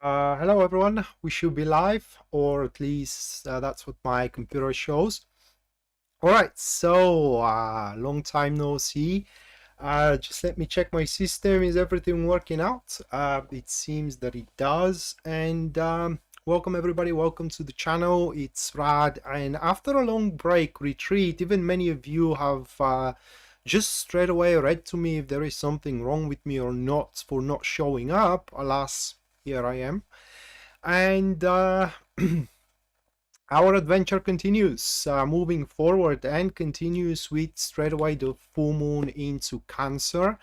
Hello everyone, we should be live, or at least that's what my computer shows. Alright, so long time no see. Just let me check my system. Is everything working out? It seems that it does. And welcome everybody, welcome to the channel. It's Rad, and after a long break, retreat, even many of you have just straight away read to me if there is something wrong with me or not for not showing up. Alas, here I am. And our adventure continues, moving forward, and continues with straight away the full moon into Cancer.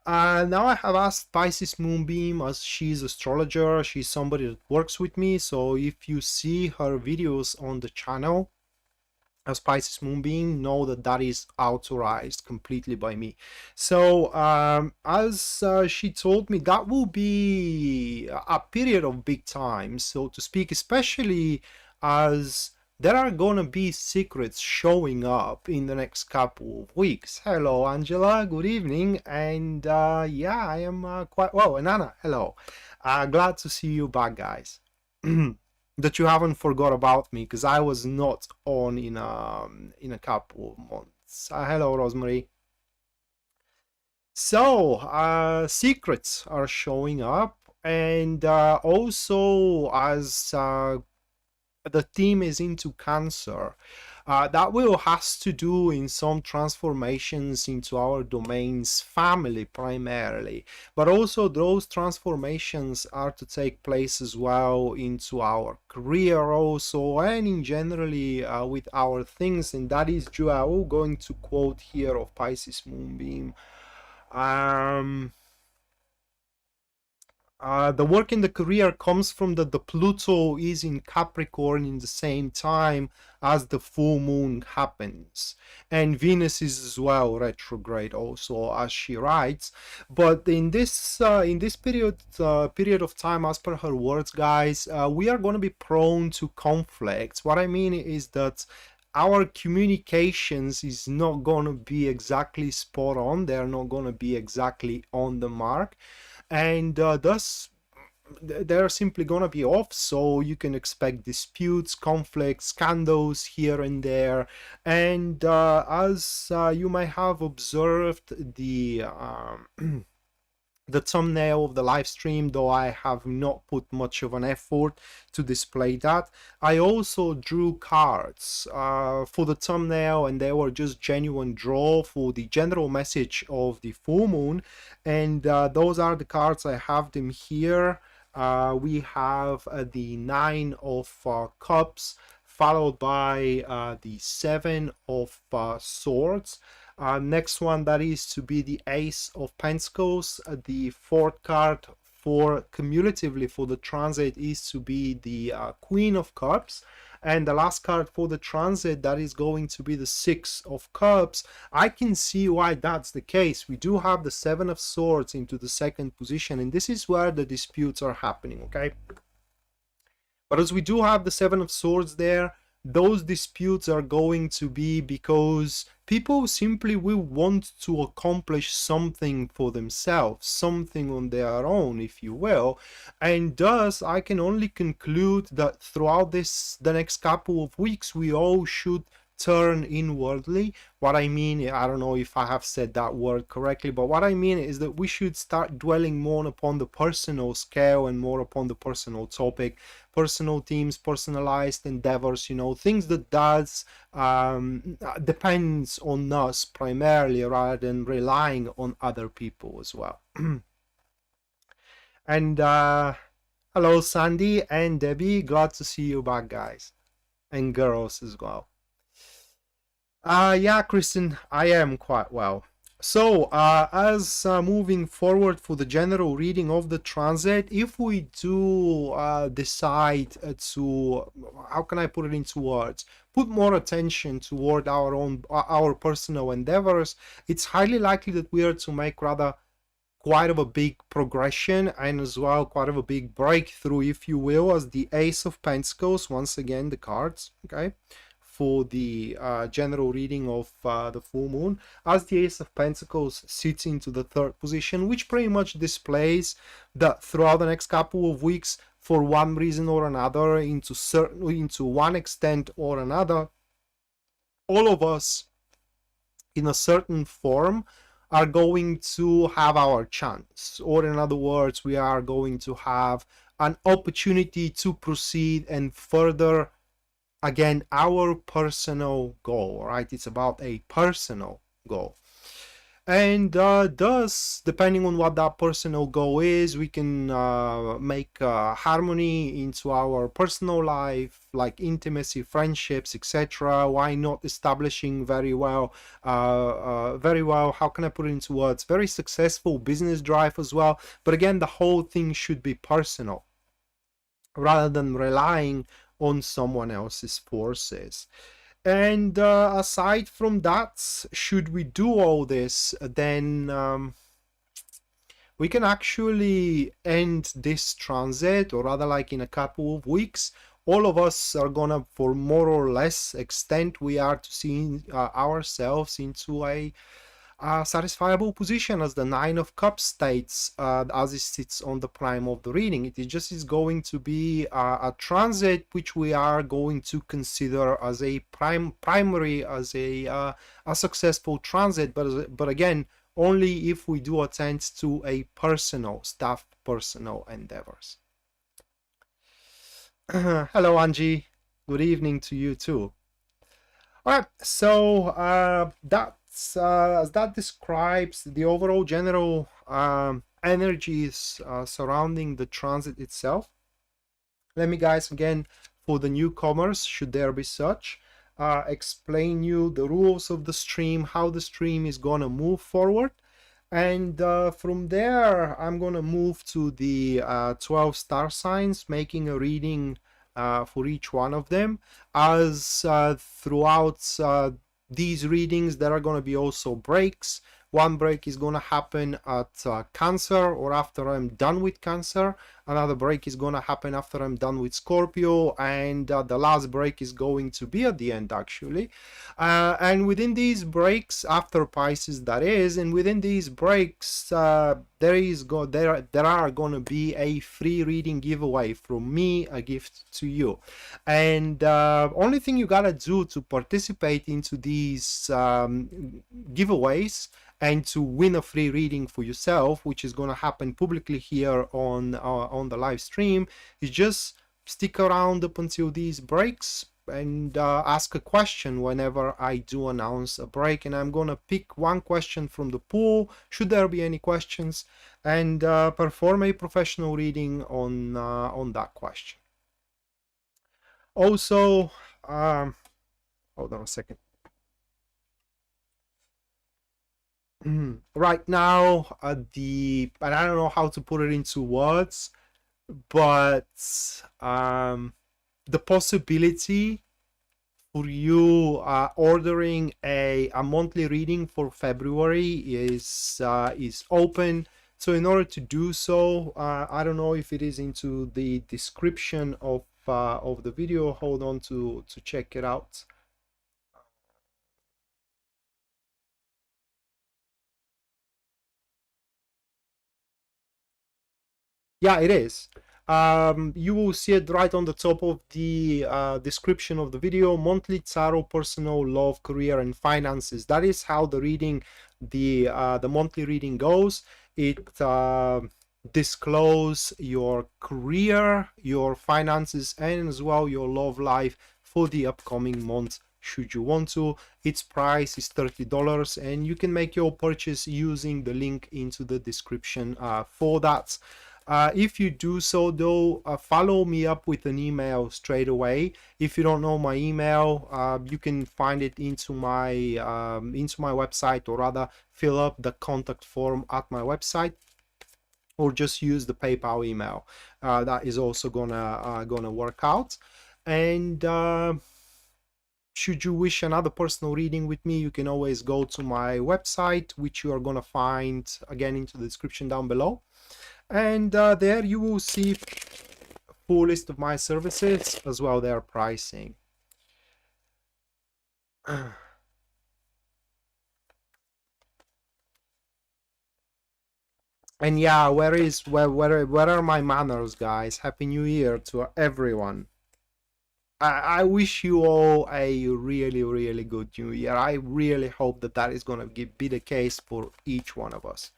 Now I have asked Pisces Moonbeam, as she's astrologer, she's somebody that works with me, so if you see her videos on the channel as Pisces Moonbeam, know that that is authorized completely by me. So as she told me, that will be a period of big time, so to speak, especially as there are gonna be secrets showing up in the next couple of weeks. Hello Angela, good evening. And yeah, I am quite well. And Anna, hello. Glad to see you back, guys. That you haven't forgot about me, because I was not on in a couple of months. Hello Rosemary. So secrets are showing up, and also as the theme is into Cancer, that will has to do in some transformations into our domains, family primarily, but also those transformations are to take place as well into our career also, and in generally with our things. And that is due, I'm going to quote here of Pisces Moonbeam. The work in the career comes from the Pluto is in Capricorn in the same time as the full moon happens, and Venus is as well retrograde also, as she writes. But in this period of time, as per her words, guys, we are going to be prone to conflicts. What I mean is that our communications is not going to be exactly spot on. They're not going to be exactly on the mark, and thus they're simply gonna be off. So you can expect disputes, conflicts, scandals here and there. And as you might have observed the the thumbnail of the live stream, though I have not put much of an effort to display that, I also drew cards for the thumbnail, and they were just genuine draw for the general message of the full moon. And those are the cards. I have them here. We have the Nine of Cups, followed by the Seven of Swords. Next one, that is to be the Ace of Pentacles. The fourth card for cumulatively for the transit is to be the Queen of Cups. And the last card for the transit, that is going to be the Six of Cups. I can see why that's the case. We do have the Seven of Swords into the second position, and this is where the disputes are happening, okay? But as we do have the Seven of Swords there, those disputes are going to be because people simply will want to accomplish something for themselves, something on their own, if you will. And thus I can only conclude that throughout the next couple of weeks, we all should turn inwardly. What I mean, I don't know if I have said that word correctly, but what I mean is that we should start dwelling more upon the personal scale and more upon the personal topic, personal themes, personalized endeavors, you know, things that does depends on us primarily, rather than relying on other people as well. And hello Sandy and Debbie, glad to see you back, guys, and girls as well. Yeah, Kristen, I am quite well. So, as moving forward for the general reading of the transit, if we do decide to, how can I put it into words, put more attention toward our personal endeavors, it's highly likely that we are to make rather quite of a big progression, and as well quite of a big breakthrough, if you will, as the Ace of Pentacles, once again the cards, okay, for the general reading of the full moon, as the Ace of Pentacles sits into the third position, which pretty much displays that throughout the next couple of weeks, for one reason or another, into one extent or another, all of us in a certain form are going to have our chance, or in other words, we are going to have an opportunity to proceed and further, again, our personal goal, right? It's about a personal goal. And thus, depending on what that personal goal is, we can make harmony into our personal life, like intimacy, friendships, etc. Why not establishing very well, how can I put it into words, very successful business drive as well. But again, the whole thing should be personal rather than relying on someone else's forces. And aside from that, should we do all this, then we can actually end this transit, or rather, like in a couple of weeks, all of us are gonna, for more or less extent, we are to see ourselves into a satisfiable position, as the Nine of Cups states, as it sits on the prime of the reading. It is going to be a transit which we are going to consider as a primary, as a successful transit, but again, only if we do attend to a personal endeavors. Hello, Angie. Good evening to you too. All right, so that describes the overall general energies surrounding the transit itself. Let me, guys, again, for the newcomers, should there be such, explain you the rules of the stream, how the stream is gonna move forward. And from there, I'm gonna move to the 12 star signs, making a reading for each one of them, as throughout these readings there are going to be also breaks. One break is going to happen at Cancer, or after I'm done with Cancer. Another break is going to happen after I'm done with Scorpio, and the last break is going to be at the end, actually. And within these breaks, after Pisces, that is, and within these breaks, there are going to be a free reading giveaway from me, a gift to you. And only thing you gotta do to participate into these giveaways and to win a free reading for yourself, which is going to happen publicly here on the live stream, is just stick around up until these breaks and ask a question whenever I do announce a break, and I'm going to pick one question from the pool, should there be any questions, and perform a professional reading on that question. Also, hold on a second. Right now, and I don't know how to put it into words, but the possibility for you ordering a monthly reading for February is open. So in order to do so, I don't know if it is into the description of the video. Hold on to check it out. Yeah, it is. You will see it right on the top of the description of the video. Monthly tarot, personal, love, career, and finances. That is how the reading, the monthly reading goes. It disclose your career, your finances, and as well your love life for the upcoming month, should you want to. Its price is $30, and you can make your purchase using the link into the description for that. If you do so, though, follow me up with an email straight away. If you don't know my email, you can find it into my website, or rather fill up the contact form at my website, or just use the PayPal email. That is also gonna work out. And should you wish another personal reading with me, you can always go to my website, which you are gonna find again into the description down below. And there you will see a full list of my services, as well their pricing. And yeah, where are my manners, guys? Happy New Year to everyone. I wish you all a really, really good New Year. I really hope that that is gonna be the case for each one of us.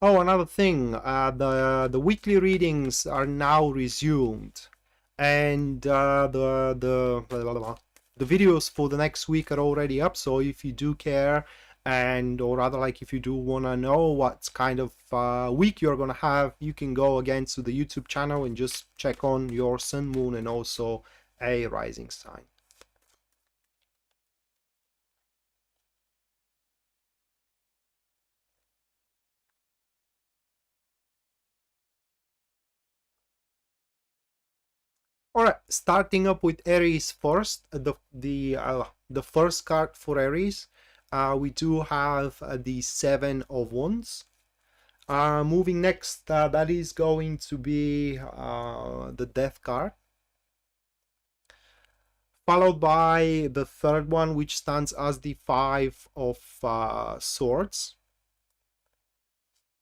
Oh, another thing, the weekly readings are now resumed, and the videos for the next week are already up. So if you do care, and or rather, like if you do wanna know what kind of week you're gonna have, you can go again to the YouTube channel and just check on your sun, moon, and also a rising sign. All right, starting up with Aries first. The first card for Aries, we do have the Seven of Wands. Moving next, that is going to be the Death card, followed by the third one, which stands as the Five of Swords.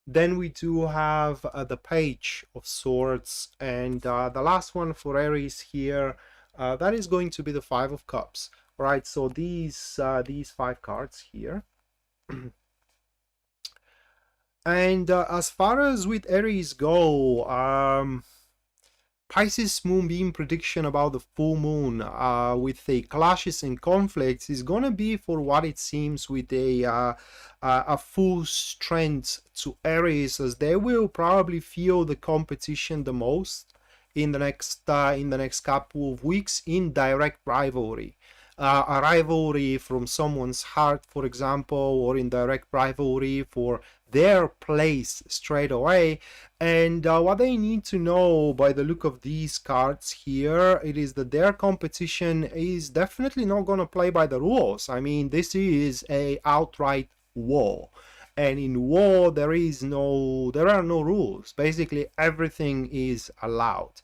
Then we do have the Page of Swords, and the last one for Aries here, that is going to be the Five of Cups. Right, so these five cards here. And as far as with Aries go, Pisces moonbeam prediction about the full moon with the clashes and conflicts is gonna be, for what it seems, with a full strength to Aries, as they will probably feel the competition the most in the next couple of weeks in direct rivalry. A rivalry from someone's heart, for example, or in direct rivalry for their place straight away. And what they need to know by the look of these cards here, it is that their competition is definitely not going to play by the rules. I mean, this is a outright war, and in war there are no rules. Basically everything is allowed.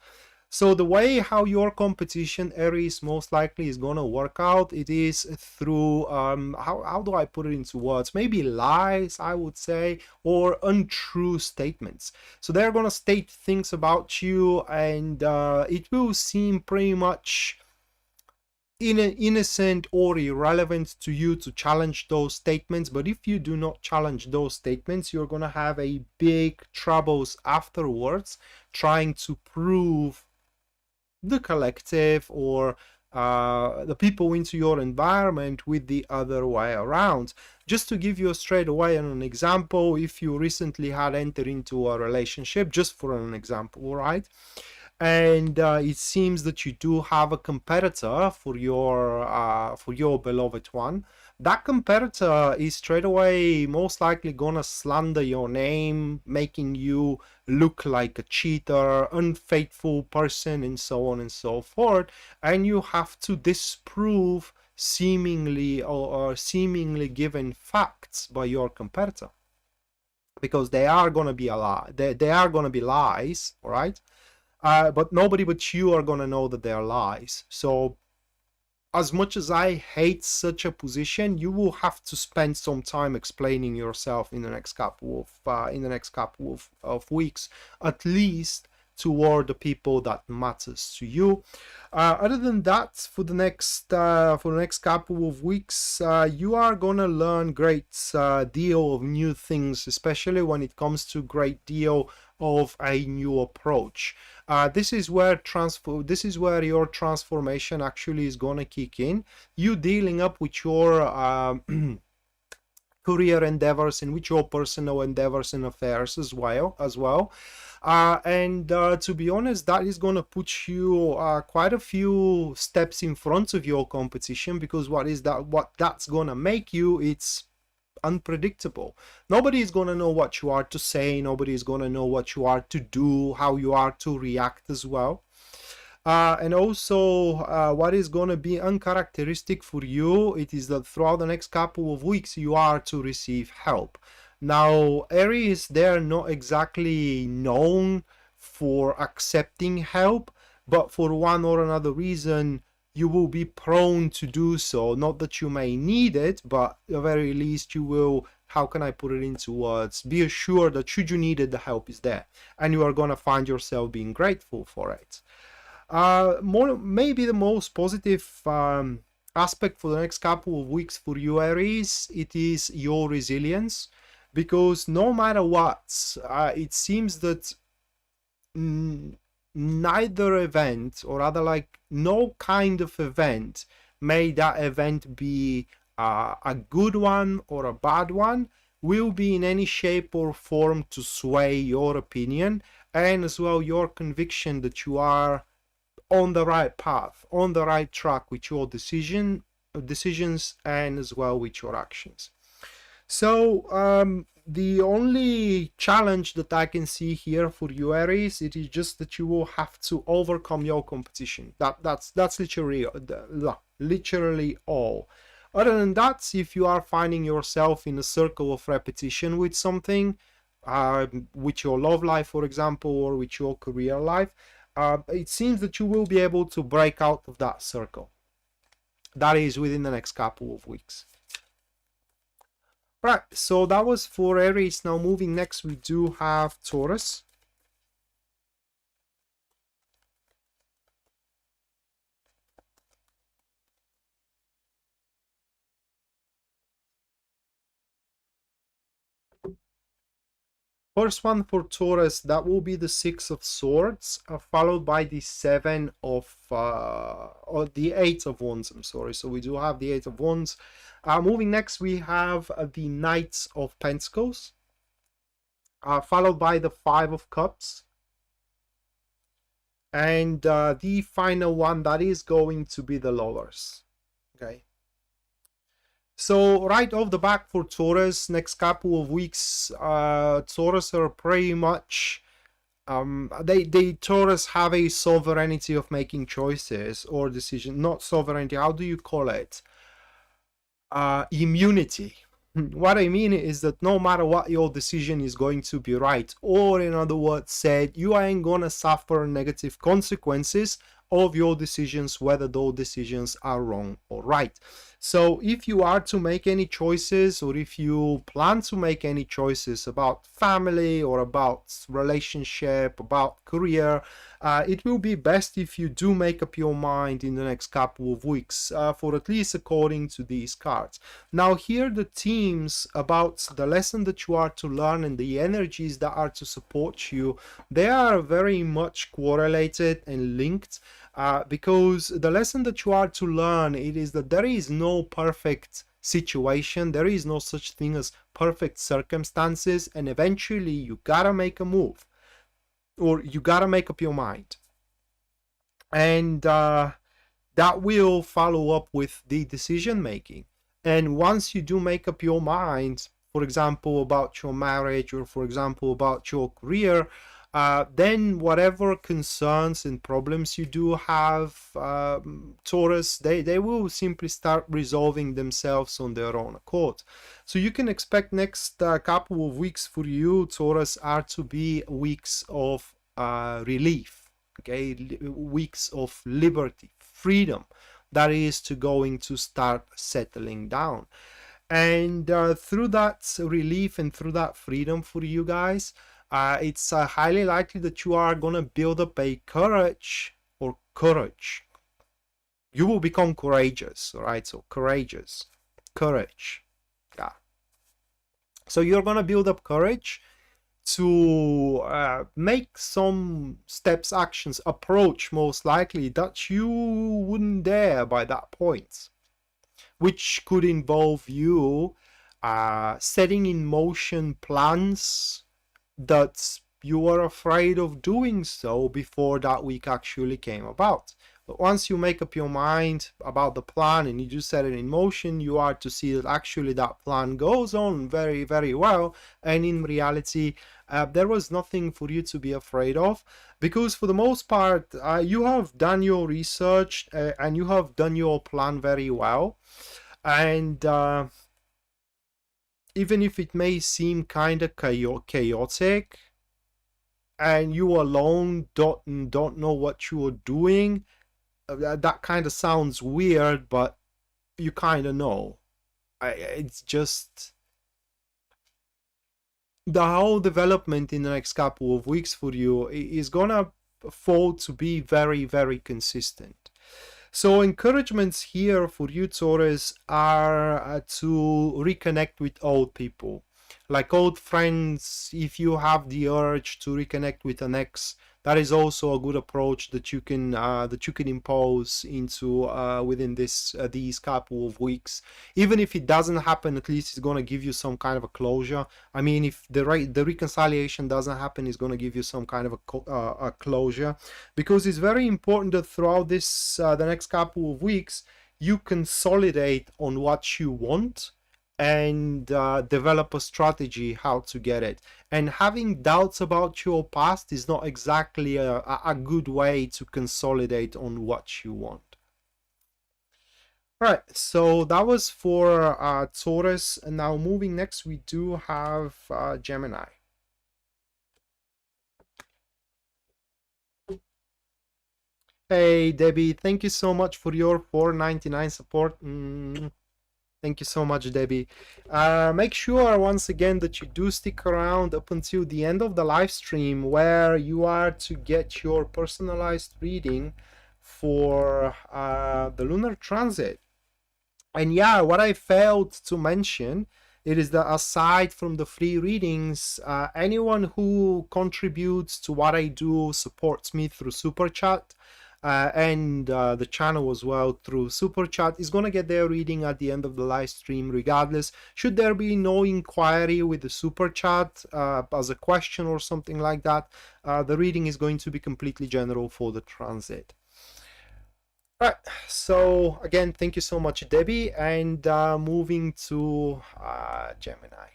So the way how your competition, Aries, most likely is gonna work out, it is through how do I put it into words? Maybe lies, I would say, or untrue statements. So they're gonna state things about you, and it will seem pretty much innocent or irrelevant to you to challenge those statements. But if you do not challenge those statements, you're gonna have a big troubles afterwards trying to prove the collective or the people into your environment with the other way around. Just to give you a straight away an example, if you recently had entered into a relationship, just for an example, right? And it seems that you do have a competitor for your beloved one. That competitor is straight away most likely gonna slander your name, making you look like a cheater, unfaithful person, and so on and so forth. And you have to disprove seemingly or seemingly given facts by your competitor, because they are gonna be a lie. They are gonna be lies, all right? But nobody but you are gonna know that they are lies. So as much as I hate such a position, you will have to spend some time explaining yourself in the next couple of weeks, at least, toward the people that matters to you. Other than that, for the next couple of weeks, you are gonna learn great deal of new things, especially when it comes to great deal of a new approach. This is where your transformation actually is gonna kick in. You dealing up with your career endeavors and with your personal endeavors and affairs as well. And to be honest, that is going to put you quite a few steps in front of your competition, because what that's going to make you, it's unpredictable. Nobody is going to know what you are to say. Nobody is going to know what you are to do, how you are to react as well. And also, what is going to be uncharacteristic for you, it is that throughout the next couple of weeks you are to receive help. Now, Aries, they're not exactly known for accepting help, but for one or another reason, you will be prone to do so. Not that you may need it, but at the very least you will, how can I put it into words, be assured that should you need it, the help is there, and you are going to find yourself being grateful for it. Maybe the most positive aspect for the next couple of weeks for you, Aries, it is your resilience, because no matter what, it seems that neither event, or rather like no kind of event, may that event be a good one or a bad one, will be in any shape or form to sway your opinion and as well your conviction that you are on the right path, on the right track with your decisions and as well with your actions. So the only challenge that I can see here for you, Aries, it is just that you will have to overcome your competition. That's literally all. Other than that, if you are finding yourself in a circle of repetition with something, with your love life, for example, or with your career life, it seems that you will be able to break out of that circle. That is within the next couple of weeks. Right, so that was for Aries. Now moving next, we do have Taurus. First one for Taurus, that will be the Six of Swords, followed by the Seven of, or the Eight of Wands, I'm sorry. So we do have the Eight of Wands. Moving next, we have the Knights of Pentacles, followed by the Five of Cups. And the final one, that is going to be the Lovers. Okay. So right off the back for Taurus, next couple of weeks, Taurus are pretty much, Taurus have a sovereignty of making choices or decisions. Not sovereignty, how do you call it? Immunity. What I mean is that no matter what, your decision is going to be right, or in other words said, you ain't gonna suffer negative consequences of your decisions, whether those decisions are wrong or right. So if you are to make any choices, or if you plan to make any choices about family or about relationship, about career, it will be best if you do make up your mind in the next couple of weeks, for at least according to these cards. Now here the themes about the lesson that you are to learn and the energies that are to support you, they are very much correlated and linked. Because the lesson that you are to learn, it is that there is no perfect situation, there is no such thing as perfect circumstances, and eventually you gotta make a move, or you gotta make up your mind, and that will follow up with the decision making. And once you do make up your mind, for example about your marriage, or for example about your career, then whatever concerns and problems you do have, Taurus, they will simply start resolving themselves on their own accord. So you can expect next couple of weeks for you, Taurus, are to be weeks of relief, okay, weeks of liberty, freedom, that is going to start settling down. And through that relief and through that freedom for you guys, it's highly likely that you are going to build up a courage. You will become courageous, right? So courageous, courage. Yeah. So you're going to build up courage to make some steps, actions, approach most likely that you wouldn't dare by that point, which could involve you setting in motion plans that you were afraid of doing so before that week actually came about. But once you make up your mind about the plan and you do set it in motion, you are to see that actually that plan goes on very, very well. And in reality, there was nothing for you to be afraid of, because for the most part, you have done your research and you have done your plan very well. And even if it may seem kind of chaotic and you alone don't know what you are doing, that kind of sounds weird, but you kind of know. It's just the whole development in the next couple of weeks for you is gonna fall to be very, very consistent. So encouragements here for you, Taurus, are to reconnect with old people, like old friends. If you have the urge to reconnect with an ex, that is also a good approach that you can impose into within these couple of weeks. Even if it doesn't happen, at least it's going to give you some kind of a closure. I mean, if the reconciliation doesn't happen, it's going to give you some kind of a closure, because it's very important that throughout this the next couple of weeks you consolidate on what you want and develop a strategy how to get it. And having doubts about your past is not exactly a good way to consolidate on what you want. Right, so that was for Taurus. And now moving next, we do have Gemini. Hey Debbie, thank you so much for your $4.99 support. Thank you so much, Debbie. Make sure once again that you do stick around up until the end of the live stream, where you are to get your personalized reading for the lunar transit. And yeah, what I failed to mention, it is that aside from the free readings, anyone who contributes to what I do, supports me through Super Chat, and the channel as well through Super Chat, is going to get their reading at the end of the live stream regardless. Should there be no inquiry with the Super Chat as a question or something like that, the reading is going to be completely general for the transit. Right, so again, thank you so much, Debbie, and moving to Gemini.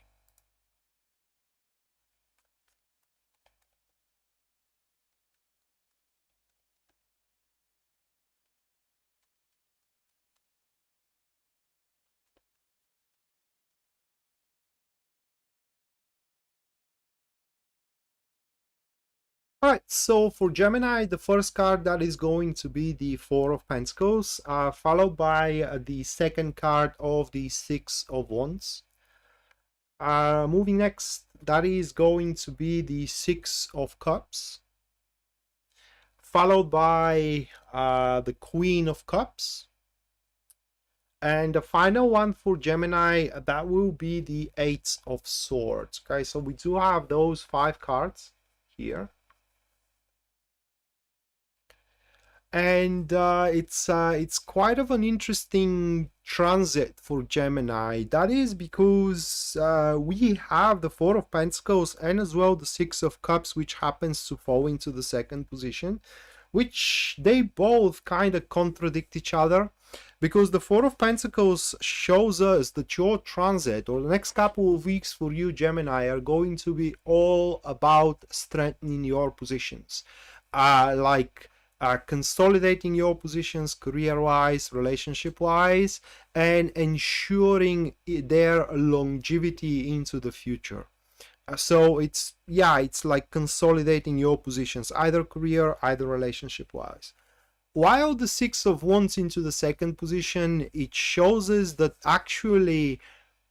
Alright, so for Gemini, the first card that is going to be the Four of Pentacles, followed by the second card of the Six of Wands. Moving next, that is going to be the Six of Cups, followed by the Queen of Cups. And the final one for Gemini, that will be the Eight of Swords. Okay, so we do have those 5 cards here. And it's quite of an interesting transit for Gemini. That is because we have the Four of Pentacles and as well the Six of Cups, which happens to fall into the second position, which they both kind of contradict each other, because the Four of Pentacles shows us that your transit or the next couple of weeks for you, Gemini, are going to be all about strengthening your positions, consolidating your positions career-wise, relationship-wise, and ensuring their longevity into the future. So it's like consolidating your positions, either career, either relationship-wise. While the Six of Wands into the second position, it shows us that actually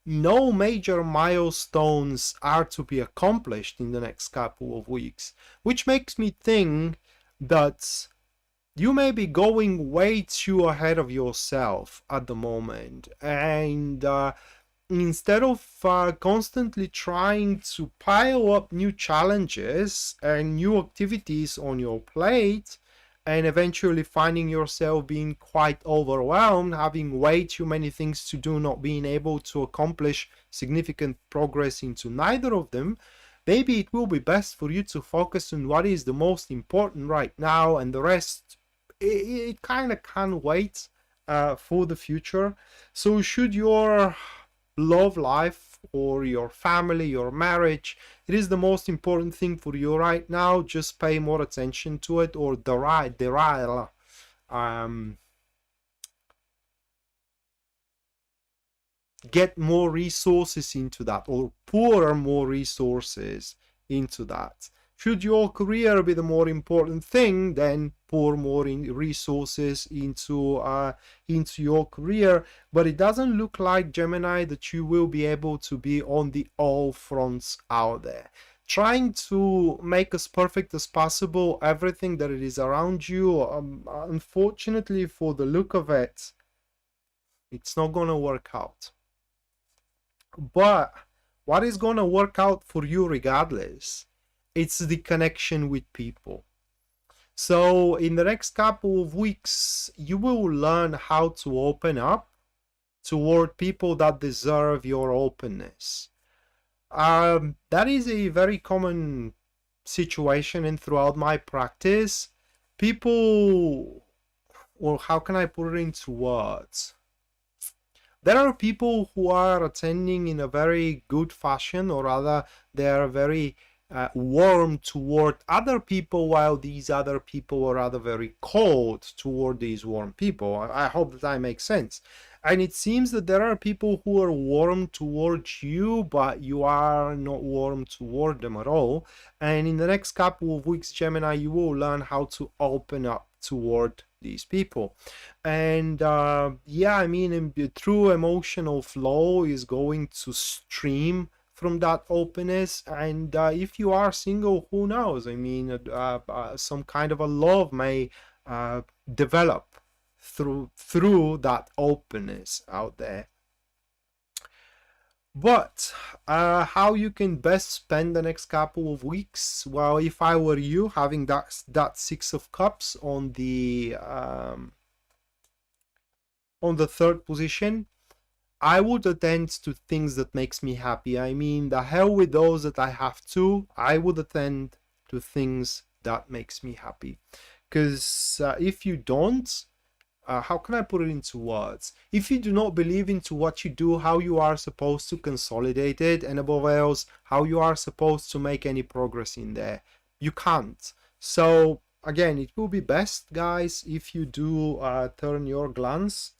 no major milestones are to be accomplished in the next couple of weeks, which makes me think that you may be going way too ahead of yourself at the moment, and instead of constantly trying to pile up new challenges and new activities on your plate, and eventually finding yourself being quite overwhelmed, having way too many things to do, not being able to accomplish significant progress into neither of them, maybe it will be best for you to focus on what is the most important right now, and the rest, it kind of can wait for the future. So should your love life or your family, your marriage, it is the most important thing for you right now, just pay more attention to it, or get more resources into that, or pour more resources into that. Should your career be the more important thing, then pour more resources into your career. But it doesn't look like, Gemini, that you will be able to be on the all fronts out there. Trying to make as perfect as possible everything that it is around you. Unfortunately, for the look of it, it's not gonna work out. But what is gonna work out for you regardless? It's the connection with people. So in the next couple of weeks, you will learn how to open up toward people that deserve your openness. That is a very common situation, and throughout my practice, people, or how can I put it into words? There are people who are attending in a very good fashion, or rather, they are very warm toward other people, while these other people are rather very cold toward these warm people. I hope that makes sense. And it seems that there are people who are warm towards you, but you are not warm toward them at all. And in the next couple of weeks, Gemini, you will learn how to open up toward these people. And yeah, I mean, true emotional flow is going to stream from that openness. And if you are single, who knows? I mean, some kind of a love may develop through that openness out there. But how you can best spend the next couple of weeks? Well, if I were you, having that Six of Cups on the third position, I would attend to things that makes me happy. I mean, the hell with those that I have to. I would attend to things that makes me happy. Because if you don't, how can I put it into words? If you do not believe into what you do, how you are supposed to consolidate it, and above all, how you are supposed to make any progress in there, you can't. So again, it will be best, guys, if you do turn your glance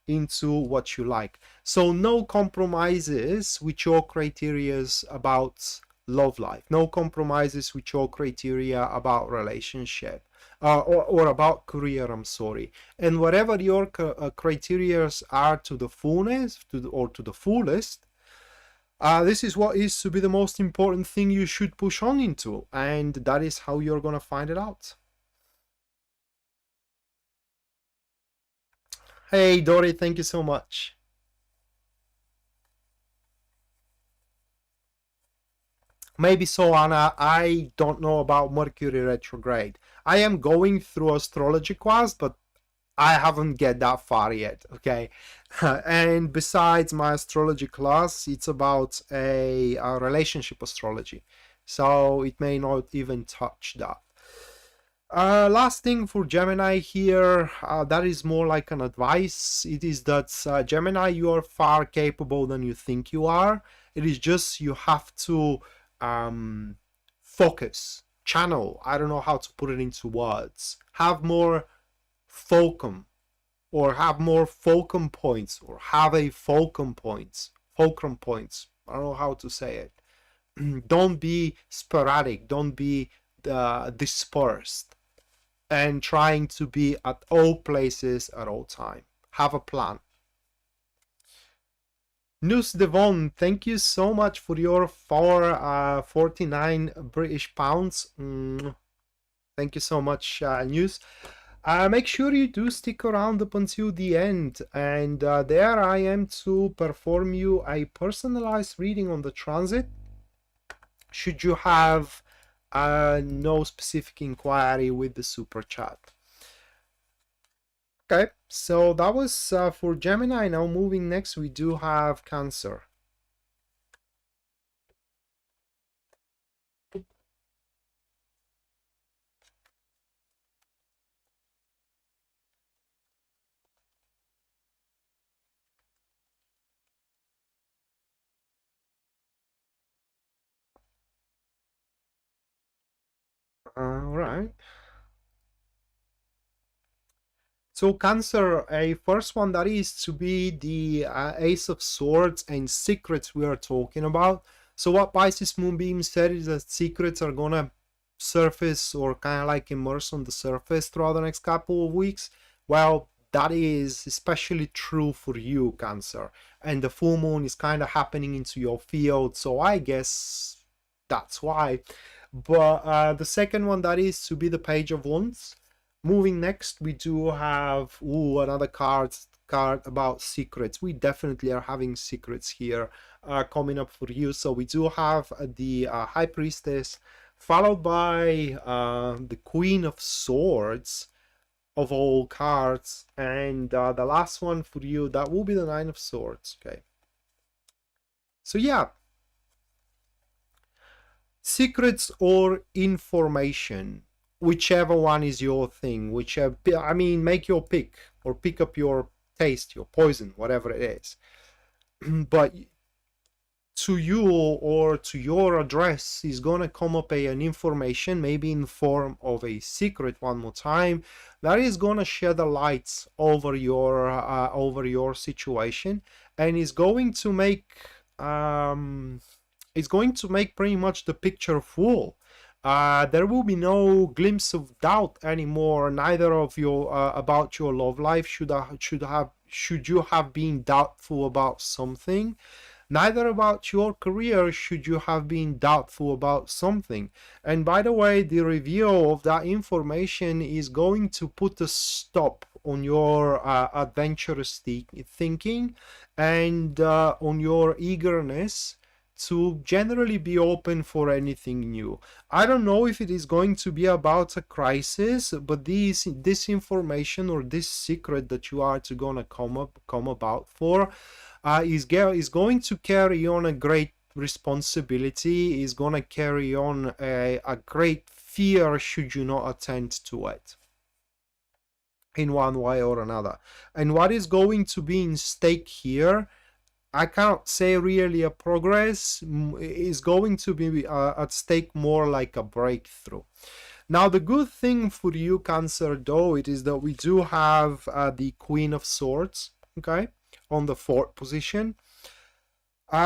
into what you like. So no compromises with your criterias about love life, no compromises with your criteria about relationship, or about career, I'm sorry. And whatever your criterias are to the fullness, or to the fullest, this is what is to be the most important thing you should push on into, and that is how you're gonna find it out. Hey Dory, thank you so much. Maybe so, Anna. I don't know about Mercury retrograde. I am going through astrology class, but I haven't get that far yet, okay? And besides my astrology class, it's about a relationship astrology. So it may not even touch that. Last thing for Gemini here, that is more like an advice. It is that Gemini, you are far capable than you think you are. It is just you have to focus, channel. I don't know how to put it into words. Have more fulcrum, or have more fulcrum points, or have a fulcrum points. Fulcrum points. I don't know how to say it. Don't be sporadic. Don't be dispersed and trying to be at all places at all time. Have a plan. News Devon, thank you so much for your 49 British pounds. Thank you so much, News. Make sure you do stick around up until the end, and there I am to perform you a personalized reading on the transit. Should you have no specific inquiry with the super chat. Okay, so that was for Gemini. Now moving next, we do have Cancer. All right. So Cancer, a first one that is to be the Ace of Swords and secrets we are talking about. So what Pisces Moonbeam said is that secrets are gonna surface or kind of like immerse on the surface throughout the next couple of weeks, well, that is especially true for you, Cancer. And the full moon is kind of happening into your field, so I guess that's why. But the second one, that is to be the Page of Wands. Moving next, we do have another card about secrets. We definitely are having secrets here coming up for you. So we do have the High Priestess, followed by the Queen of Swords of all cards, and the last one for you, that will be the Nine of Swords. Okay, so yeah, secrets or information, whichever one is your thing, whichever, I mean, make your pick or pick up your taste, your poison, whatever it is. But to you or to your address is going to come up an information, maybe in the form of a secret, one more time, that is going to shed a light over your situation, and is going to make pretty much the picture full. There will be no glimpse of doubt anymore, neither of your about your love life. Should you have been doubtful about something, neither about your career should you have been doubtful about something. And by the way, the reveal of that information is going to put a stop on your adventurous thinking and on your eagerness to generally be open for anything new. I don't know if it is going to be about a crisis, but this information or this secret that you are gonna come about for is going to carry on a great responsibility, is going to carry on a great fear should you not attend to it in one way or another. And what is going to be in stake here, I can't say really a progress, is going to be at stake more like a breakthrough. Now, the good thing for you, Cancer, though, it is that we do have the Queen of Swords, okay, on the 4th position,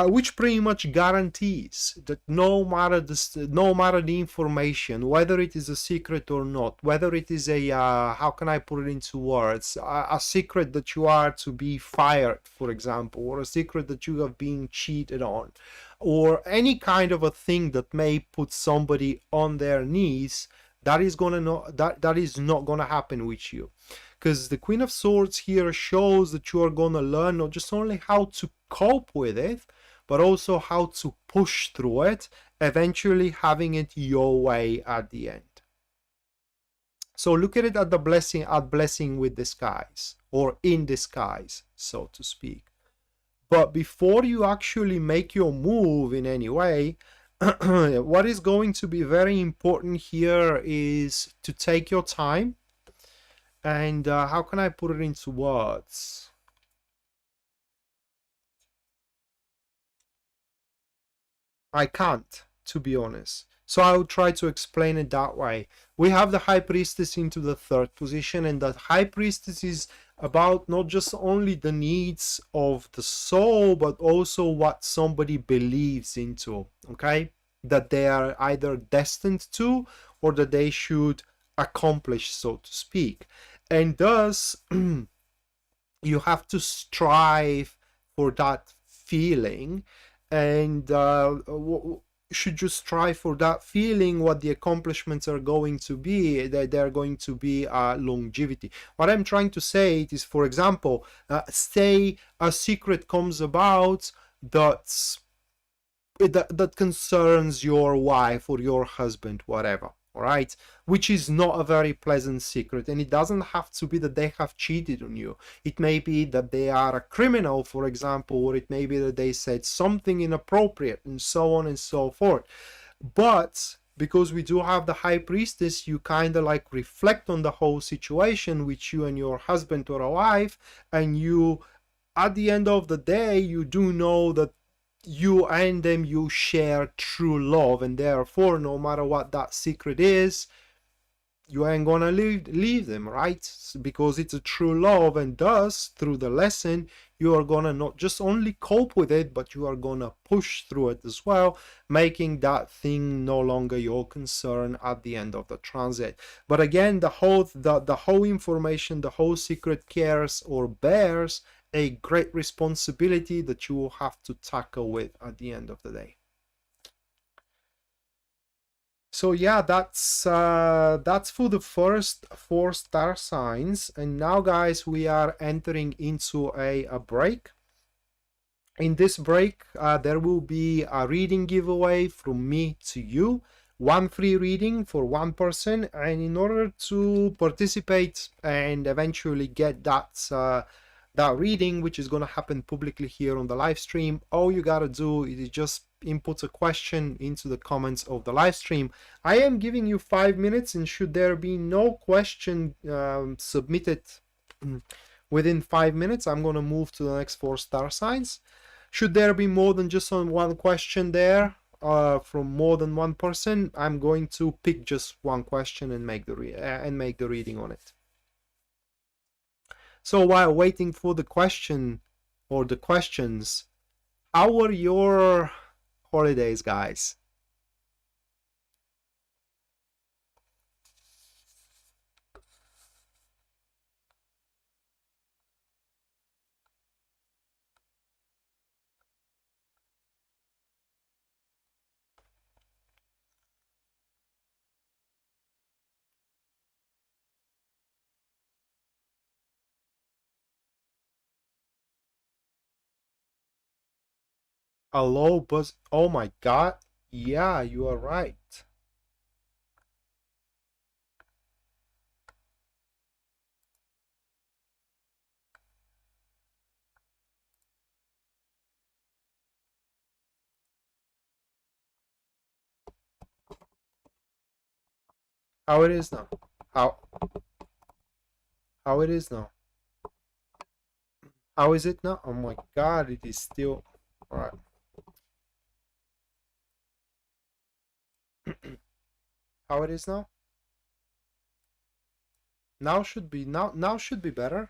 which pretty much guarantees that no matter the information, whether it is a secret or not, whether it is a how can I put it into words, a secret that you are to be fired, for example, or a secret that you have been cheated on, or any kind of a thing that may put somebody on their knees, that is not gonna happen with you. Because the Queen of Swords here shows that you are going to learn not just only how to cope with it, but also how to push through it, eventually having it your way at the end. So look at it at blessing with disguise, or in disguise, so to speak. But before you actually make your move in any way, what is going to be very important here is to take your time. And how can I put it into words? I can't, to be honest. So I'll try to explain it that way. We have the High Priestess into the 3rd position, and that High Priestess is about not just only the needs of the soul, but also what somebody believes into, okay? That they are either destined to, or that they should accomplish, so to speak. And thus, you have to strive for that feeling. And should you strive for that feeling, what the accomplishments are going to be, they're going to be longevity. What I'm trying to say is, for example, say a secret comes about that concerns your wife or your husband, whatever. All right, which is not a very pleasant secret, and it doesn't have to be that they have cheated on you. It may be that they are a criminal, for example, or it may be that they said something inappropriate, and so on and so forth. But because we do have the High Priestess, you kind of like reflect on the whole situation with you and your husband or a wife, and you, at the end of the day, you do know that you and them, you share true love, and therefore, no matter what that secret is, you ain't gonna leave them, right? Because it's a true love, and thus through the lesson you are gonna not just only cope with it, but you are gonna push through it as well, making that thing no longer your concern at the end of the transit. But again, the whole information, the whole secret cares or bears a great responsibility that you will have to tackle with at the end of the day. So yeah, that's for the first 4 star signs. And now, guys, we are entering into a break. In this break, there will be a reading giveaway from me to you, one free reading for one person. And in order to participate and eventually get that reading, which is going to happen publicly here on the live stream, all you got to do is just input a question into the comments of the live stream. I am giving you 5 minutes, and should there be no question submitted within 5 minutes, I'm going to move to the next 4 star signs. Should there be more than just one question there from more than one person, I'm going to pick just one question and make the reading on it. So while waiting for the question or the questions, how were your holidays, guys? Hello, Buzz. Oh my God. Yeah, you are right. How it is now? How how it is now? How is it now? Oh my God, it is still all right. How it is now? Now should be better,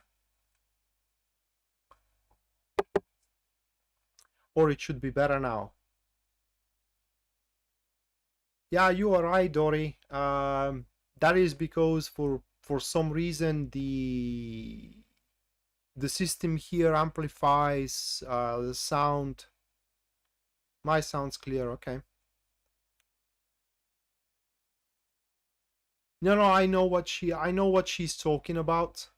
or it should be better now. Yeah, you are right, Dory. That is because for some reason the system here amplifies the sound. My sound's clear, okay. No, I know what she's talking about.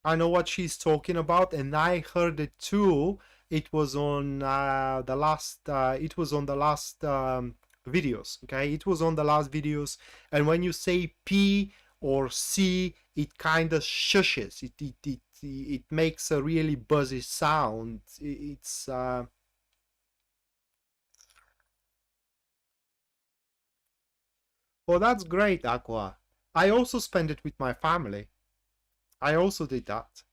I know what she's talking about, and I heard it too. It was on the last. It was on the last videos. Okay, it was on the last videos. And when you say P or C, it kind of shushes. It makes a really buzzy sound. It's. Well, that's great, Aqua. I also spent it with my family. I also did that.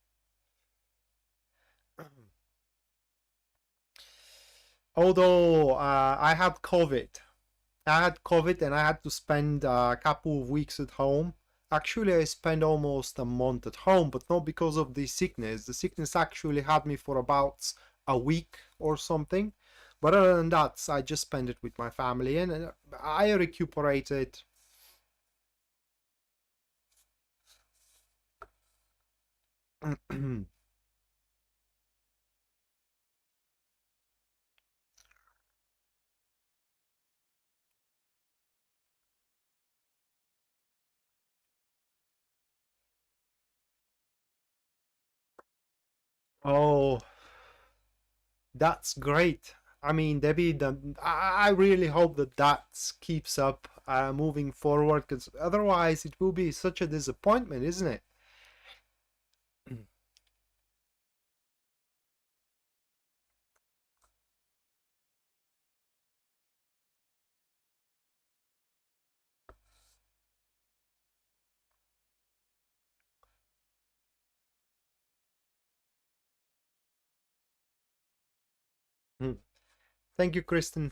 Although I had COVID. I had COVID and I had to spend a couple of weeks at home. Actually, I spent almost a month at home, but not because of the sickness. The sickness actually had me for about a week or something. But other than that, I just spent it with my family and I recuperated. Oh, that's great. I mean, Debbie, I really hope that keeps up moving forward, because otherwise it will be such a disappointment, isn't it? Thank you, Kristen.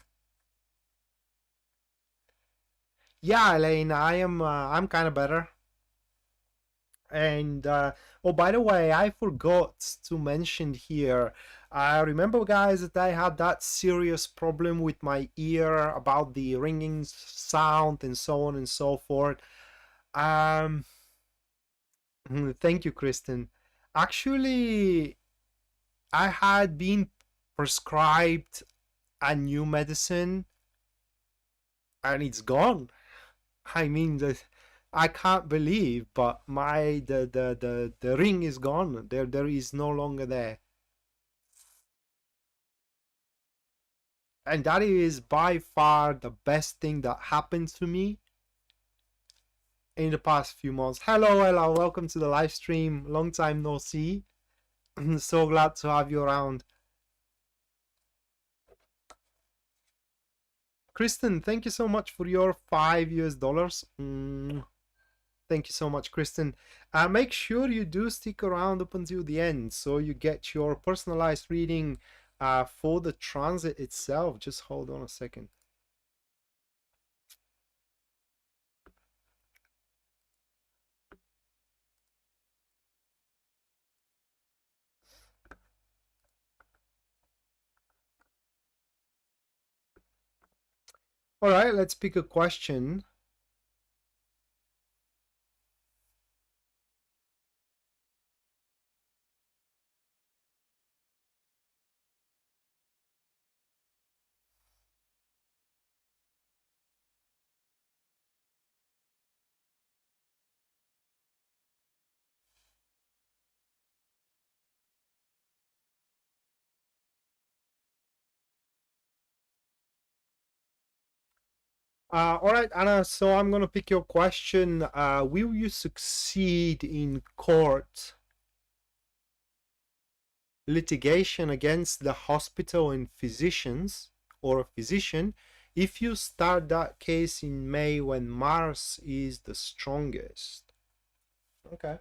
Yeah, Elaine, I'm kind of better. And oh, by the way, I forgot to mention here. I remember, guys, that I had that serious problem with my ear about the ringing sound and so on and so forth. Um, thank you, Kristen. Actually, I had been prescribed a new medicine and it's gone. I mean, I can't believe, but the ring is gone. There is no longer there, and that is by far the best thing that happened to me in the past few months. Hello, hello, welcome to the live stream. Long time no see. So glad to have you around. Kristen, thank you so much for your $5 US. Thank you so much, Kristen. Make sure you do stick around up until the end so you get your personalized reading for the transit itself. Just hold on a second. All right, let's pick a question. All right, Anna, so I'm going to pick your question. Will you succeed in court litigation against the hospital and physicians or a physician if you start that case in May when Mars is the strongest? Okay.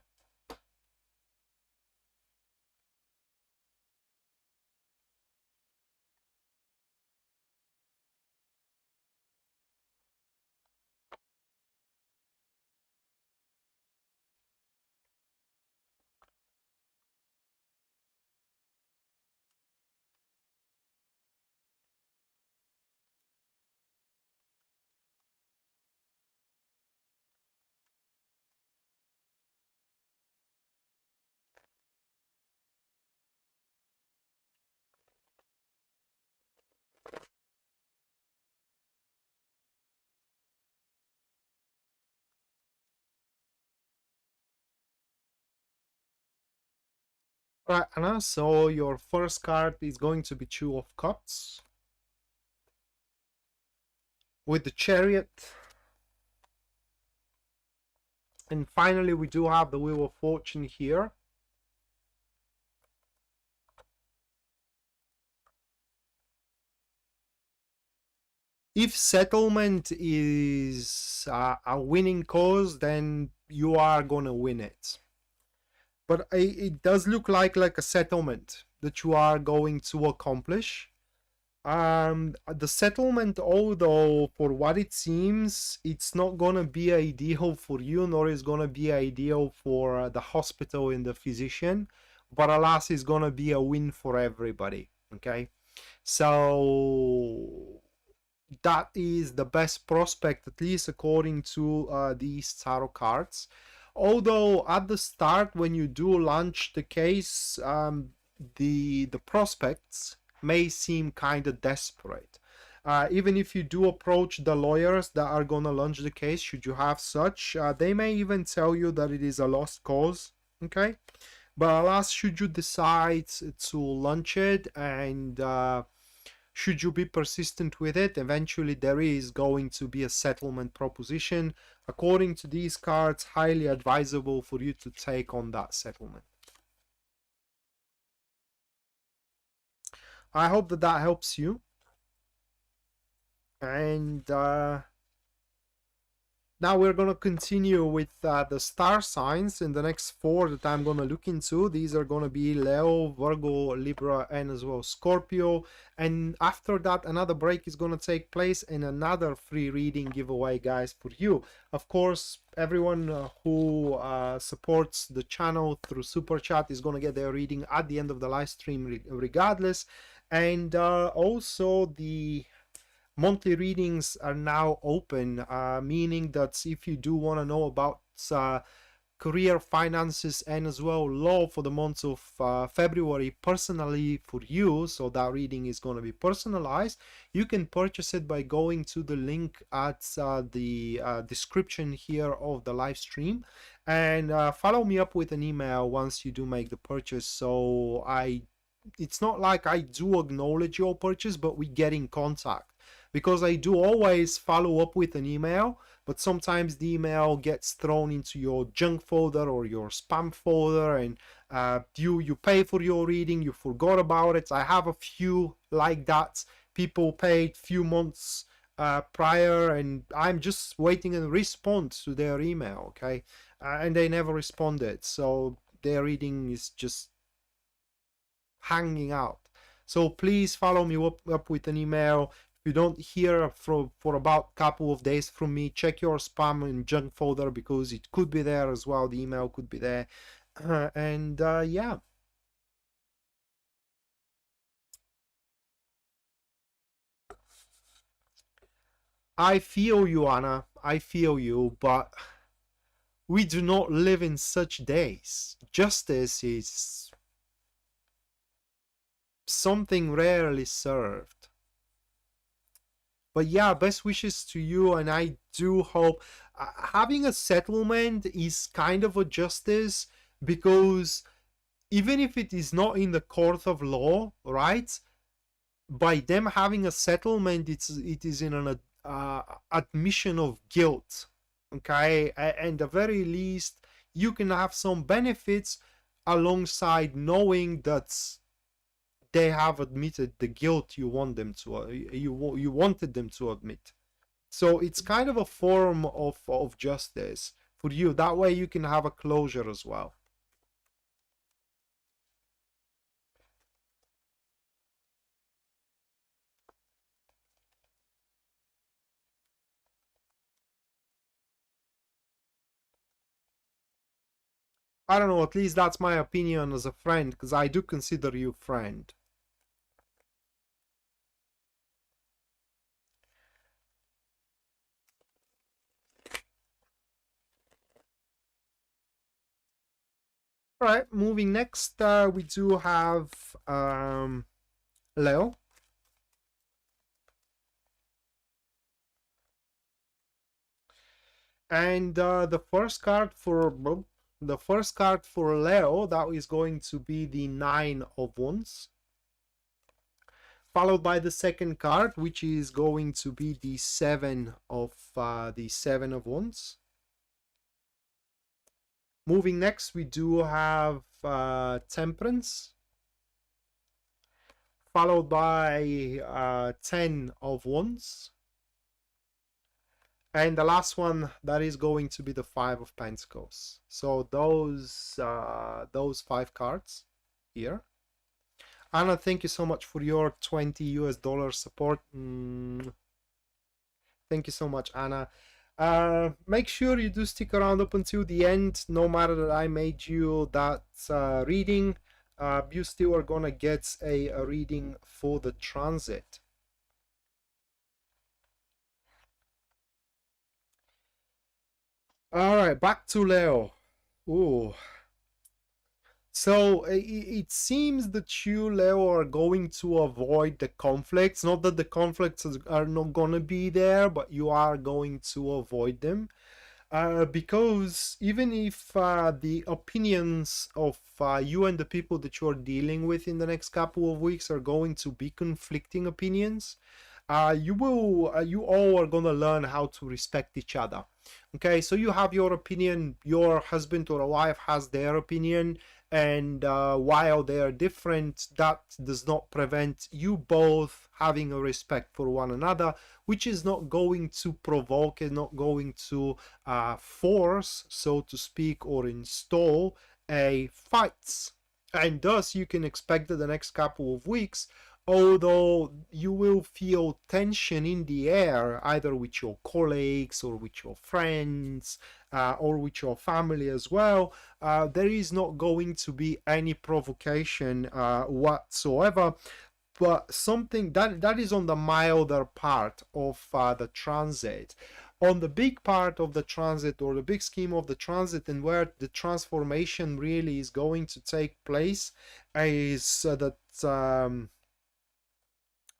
Right, Anna, so your first card is going to be Two of Cups with the Chariot. And finally, we do have the Wheel of Fortune here. If settlement is a winning cause, then you are gonna win it. But it does look like a settlement that you are going to accomplish. The settlement, although for what it seems, it's not gonna be ideal for you, nor is gonna be ideal for the hospital and the physician. But alas, it's gonna be a win for everybody. Okay, so that is the best prospect, at least according to these tarot cards. Although at the start, when you do launch the case, the prospects may seem kind of desperate. Even if you do approach the lawyers that are gonna launch the case, should you have such, they may even tell you that it is a lost cause. Okay, but alas, should you decide to launch it and should you be persistent with it, eventually there is going to be a settlement proposition. According to these cards, highly advisable for you to take on that settlement. I hope that that helps you. And Now we're going to continue with the star signs, and the next four that I'm going to look into. These are going to be Leo, Virgo, Libra, and as well Scorpio. And after that, another break is going to take place and another free reading giveaway, guys, for you. Of course, everyone who supports the channel through Super Chat is going to get their reading at the end of the live stream regardless. And also the monthly readings are now open, meaning that if you do want to know about career, finances, and as well law for the month of February personally for you, so that reading is going to be personalized, you can purchase it by going to the link at the description here of the live stream, and follow me up with an email once you do make the purchase. So it's not like I do acknowledge your purchase, but we get in contact, because I do always follow up with an email, but sometimes the email gets thrown into your junk folder or your spam folder, and you pay for your reading, you forgot about it. I have a few like that. People paid few months prior, and I'm just waiting a response to their email, okay? And they never responded, so their reading is just hanging out. So please follow me up with an email. If you don't hear for about a couple of days from me, check your spam and junk folder, because it could be there as well. The email could be there. Yeah. I feel you, Anna. I feel you, but we do not live in such days. Justice is something rarely served. But yeah, best wishes to you, and I do hope having a settlement is kind of a justice, because even if it is not in the court of law, right? By them having a settlement, it is in an admission of guilt, okay? And the very least, you can have some benefits alongside knowing that they have admitted the guilt you want them to you wanted them to admit. So it's kind of a form of justice for you. That way you can have a closure as well. I don't know, at least that's my opinion as a friend, because I do consider you friend. All right, moving next, we do have Leo. And the first card for Leo, that is going to be the Nine of Wands, followed by the second card, which is going to be the Seven of Wands. Moving next, we do have Temperance, followed by 10 of Wands. And the last one, that is going to be the Five of Pentacles. So those 5 cards here. Anna, thank you so much for your $20 support. Thank you so much, Anna. Make sure you do stick around up until the end. No matter that I made you that reading, you still are gonna get a reading for the transit. All right, back to Leo. Ooh. So it seems that you, Leo, are going to avoid the conflicts. Not that the conflicts are not gonna be there, but you are going to avoid them. Because even if the opinions of you and the people that you're dealing with in the next couple of weeks are going to be conflicting opinions, you all are gonna learn how to respect each other. Okay, so you have your opinion, your husband or wife has their opinion, And while they are different, that does not prevent you both having a respect for one another, which is not going to provoke and not going to force, so to speak, or install a fight. And thus you can expect that the next couple of weeks, although you will feel tension in the air, either with your colleagues or with your friends or with your family as well, there is not going to be any provocation whatsoever, but something that is on the milder part of the transit. On the big part of the transit, or the big scheme of the transit, and where the transformation really is going to take place, is that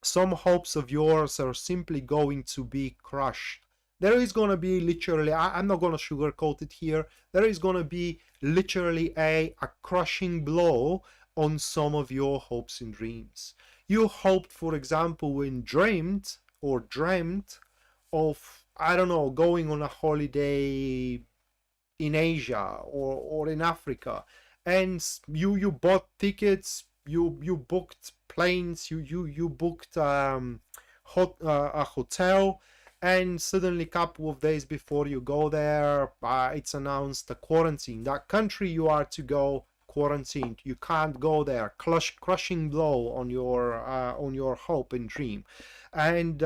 some hopes of yours are simply going to be crushed. There is going to be literally, I'm not going to sugarcoat it here, there is going to be literally a crushing blow on some of your hopes and dreams. You hoped, for example, when dreamt of, I don't know, going on a holiday in Asia or in Africa, and you bought tickets, you booked planes, you booked a hotel, and suddenly a couple of days before you go there, it's announced a quarantine. That country you are to go quarantined. You can't go there. Crushing blow on your hope and dream, and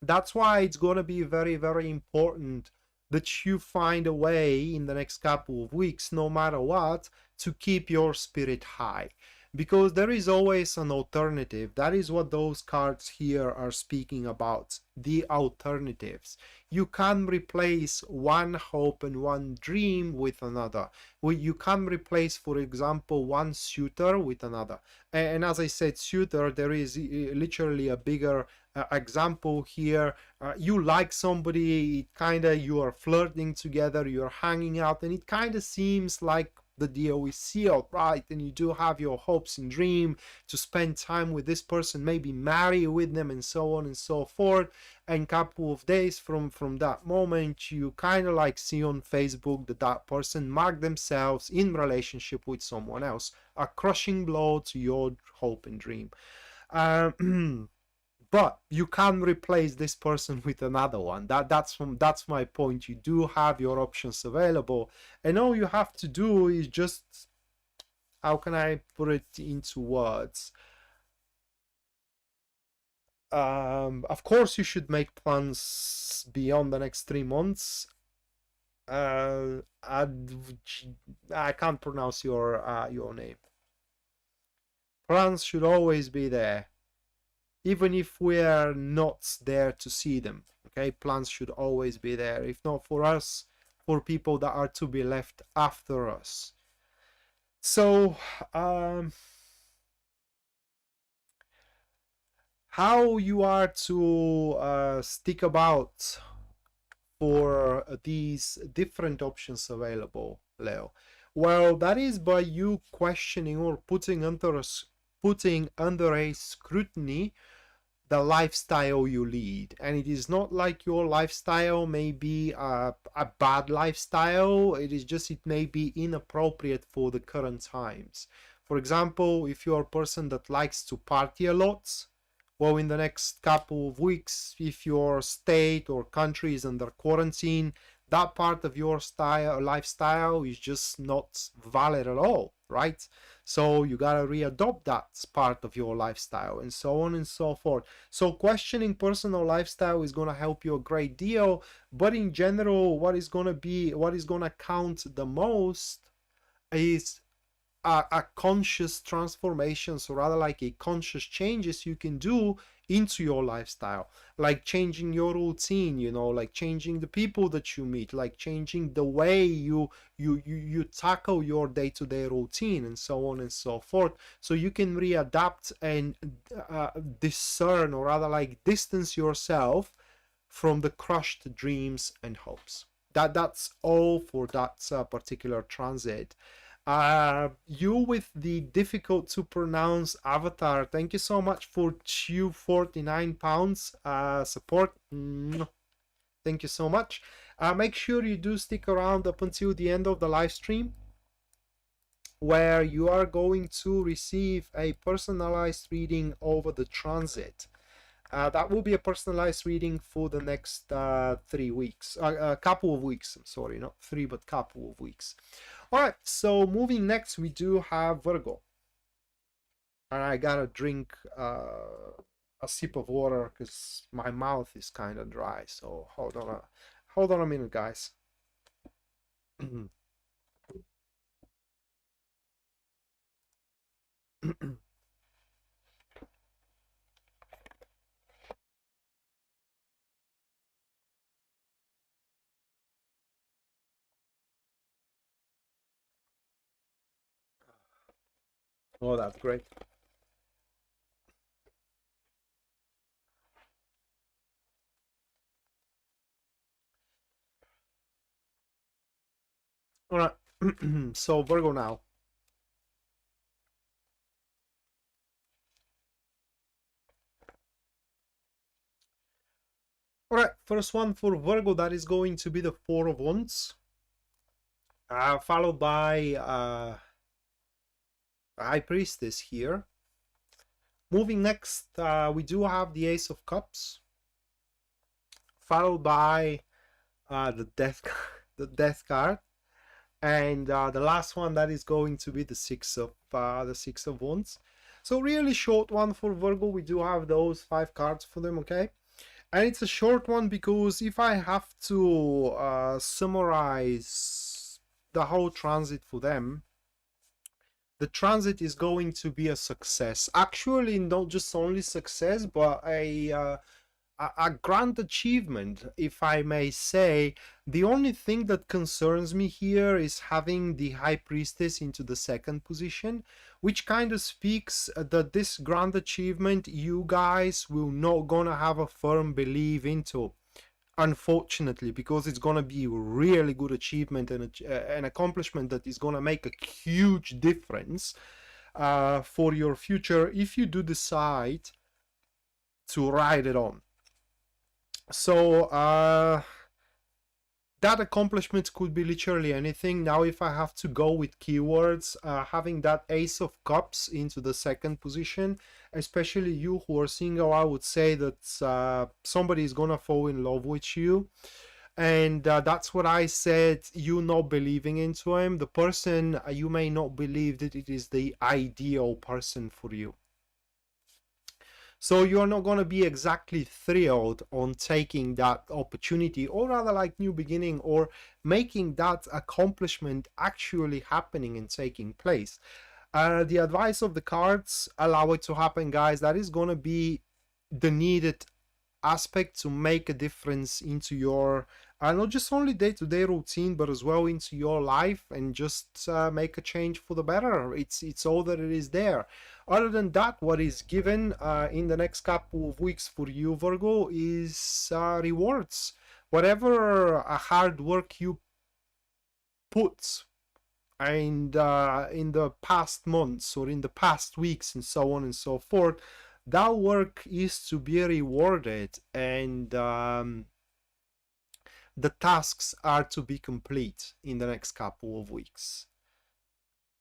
that's why it's going to be very, very important that you find a way in the next couple of weeks, no matter what, to keep your spirit high. Because there is always an alternative. That is what those cards here are speaking about, the alternatives. You can replace one hope and one dream with another. You can replace, for example, one suitor with another. And as I said, suitor, there is literally a bigger example here. You like somebody, kind of, you are flirting together, you're hanging out, and it kind of seems like the deal is sealed, right? And you do have your hopes and dream to spend time with this person, maybe marry with them, and so on and so forth. And couple of days from that moment, you kind of like see on Facebook that that person marked themselves in relationship with someone else. A crushing blow to your hope and dream. But you can replace this person with another one. That's my point. You do have your options available, and all you have to do is just, how can I put it into words? Of course, you should make plans beyond the next 3 months. I can't pronounce your name. Plans should always be there, even if we're not there to see them. Okay, plans should always be there, if not for us, for people that are to be left after us. So how you are to stick about for these different options available, Leo? Well, that is by you questioning or putting under a scrutiny the lifestyle you lead. And it is not like your lifestyle may be a bad lifestyle, it is just, it may be inappropriate for the current times. For example, if you're a person that likes to party a lot, well, in the next couple of weeks, if your state or country is under quarantine, that part of your lifestyle is just not valid at all, right? So you gotta readopt that part of your lifestyle, and so on and so forth. So questioning personal lifestyle is gonna help you a great deal, but in general, what is gonna count the most is a conscious transformations, or rather like a conscious changes you can do into your lifestyle, like changing your routine, you know, like changing the people that you meet, like changing the way you tackle your day-to-day routine, and so on and so forth, so you can readapt and discern, or rather like distance yourself from the crushed dreams and hopes. That's all for that particular transit. You with the difficult to pronounce avatar, thank you so much for 249 pounds support. Thank you so much. Make sure you do stick around up until the end of the live stream. where you are going to receive a personalized reading over the transit. That will be a personalized reading for the next 3 weeks, a couple of weeks. I'm sorry, not 3, but couple of weeks. All right, so moving next, we do have Virgo. And I gotta drink a sip of water because my mouth is kind of dry. So hold on a minute, guys. Oh, that's great. All right, so Virgo now. All right, first one for Virgo, that is going to be the Four of Wands, followed by High Priestess here. Moving next, we do have the Ace of Cups, followed by the Death, the Death card, and the last one, that is going to be the Six of Wands. So really short one for Virgo. We do have those 5 cards for them, okay? And it's a short one because if I have to summarize the whole transit for them, the transit is going to be a success. Actually, not just only success, but a grand achievement, if I may say. The only thing that concerns me here is having the High Priestess into the second position, which kind of speaks that this grand achievement you guys will not gonna have a firm belief into, unfortunately, because it's gonna be a really good achievement and an accomplishment that is gonna make a huge difference for your future if you do decide to ride it on. So that accomplishment could be literally anything. Now, if I have to go with keywords, having that Ace of Cups into the second position, especially you who are single, I would say that somebody is gonna fall in love with you. And that's what I said, you not believing into him. The person, you may not believe that it is the ideal person for you. So you're not going to be exactly thrilled on taking that opportunity, or rather like new beginning, or making that accomplishment actually happening and taking place. The advice of the cards, allow it to happen, guys. That is going to be the needed aspect to make a difference into your not just only day-to-day routine, but as well into your life, and just make a change for the better. It's all that it is there. Other than that, what is given in the next couple of weeks for you, Virgo, is rewards. Whatever hard work you put and in the past months or in the past weeks and so on and so forth, that work is to be rewarded, and the tasks are to be complete in the next couple of weeks.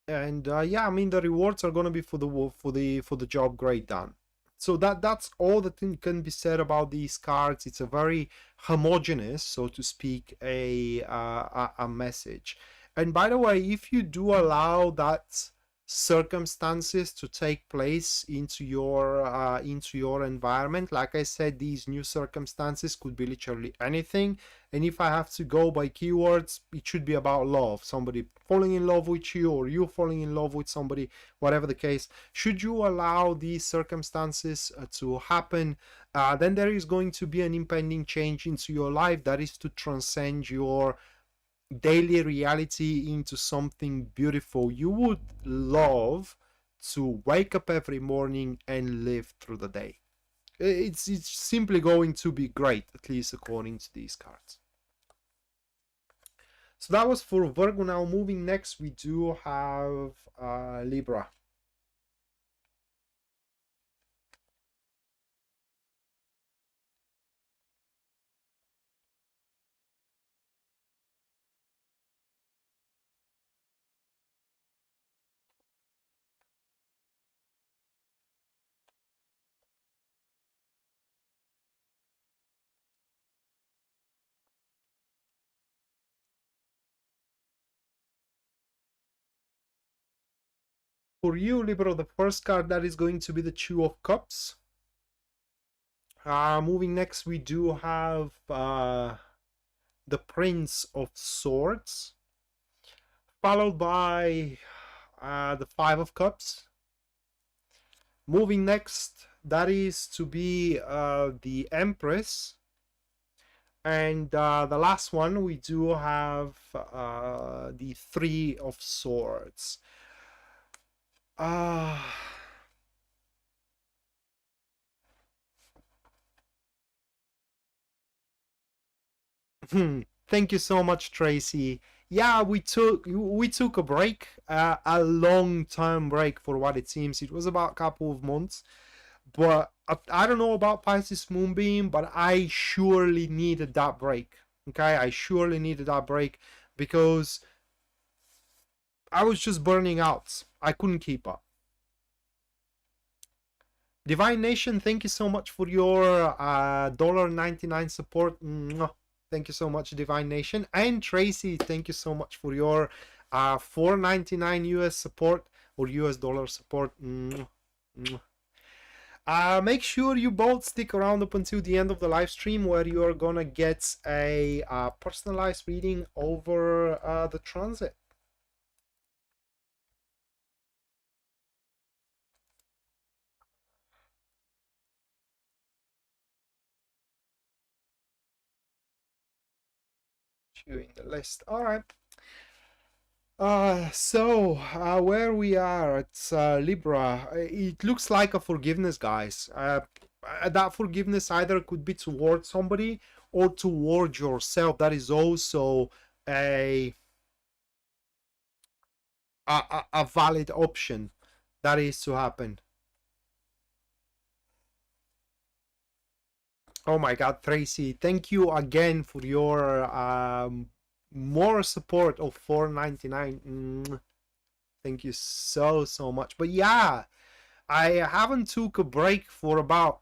And yeah, I mean, the rewards are going to be for the job great done. So that's all that can be said about these cards. It's a very homogeneous, so to speak, a message. And by the way, if you do allow that circumstances to take place into your environment, like I said, these new circumstances could be literally anything. And if I have to go by keywords, it should be about love, somebody falling in love with you, or you falling in love with somebody, whatever the case. Should you allow these circumstances to happen, then there is going to be an impending change into your life that is to transcend your daily reality into something beautiful. You would love to wake up every morning and live through the day. It's simply going to be great, at least according to these cards. So that was for Virgo. Now moving next, we do have Libra. For you, Libra, the first card that is going to be the Two of Cups. Moving next, we do have the Prince of Swords, followed by the Five of Cups. Moving next, that is to be the Empress. And the last one, we do have the Three of Swords. Thank you so much, Tracy. Yeah, we took a break, a long-term break for what it seems. It was about a couple of months, but I don't know about Pisces Moonbeam, but I surely needed that break. Okay, I surely needed that break because I was just burning out. I couldn't keep up. Divine Nation, thank you so much for your $1.99 support. Mwah. Thank you so much, Divine Nation. And Tracy, thank you so much for your $4.99 US support or US dollar support. Make sure you both stick around up until the end of the live stream, where you are gonna get a personalized reading over the transit. Chewing the list. All right. Where we are at Libra, it looks like a forgiveness, guys. That forgiveness either could be towards somebody or towards yourself. That is also a valid option that is to happen. Oh my God, Tracy, thank you again for your more support of $4.99. Thank you so much. But yeah, I haven't took a break for about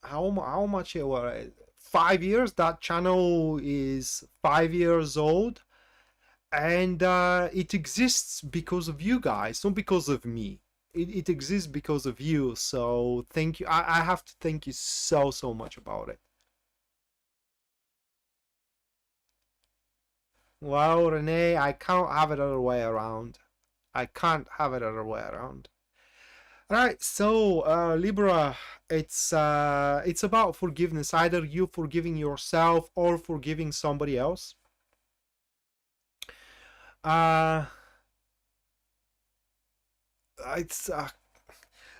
how much it was, 5 years. That channel is 5 years old, and it exists because of you guys, not because of me. It exists because of you, so thank you. I have to thank you so much about it. Well, Renee, I can't have it other way around. I can't have it other way around. All right, so Libra, it's about forgiveness. Either you forgiving yourself or forgiving somebody else. It's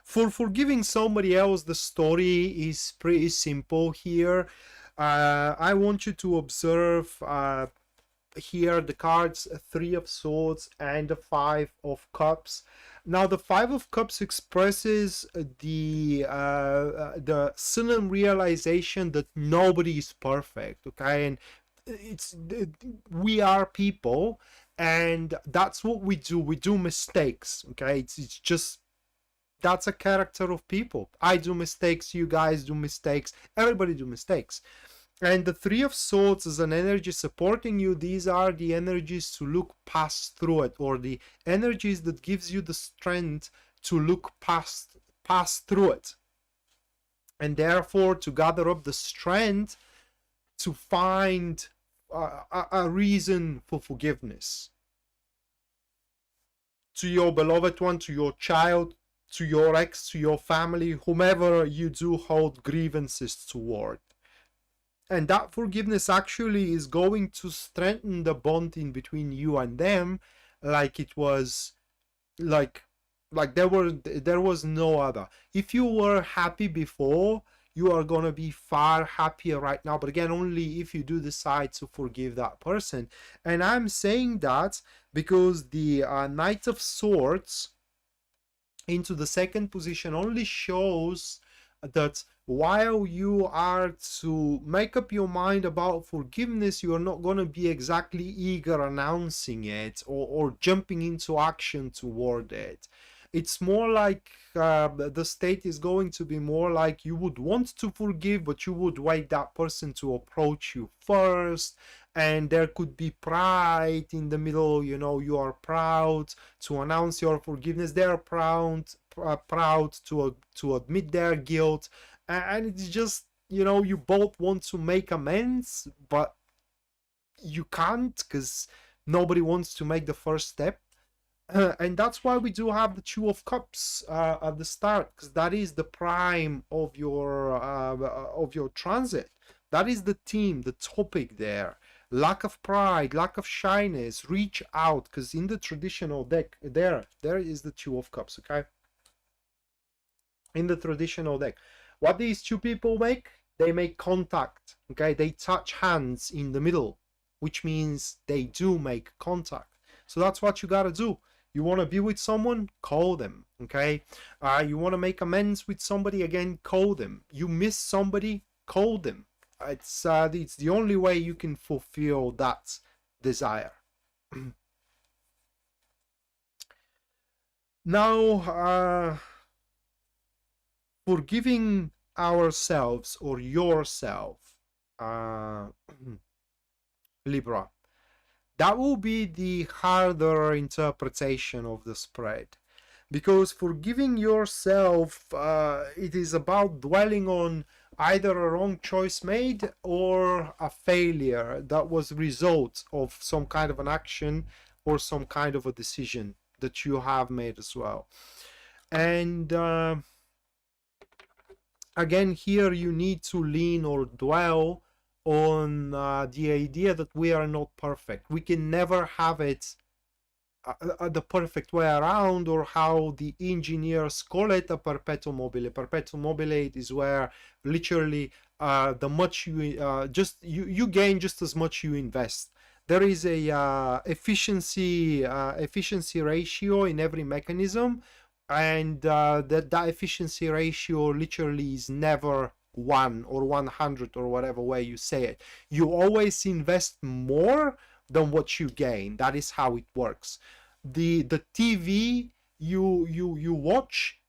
for forgiving somebody else, the story is pretty simple here. I want you to observe here the cards Three of Swords and the Five of Cups. Now the Five of Cups expresses the solemn realization that nobody is perfect, okay, and we are people, and that's what we do mistakes, okay. It's just, that's a character of people. I do mistakes, you guys do mistakes, everybody do mistakes. And the Three of Swords is an energy supporting you. These are the energies to look past through it, or the energies that gives you the strength to look past through it, and therefore to gather up the strength to find a reason for forgiveness to your beloved one, to your child, to your ex, to your family, whomever you do hold grievances toward. And that forgiveness actually is going to strengthen the bond in between you and them, like it was, like there was no other. If you were happy before, you are gonna be far happier right now. But again, only if you do decide to forgive that person. And I'm saying that because the Knight of Swords into the second position only shows that while you are to make up your mind about forgiveness, you are not going to be exactly eager announcing it or jumping into action toward it. It's more like the state is going to be more like you would want to forgive, but you would wait that person to approach you first, and there could be pride in the middle. You know, you are proud to announce your forgiveness. They are proud to admit their guilt, and it's just, you know, you both want to make amends, but you can't because nobody wants to make the first step. And that's why we do have the Two of Cups at the start, because that is the prime of your transit. That is the theme, the topic there. Lack of pride, lack of shyness. Reach out, because in the traditional deck, there is the Two of Cups. Okay, in the traditional deck, what these two people make, they make contact. Okay, they touch hands in the middle, which means they do make contact. So that's what you gotta do. You want to be with someone, call them. Okay, you want to make amends with somebody, again, call them. You miss somebody, call them. It's the only way you can fulfill that desire. Now, forgiving ourselves or yourself, Libra, that will be the harder interpretation of the spread, because forgiving yourself, it is about dwelling on either a wrong choice made or a failure that was result of some kind of an action or some kind of a decision that you have made as well. And again, here you need to lean or dwell on the idea that we are not perfect. We can never have it the perfect way around, or how the engineers call it, a perpetuum mobile. Perpetuum mobile is where literally the much you gain just as much you invest. There is a efficiency ratio in every mechanism, and that efficiency ratio literally is never 1 or 100 or whatever way you say it. You always invest more than what you gain. That is how it works. The TV you watch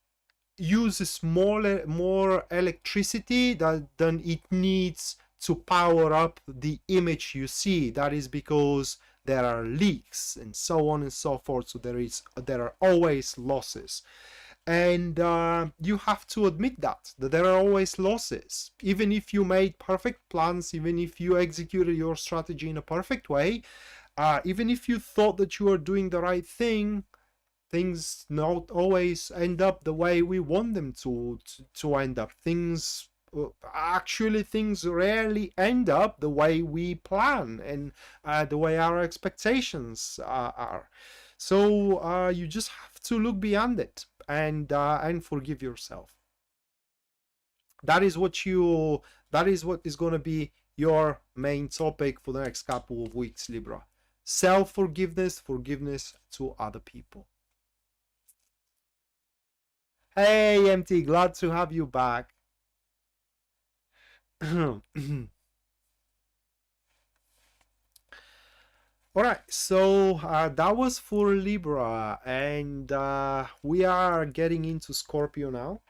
uses more electricity than it needs to power up the image you see. That is because there are leaks and so on and so forth. So there are always losses. And you have to admit that there are always losses. Even if you made perfect plans, even if you executed your strategy in a perfect way, even if you thought that you were doing the right thing, things not always end up the way we want them to end up. Things rarely end up the way we plan and the way our expectations are. So you just have to look beyond it and forgive yourself. That is what is going to be your main topic for the next couple of weeks, Libra. Self-forgiveness, forgiveness to other people. Hey, MT, glad to have you back. All right, so that was for Libra, and we are getting into Scorpio now.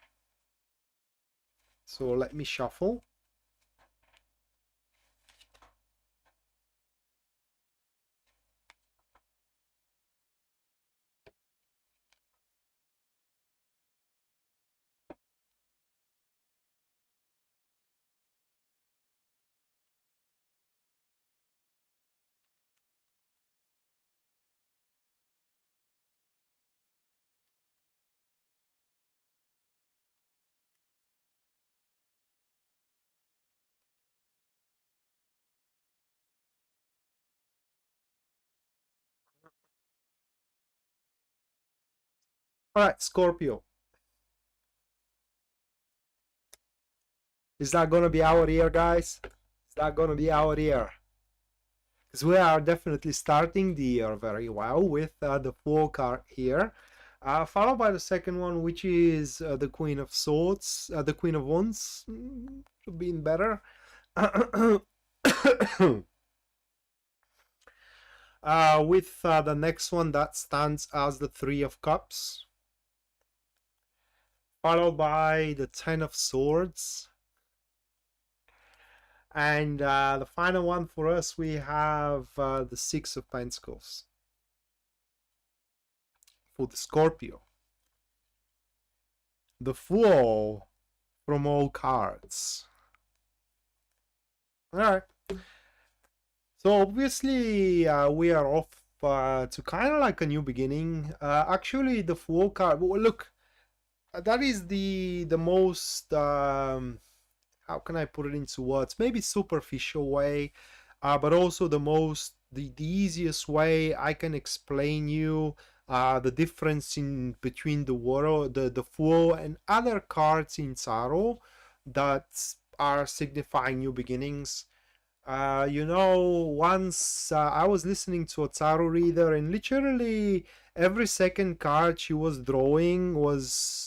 So let me shuffle. All right, Scorpio. Is that going to be our year, guys? Is that going to be our year? Because we are definitely starting the year very well with the Fool card here. Followed by the second one, which is the Queen of Swords, the Queen of Wands. Could have been better. With the next one that stands as the Three of Cups, followed by the Ten of Swords, And the final one for us, we have the Six of Pentacles for the Scorpio. The Fool from all cards. All right. So obviously we are off to kind of like a new beginning. Actually, the Fool card. Well, look, that is the most how can I put it into words? Maybe superficial way, but also the easiest way I can explain you the difference in between the world, the Fool and other cards in tarot that are signifying new beginnings. Once I was listening to a tarot reader, and literally every second card she was drawing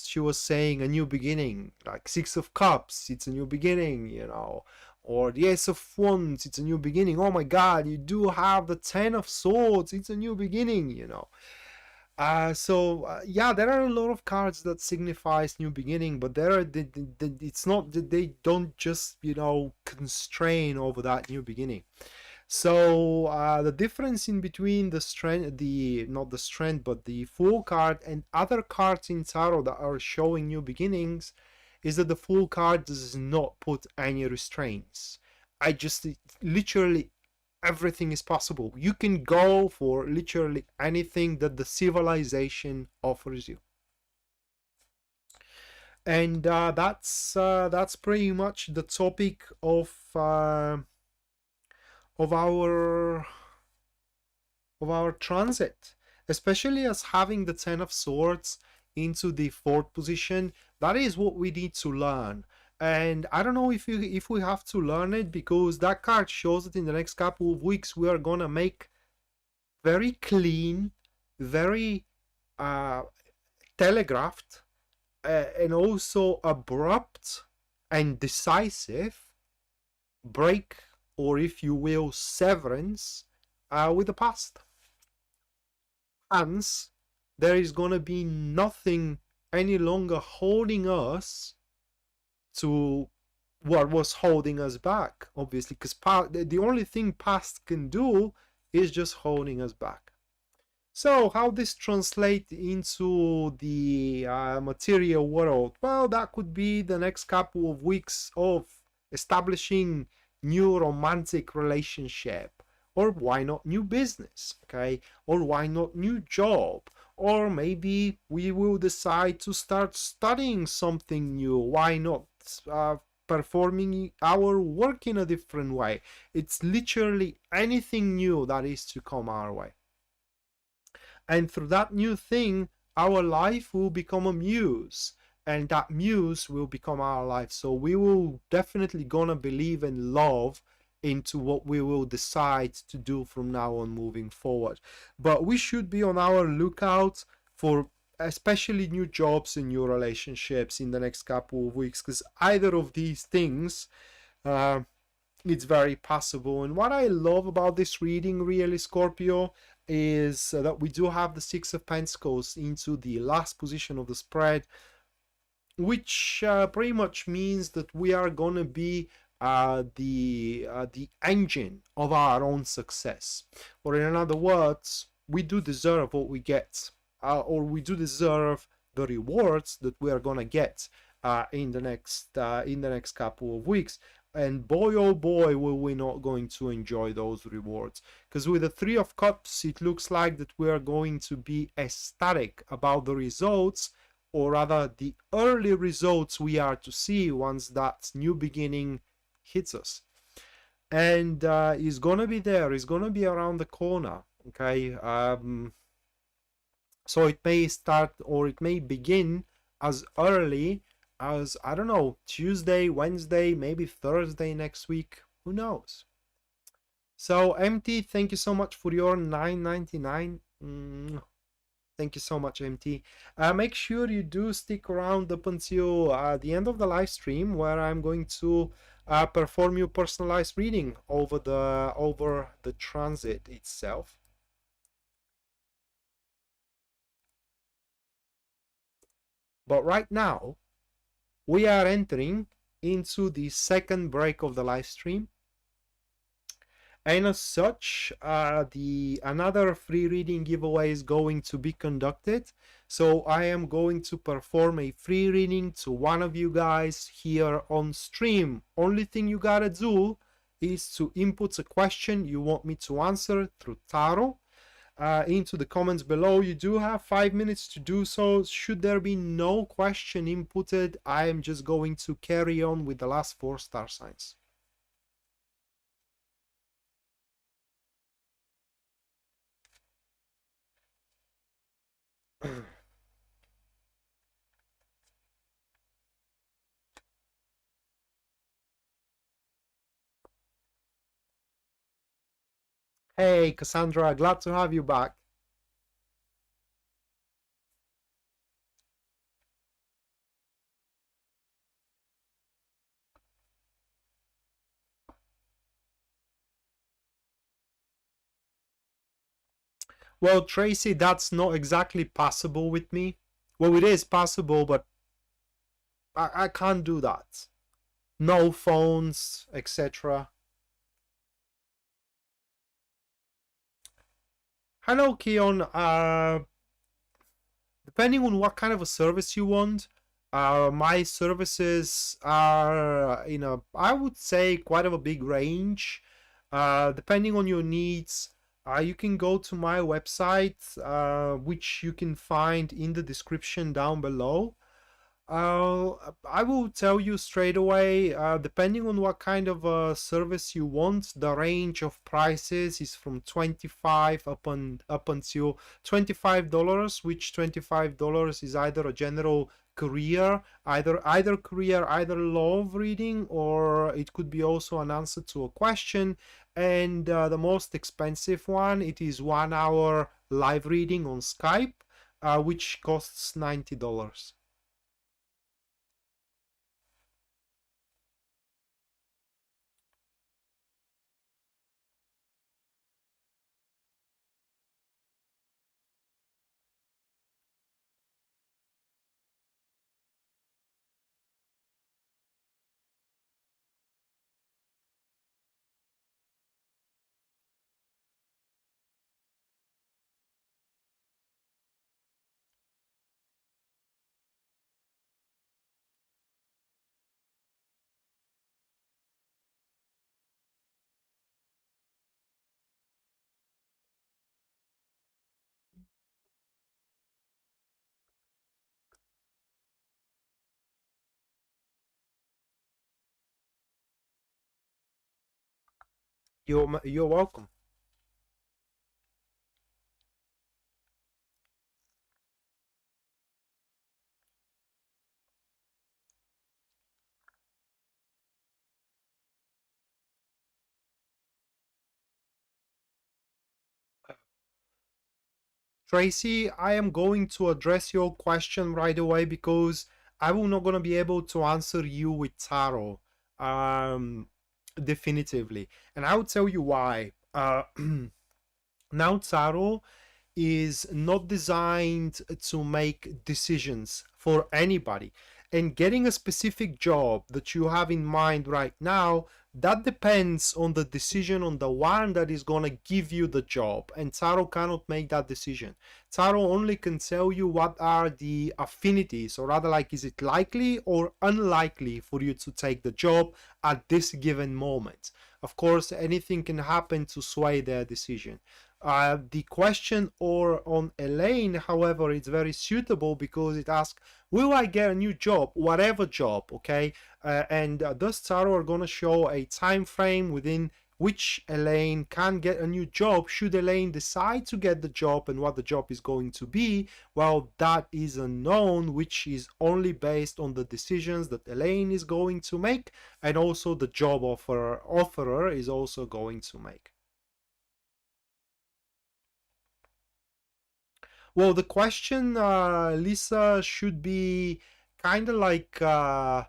she was saying a new beginning, like Six of Cups, it's a new beginning, or the Ace of Wands, it's a new beginning. Oh my God, you do have the Ten of Swords, it's a new beginning. Yeah, there are a lot of cards that signifies new beginning, but it's not that they don't just constrain over that new beginning. So the difference in between the strength, not the strength, but the Fool card and other cards in tarot that are showing new beginnings is that the Fool card does not put any restraints. Literally everything is possible. You can go for literally anything that the civilization offers you. And that's pretty much the topic of our transit, especially as having the Ten of Swords into the fourth position. That is what we need to learn. And I don't know if we have to learn it, because that card shows that in the next couple of weeks we are gonna make very clean, very telegraphed, and also abrupt and decisive break, or if you will, severance with the past. Hence, there is gonna be nothing any longer holding us to what was holding us back, obviously, because the only thing past can do is just holding us back. So how this translates into the material world? Well, that could be the next couple of weeks of establishing new romantic relationship, or why not new business, okay? Or why not new job? Or maybe we will decide to start studying something new. Why not performing our work in a different way? It's literally anything new that is to come our way. And through that new thing, our life will become a muse, and that muse will become our life. So we will definitely gonna believe and love into what we will decide to do from now on moving forward. But we should be on our lookout for especially new jobs and new relationships in the next couple of weeks, because either of these things it's very possible. And what I love about this reading, really, Scorpio, is that we do have the Six of Pentacles into the last position of the spread, which pretty much means that we are gonna be the engine of our own success, or in other words, we do deserve what we get, or we do deserve the rewards that we are gonna get in the next couple of weeks. And boy, oh boy, will we not going to enjoy those rewards. Because with the Three of Cups, it looks like that we are going to be ecstatic about the results, or rather the early results we are to see once that new beginning hits us. And it's gonna be there, it's gonna be around the corner, okay? So it may start, or it may begin as early as, I don't know, Tuesday, Wednesday, maybe Thursday next week. Who knows? So MT, thank you so much for your $9.99. Thank you so much, MT. Make sure you do stick around up until the end of the live stream, where I'm going to perform your personalized reading over the transit itself. But right now, we are entering into the second break of the live stream. And as such, another free reading giveaway is going to be conducted. So I am going to perform a free reading to one of you guys here on stream. Only thing you gotta do is to input a question you want me to answer through tarot into the comments below. You do have 5 minutes to do so. Should there be no question inputted, I am just going to carry on with the last 4 star signs. Hey Cassandra, glad to have you back. Well, Tracy, that's not exactly possible with me. Well, it is possible, but I can't do that. No phones, etc. Hello, Keon. Depending on what kind of a service you want, my services are in a, I would say, quite of a big range. Depending on your needs, you can go to my website, which you can find in the description down below. I will tell you straight away, depending on what kind of service you want, the range of prices is from $25 up until $25, which $25 is either a general career, either career, either love reading, or it could be also an answer to a question. And the most expensive one, it is 1 hour live reading on Skype, which costs $90. You're welcome. Tracy, I am going to address your question right away because I will not going to be able to answer you with tarot definitively. And I will tell you why. Now, tarot is not designed to make decisions for anybody. And getting a specific job that you have in mind right now, that depends on the decision on the one that is going to give you the job. And tarot cannot make that decision. Tarot only can tell you what are the affinities, or rather, like, is it likely or unlikely for you to take the job at this given moment. Of course, anything can happen to sway their decision. The question or on Elaine, however, it's very suitable because it asks, will I get a new job, whatever job, okay? And thus tarot are going to show a time frame within which Elaine can get a new job. Should Elaine decide to get the job and what the job is going to be, well, that is unknown, which is only based on the decisions that Elaine is going to make, and also the job offerer is also going to make. Well, the question, Lisa, should be kind of like, I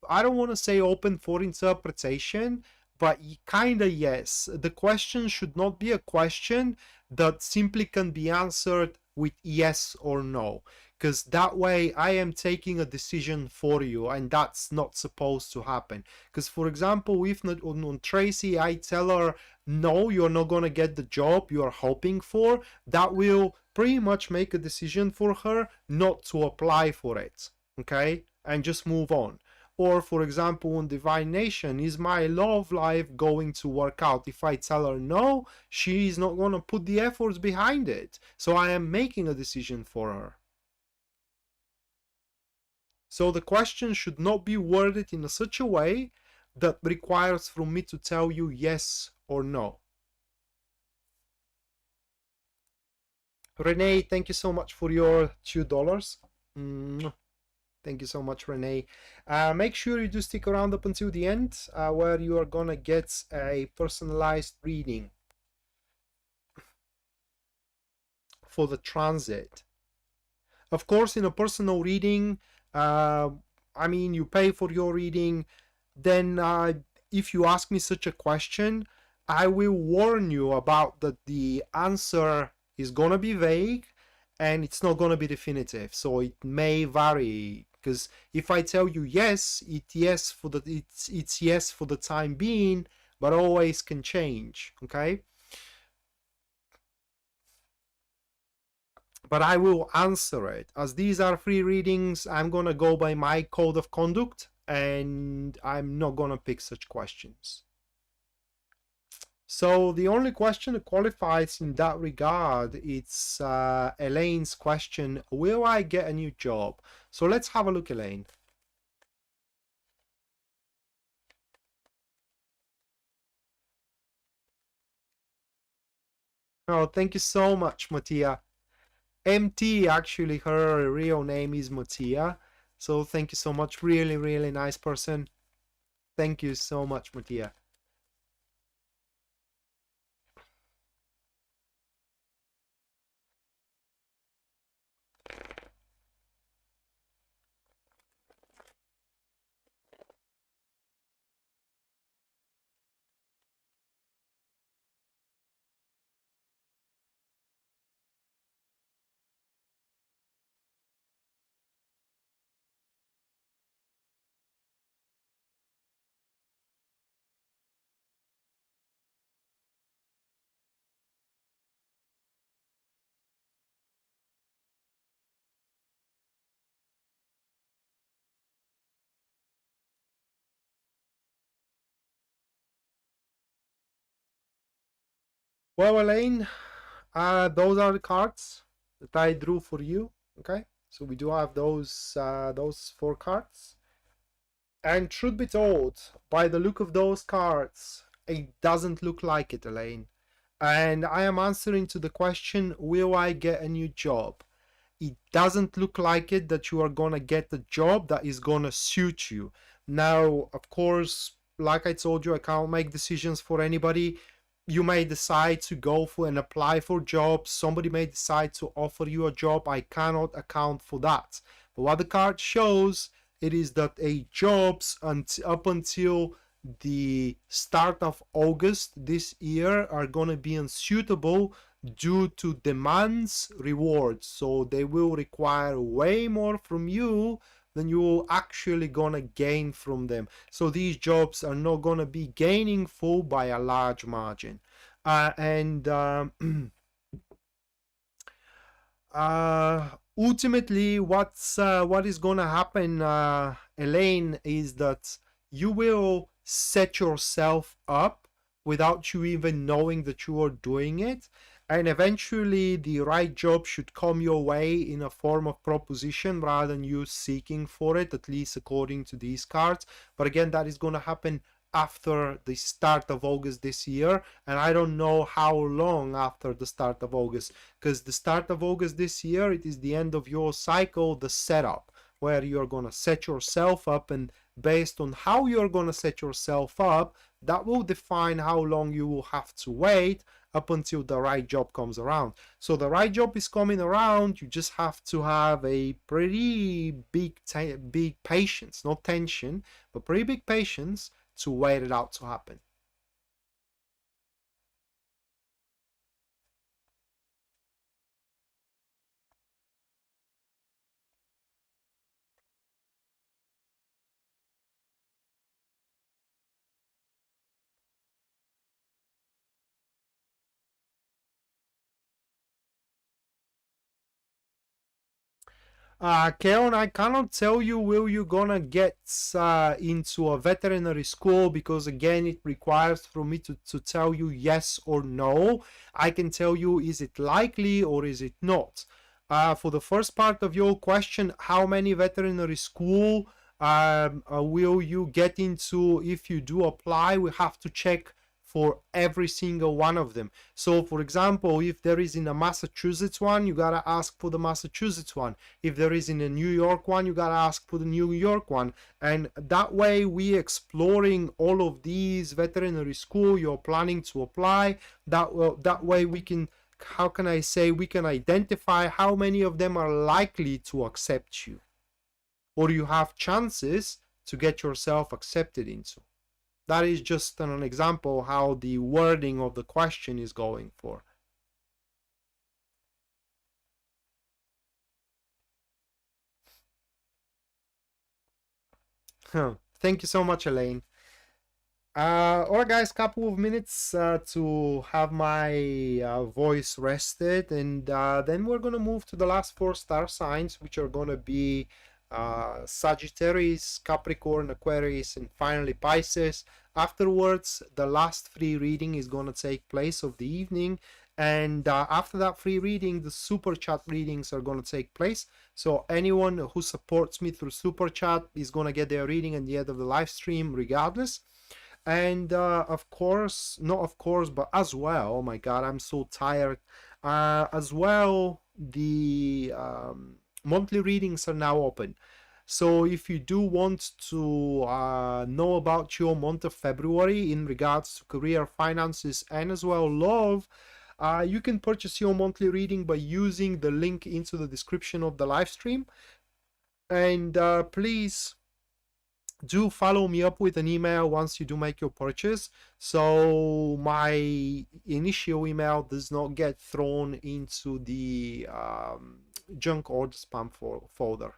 don't want to say open for interpretation, but kind of yes. The question should not be a question that simply can be answered with yes or no, because that way I am taking a decision for you, and that's not supposed to happen. Because for example, if not on Tracy, I tell her no, you're not gonna get the job you're hoping for, that will pretty much make a decision for her not to apply for it, okay, and just move on. Or for example, on divination, is my love life going to work out? If I tell her no, she's not going to put the efforts behind it. So I am making a decision for her. So the question should not be worded in such a way that requires from me to tell you yes or no. Renee, thank you so much for your $2. Thank you so much, Renee. Make sure you do stick around up until the end, where you are gonna get a personalized reading for the transit. Of course, in a personal reading, I mean, you pay for your reading, then if you ask me such a question, I will warn you about that the answer is gonna be vague and it's not gonna be definitive. So it may vary, because if I tell you yes, it's yes for the time being, but always can change, okay? But I will answer it. As these are free readings, I'm gonna go by my code of conduct, and I'm not gonna pick such questions. So the only question that qualifies in that regard, it's Elaine's question, will I get a new job? So let's have a look, Elaine. Oh, thank you so much, Mattia. MT, actually, her real name is Mattia. So thank you so much. Really, really nice person. Thank you so much, Mattia. Well, Elaine, those are the cards that I drew for you. Okay, so we do have those 4 cards. And truth be told, by the look of those cards, it doesn't look like it, Elaine. And I am answering to the question, will I get a new job? It doesn't look like it that you are gonna get a job that is gonna suit you. Now, of course, like I told you, I can't make decisions for anybody. You may decide to go for and apply for jobs. Somebody may decide to offer you a job. I cannot account for that. But what the card shows, it is that a jobs up until the start of August this year are gonna be unsuitable due to demands rewards. So they will require way more from you than you're actually gonna gain from them. So these jobs are not gonna be gaining full by a large margin. And ultimately, what is gonna happen, Elaine, is that you will set yourself up without you even knowing that you are doing it, and eventually the right job should come your way in a form of proposition rather than you seeking for it, at least according to these cards. But again, that is going to happen after the start of August this year, and I don't know how long after the start of August, because the start of August this year, it is the end of your cycle, the setup, where you're going to set yourself up, and based on how you're going to set yourself up, that will define how long you will have to wait up until the right job comes around. So the right job is coming around. You just have to have a pretty big patience, not tension, but pretty big patience to wait it out to happen. Karen, I cannot tell you will you gonna get into a veterinary school, because again it requires for me to tell you yes or no. I can tell you is it likely or is it not. For the first part of your question, how many veterinary school will you get into if you do apply? We have to check for every single one of them. So for example, if there is in a Massachusetts one, you gotta ask for the Massachusetts one. If there is in a New York one, you gotta ask for the New York one. And that way we exploring all of these veterinary school you're planning to apply. That way we can, how can I say, we can identify how many of them are likely to accept you, or you have chances to get yourself accepted into. That is just an example how the wording of the question is going for. Thank you so much, Elaine. Alright guys, couple of minutes to have my voice rested, and then we're gonna move to the last 4 star signs, which are gonna be Sagittarius, Capricorn, Aquarius, and finally Pisces. Afterwards, the last free reading is gonna take place of the evening, and after that free reading, the super chat readings are gonna take place. So anyone who supports me through super chat is gonna get their reading at the end of the live stream regardless. And of course, not of course, but as well, oh my god, I'm so tired. As well, the monthly readings are now open. So if you do want to know about your month of February in regards to career, finances, and as well love, you can purchase your monthly reading by using the link into the description of the live stream. And please do follow me up with an email once you do make your purchase, so my initial email does not get thrown into the junk or the spam folder.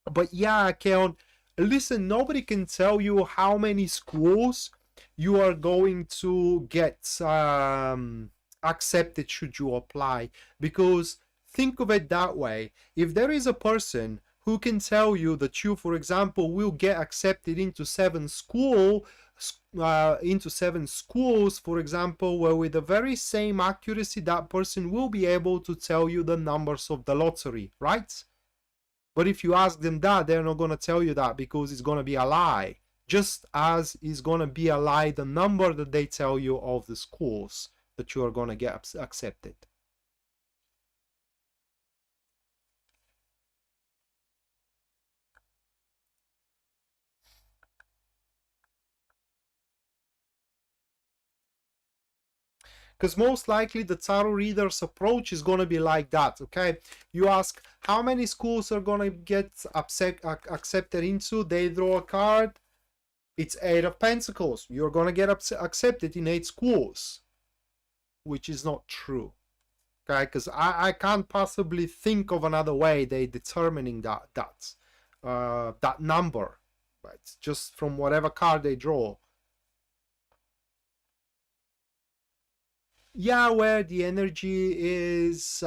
But yeah, Keon, listen, nobody can tell you how many schools you are going to get accepted should you apply. Because think of it that way. If there is a person who can tell you that you, for example, will get accepted into 7 schools, for example, where with the very same accuracy, that person will be able to tell you the numbers of the lottery, right? But if you ask them that, they're not going to tell you that, because it's going to be a lie. Just as it's going to be a lie the number that they tell you of the schools that you are going to get accepted. Because most likely the tarot reader's approach is going to be like that, okay? You ask how many schools are going to get accepted into, they draw a card, it's 8 of Pentacles. You're going to get accepted in 8 schools, which is not true. Okay, because I can't possibly think of another way they determining that number, right? Just from whatever card they draw. Yeah, where the energy is,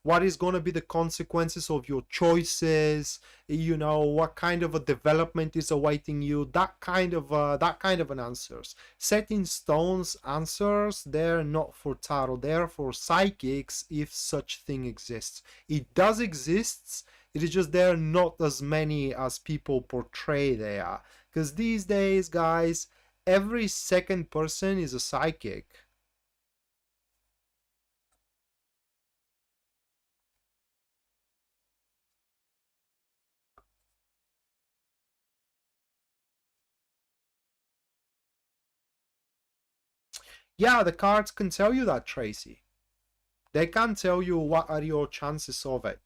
what is going to be the consequences of your choices, you know, what kind of a development is awaiting you, that kind of an answers. Set in stones answers, they're not for tarot, they're for psychics, if such thing exists. It does exist, it is just there are not as many as people portray they are, because these days, guys, every second person is a psychic. Yeah, the cards can tell you that, Tracy. They can tell you what are your chances of it.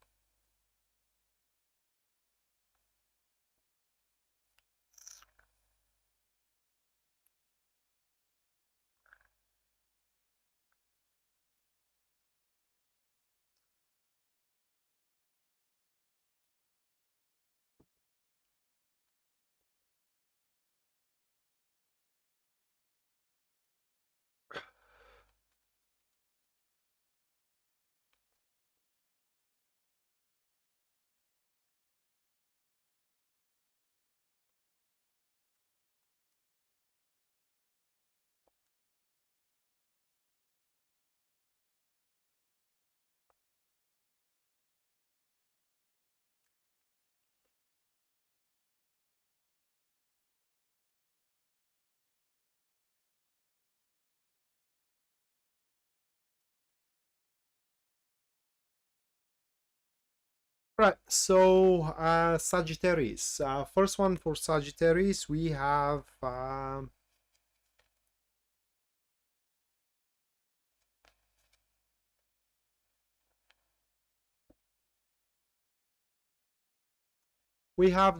Right, so Sagittarius. First one for Sagittarius, we have the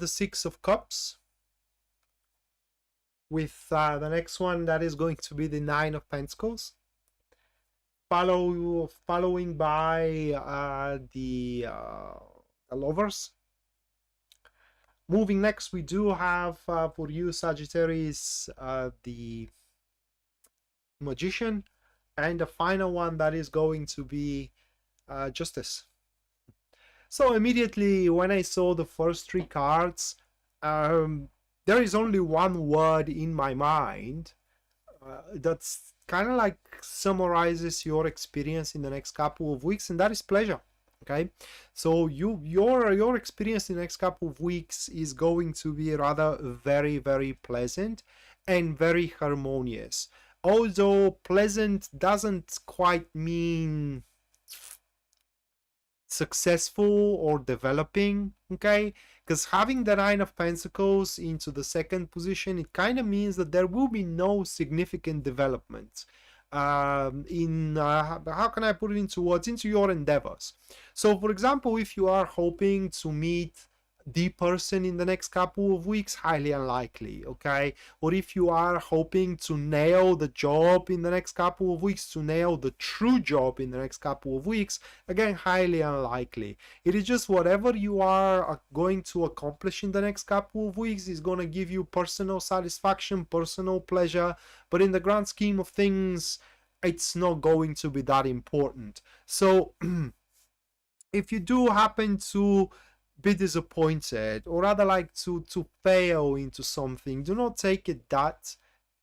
Six of Cups, with the next one that is going to be the Nine of Pentacles, following by the Lovers. Moving next, we do have for you Sagittarius the Magician, and the final one that is going to be Justice. So immediately when I saw the first three cards, there is only one word in my mind that's kind of like summarizes your experience in the next couple of weeks, and that is pleasure. Okay, so your experience in the next couple of weeks is going to be rather very pleasant and very harmonious. Although pleasant doesn't quite mean successful or developing, okay, because having the Nine of Pentacles into the second position, it kind of means that there will be no significant development in how can I put it into words, into your endeavors. So for example, if you are hoping to meet the person in the next couple of weeks, highly unlikely, okay? Or if you are hoping to nail the job in the next couple of weeks, to nail the true job in the next couple of weeks, again, highly unlikely. It is just whatever you are going to accomplish in the next couple of weeks is going to give you personal satisfaction, personal pleasure, but in the grand scheme of things, it's not going to be that important. So if you do happen to be disappointed, or rather like to fail into something, do not take it that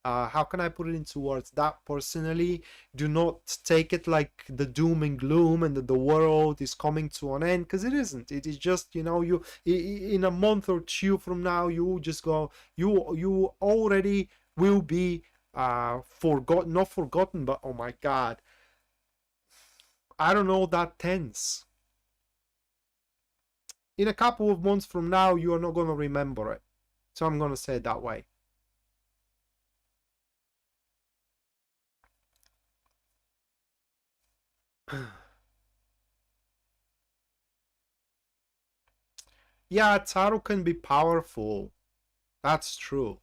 how can I put it into words, that personally. Do not take it like the doom and gloom and that the world is coming to an end, because it isn't. It is just, you know, you in a month or two from now, you just go, you already will be forgotten, not forgotten, but oh my god, I don't know, that tense. In a couple of months from now, you are not going to remember it. So I'm going to say it that way. Yeah, Tarot can be powerful. That's true.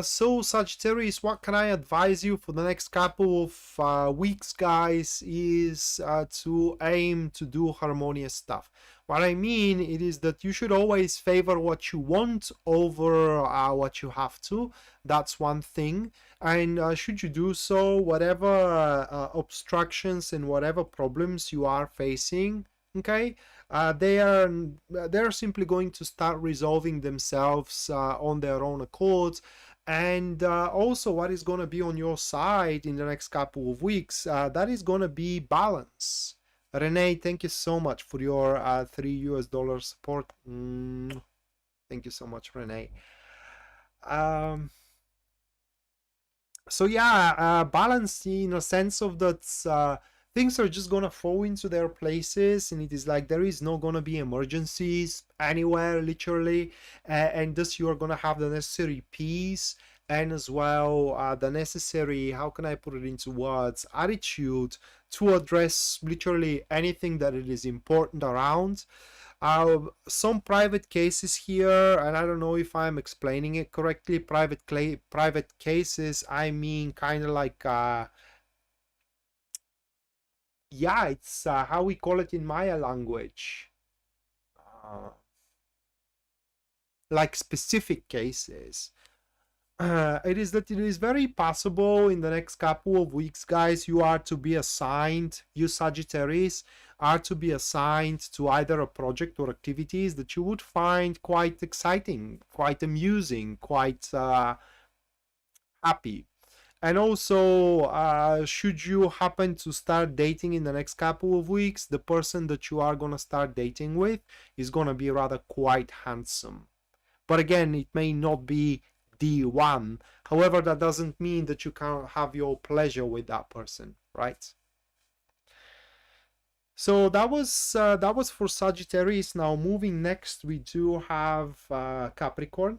So Sagittarius, what can I advise you for the next couple of weeks, guys, is to aim to do harmonious stuff. What I mean, it is that you should always favor what you want over what you have to. That's one thing. And should you do so, whatever obstructions and whatever problems you are facing, okay, they're simply going to start resolving themselves on their own accord. And also, what is going to be on your side in the next couple of weeks, that is going to be balance. Renee, thank you so much for your $3 support. Thank you so much, Renee. So yeah, balance in a sense of that things are just gonna fall into their places, and it is like there is not gonna be emergencies anywhere, literally, and thus you are gonna have the necessary peace, and as well the necessary, how can I put it into words, attitude to address literally anything that it is important around. Some private cases here, and I don't know if I'm explaining it correctly. Private cases, I mean, kind of like yeah, it's how we call it in Maya language, like specific cases. It is that it is very possible in the next couple of weeks, guys, you are to be assigned, you Sagittarius are to be assigned to either a project or activities that you would find quite exciting, quite amusing, quite happy. And also, should you happen to start dating in the next couple of weeks, the person that you are going to start dating with is going to be rather quite handsome. But again, it may not be the one. However, that doesn't mean that you can't have your pleasure with that person, right? So that was for Sagittarius. Now moving next, we do have Capricorn.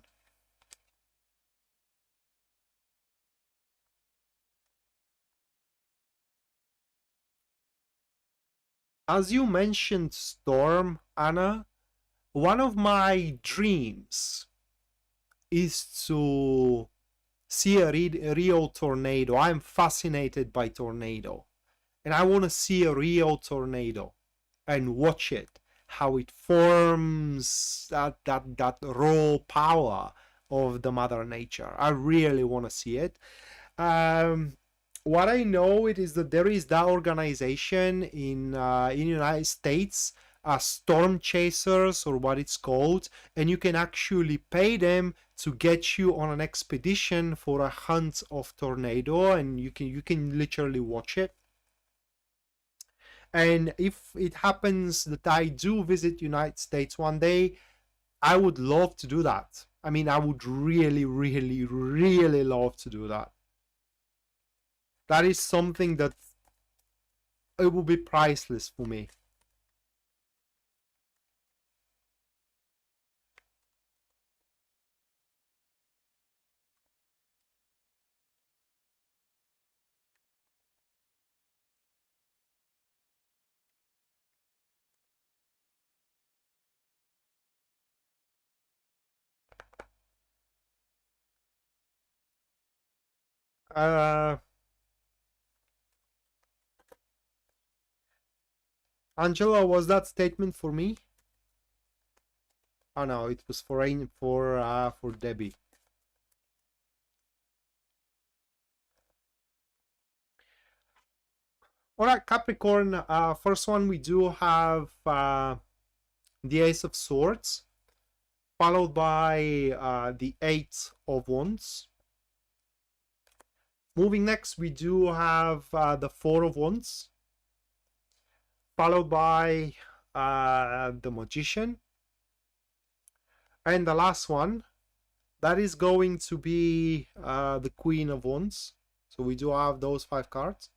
As you mentioned, Storm, Anna, one of my dreams is to see a real tornado. I'm fascinated by tornado, and I want to see a real tornado and watch it, how it forms, that raw power of the mother nature. I really want to see it. What I know it is that there is that organization in United States, storm chasers, or what it's called, and you can actually pay them to get you on an expedition for a hunt of tornado, and you can literally watch it. And if it happens that I do visit United States one day, I would love to do that. I mean, I would really, really, really love to do that. That is something that it will be priceless for me. Uh, Angela, was that statement for me? Oh no, it was for Debbie. All right, Capricorn. First one we do have the Ace of Swords, followed by the Eight of Wands. Moving next, we do have the Four of Wands, followed by the Magician, and the last one, that is going to be the Queen of Wands. So we do have those 5 cards.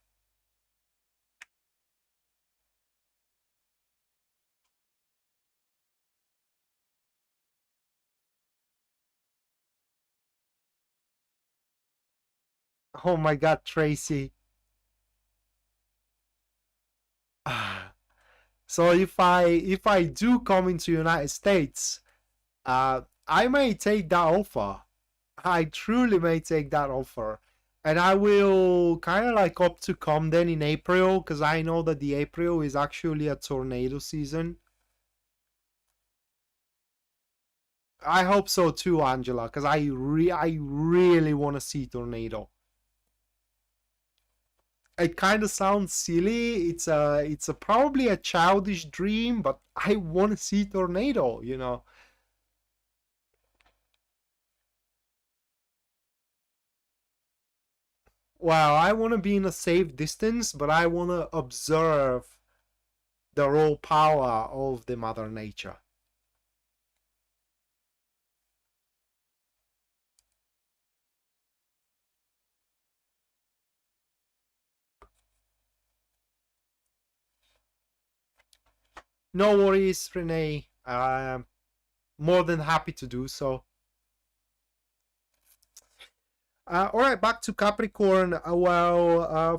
Oh my God, Tracy. So if I do come into United States, I may take that offer. I truly may take that offer. And I will kind of like opt to come then in April, because I know that the April is actually a tornado season. I hope so too, Angela, because I really want to see tornado. It kind of sounds silly. It's a probably a childish dream, but I want to see tornado, you know. Well, I want to be in a safe distance, but I want to observe the raw power of the mother nature. No worries, Renee. I'm more than happy to do so. All right, back to Capricorn.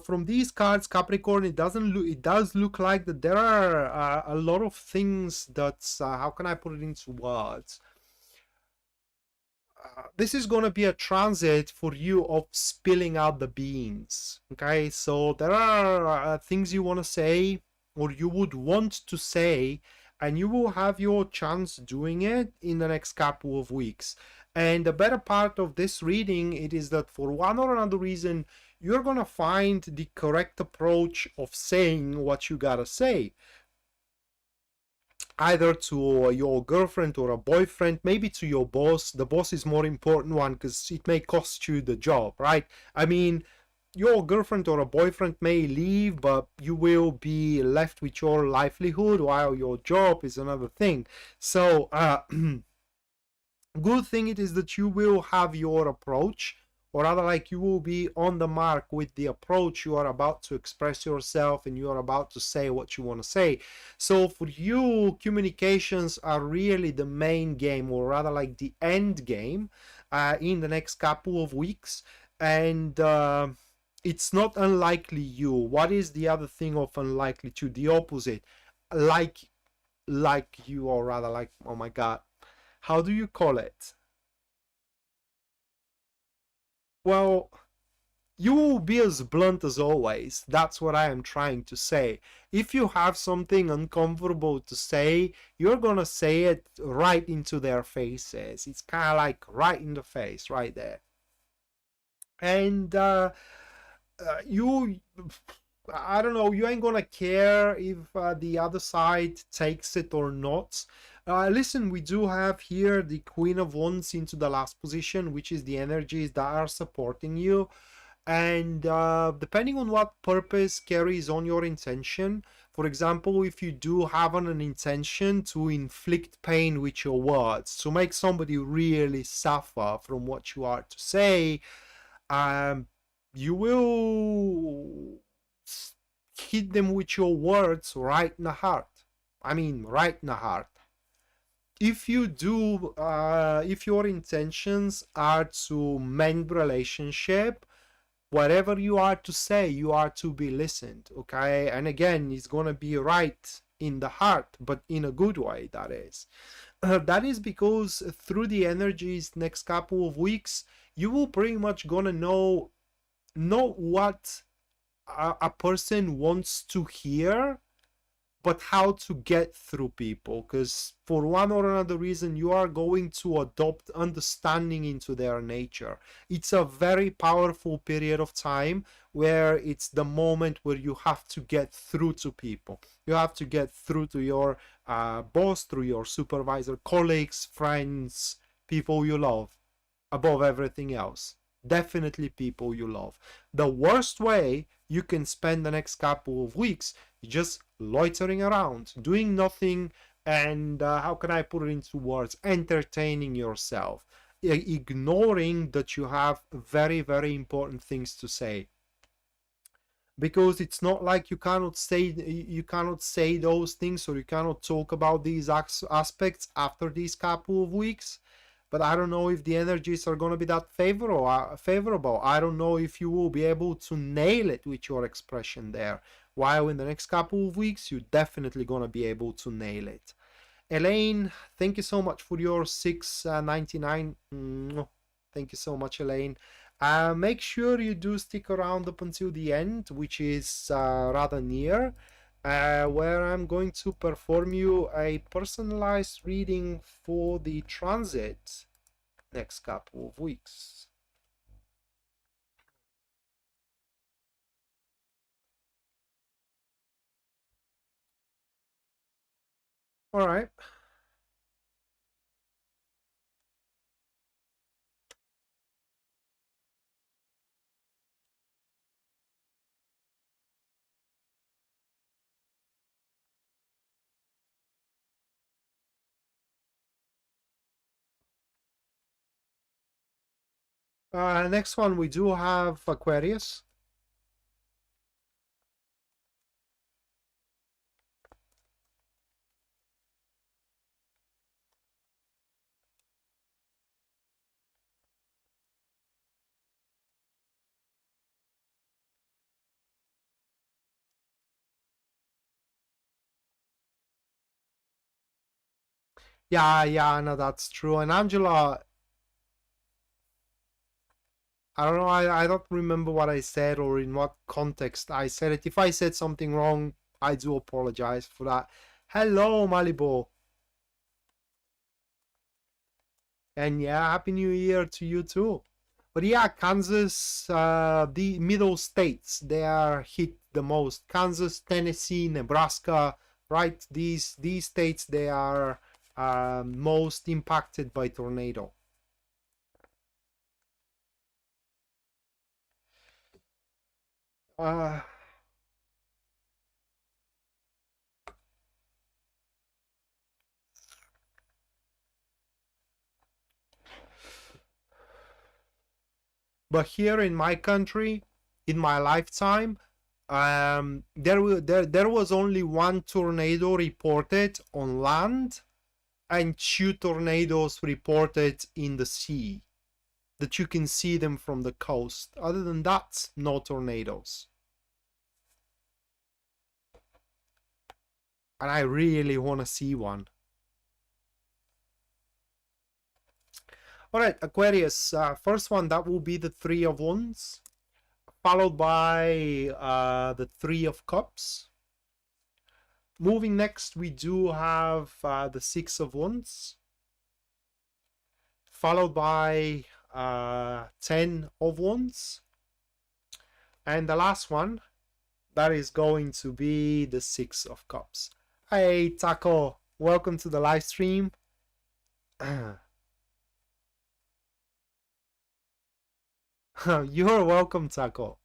From these cards, Capricorn, it does look like that there are a lot of things that how can I put it into words? This is going to be a transit for you of spilling out the beans. Okay, so there are things you want to say or you would want to say, and you will have your chance doing it in the next couple of weeks. And the better part of this reading, it is that for one or another reason, you're going to find the correct approach of saying what you gotta say, either to your girlfriend or a boyfriend, maybe to your boss. The boss is more important one because it may cost you the job, right? I mean, your girlfriend or a boyfriend may leave, but you will be left with your livelihood while your job is another thing. So good thing it is that you will have your approach or rather like you will be on the mark with the approach. You are about to express yourself and you are about to say what you want to say. So for you, communications are really the main game, or rather like the end game, in the next couple of weeks. And it's not unlikely you. What is the other thing of unlikely to? The opposite. Like you, or rather like, oh my god, how do you call it? Well, you will be as blunt as always. That's what I am trying to say. If you have something uncomfortable to say, you're gonna say it right into their faces. It's kind of like right in the face, right there. And you, I don't know, you ain't gonna care if the other side takes it or not. Listen, we do have here the Queen of Wands into the last position, which is the energies that are supporting you. And depending on what purpose carries on your intention, for example, if you do have an intention to inflict pain with your words, to make somebody really suffer from what you are to say, you will hit them with your words right in the heart. I mean, right in the heart. If you do, if your intentions are to mend relationship, whatever you are to say, you are to be listened, okay? And again, it's gonna be right in the heart, but in a good way, that is. That is because through the energies next couple of weeks, you will pretty much gonna know what a person wants to hear, but how to get through people, because for one or another reason you are going to adopt understanding into their nature. It's a very powerful period of time where it's the moment where you have to get through to people. You have to get through to your boss, through your supervisor, colleagues, friends, people you love above everything else. Definitely people you love. The worst way you can spend the next couple of weeks is just loitering around, doing nothing, and how can I put it into words? Entertaining yourself, ignoring that you have very, very important things to say. Because it's not like you cannot say those things, or you cannot talk about these aspects after these couple of weeks. But I don't know if the energies are going to be that favorable. I don't know if you will be able to nail it with your expression there. While in the next couple of weeks, you're definitely going to be able to nail it. Elaine, thank you so much for your 6.99. Thank you so much, Elaine. Make sure you do stick around up until the end, which is rather near, where I'm going to perform you a personalized reading for the transit next couple of weeks. All right. Next one, we do have Aquarius. Yeah, no, that's true. And Angela, I don't know, I don't remember what I said or in what context I said it. If I said something wrong, I do apologize for that. Hello, Malibu. And yeah, Happy New Year to you too. But yeah, Kansas, the middle states, they are hit the most. Kansas, Tennessee, Nebraska, right? These states, they are most impacted by tornado. Uh, but here in my country, in my lifetime, there was only one tornado reported on land and 2 tornadoes reported in the sea, that you can see them from the coast. Other than that, no tornadoes. And I really want to see one. All right, Aquarius, first one, that will be the 3 of Wands, followed by the 3 of Cups. Moving next, we do have the 6 of Wands, followed by 10 of Wands. And the last one, that is going to be the 6 of Cups. Hey, Taco, welcome to the live stream. You're welcome, Taco.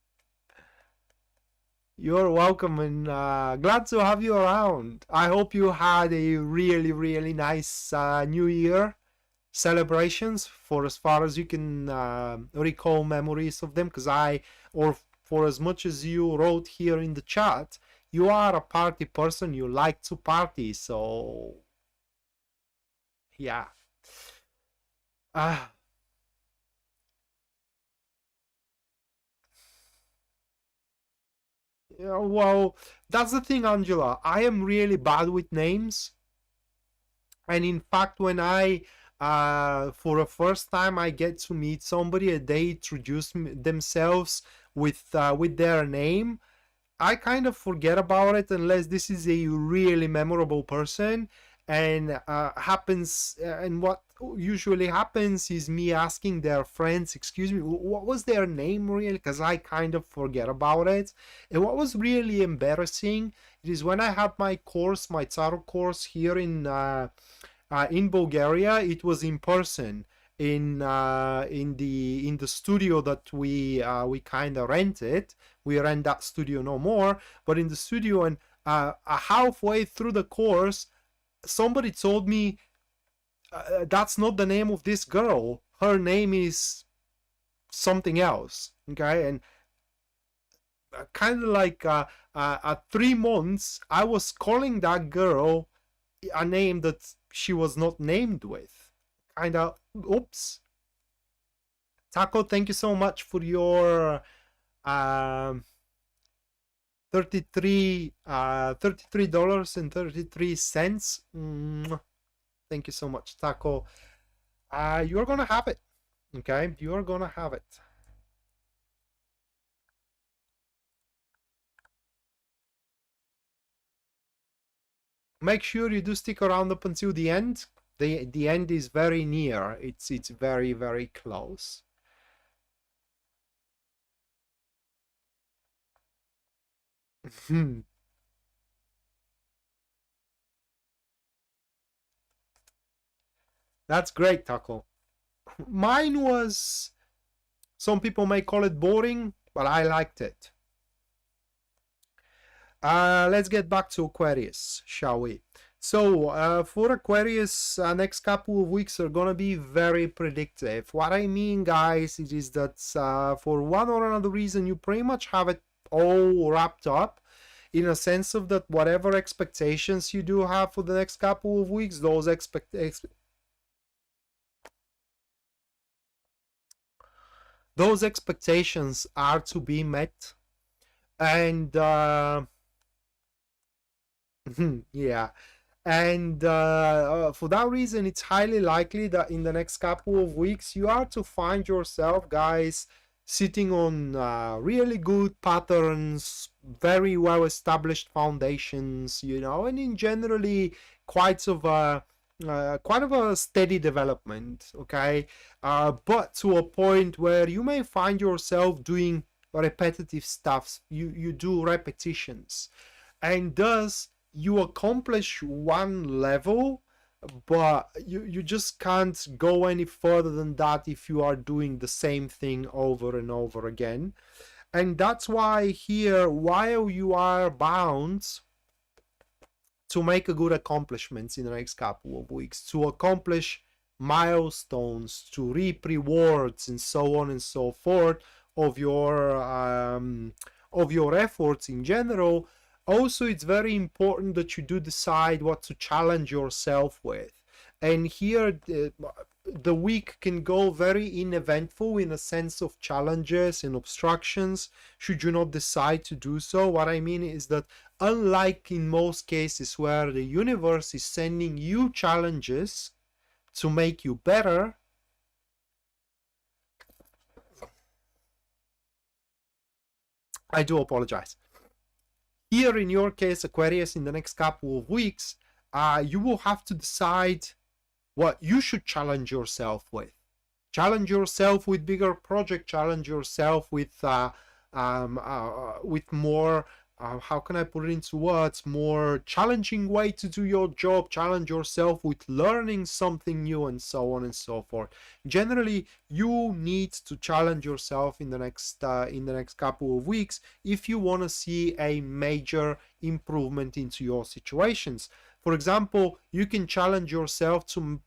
You're welcome, and glad to have you around. I hope you had a really, really nice New Year celebrations, for as far as you can recall memories of them, because or for as much as you wrote here in the chat, you are a party person, you like to party, so yeah. Yeah, well, that's the thing, Angela. I am really bad with names. And in fact, when I, for the first time, I get to meet somebody and they introduce themselves with their name, I kind of forget about it unless this is a really memorable person. And and what usually happens is me asking their friends, excuse me, what was their name really? Because I kind of forget about it. And what was really embarrassing is when I had my course, my tarot course here in Bulgaria, it was in person in the studio that we kind of rented. We rent that studio no more, but in the studio, and halfway through the course, somebody told me that's not the name of this girl. Her name is something else. Okay, and kind of like at 3 months, I was calling that girl a name that she was not named with. Kind of, oops. Taco, thank you so much for your $33.33. Thank you so much, Taco. You're gonna have it. Okay, you're gonna have it. Make sure you do stick around up until the end. The end is very near. It's very, very close. That's great, Taco. Mine was, some people may call it boring, but I liked it. Let's get back to Aquarius, shall we? So for Aquarius, next couple of weeks are gonna be very predictive. What I mean, guys, it is that for one or another reason, you pretty much have it all wrapped up, in a sense of that whatever expectations you do have for the next couple of weeks, those expectations are to be met. And yeah, and for that reason, it's highly likely that in the next couple of weeks you are to find yourself, guys, sitting on really good patterns, very well established foundations, you know, and in generally quite of a steady development. Okay, but to a point where you may find yourself doing repetitive stuff. You do repetitions, and thus you accomplish one level, but you just can't go any further than that if you are doing the same thing over and over again. And that's why here, while you are bound to make a good accomplishments in the next couple of weeks, to accomplish milestones, to reap rewards, and so on and so forth of your efforts in general. Also, it's very important that you do decide what to challenge yourself with. And here, the week can go very uneventful in a sense of challenges and obstructions, should you not decide to do so. What I mean is that, unlike in most cases where the universe is sending you challenges to make you better, I do apologize. Here in your case, Aquarius, in the next couple of weeks, you will have to decide what you should challenge yourself with. Challenge yourself with bigger project. Challenge yourself with more, how can I put it into words, more challenging way to do your job. Challenge yourself with learning something new, and so on and so forth. Generally, you need to challenge yourself in the next couple of weeks if you want to see a major improvement into your situations. For example, you can challenge yourself to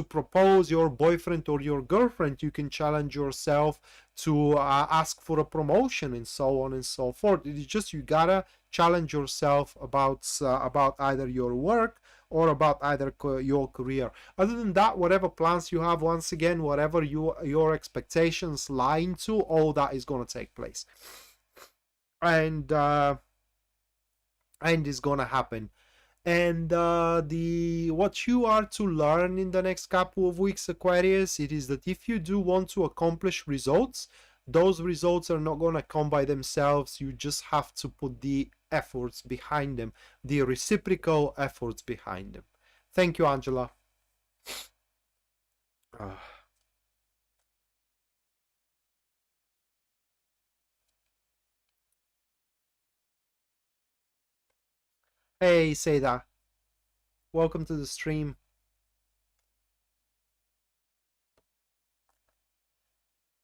propose your boyfriend or your girlfriend. You can challenge yourself to ask for a promotion, and so on and so forth. It's just, you gotta challenge yourself about either your work or about either your career. Other than that, whatever plans you have, once again, whatever your expectations lie into, all that is going to take place, and is going to happen. And what you are to learn in the next couple of weeks, Aquarius, it is that if you do want to accomplish results, those results are not going to come by themselves. You just have to put the efforts behind them, the reciprocal efforts behind them. Thank you, Angela. Hey, Seda. Welcome to the stream.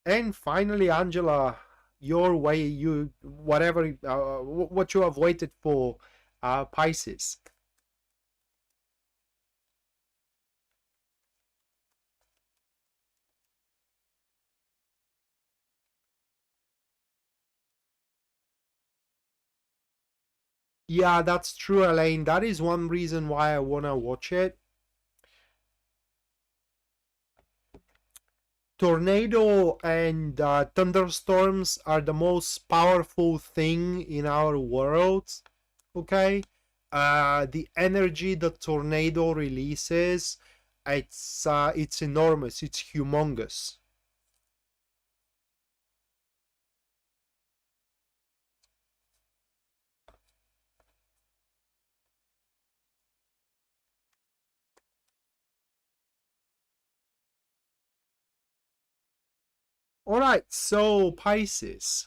And finally, Angela, your way, whatever, what you have waited for, Pisces. Yeah, that's true, Elaine. That is one reason why I want to watch it. Tornado and thunderstorms are the most powerful thing in our world, okay? The energy the tornado releases, it's enormous, it's humongous. All right, so Pisces.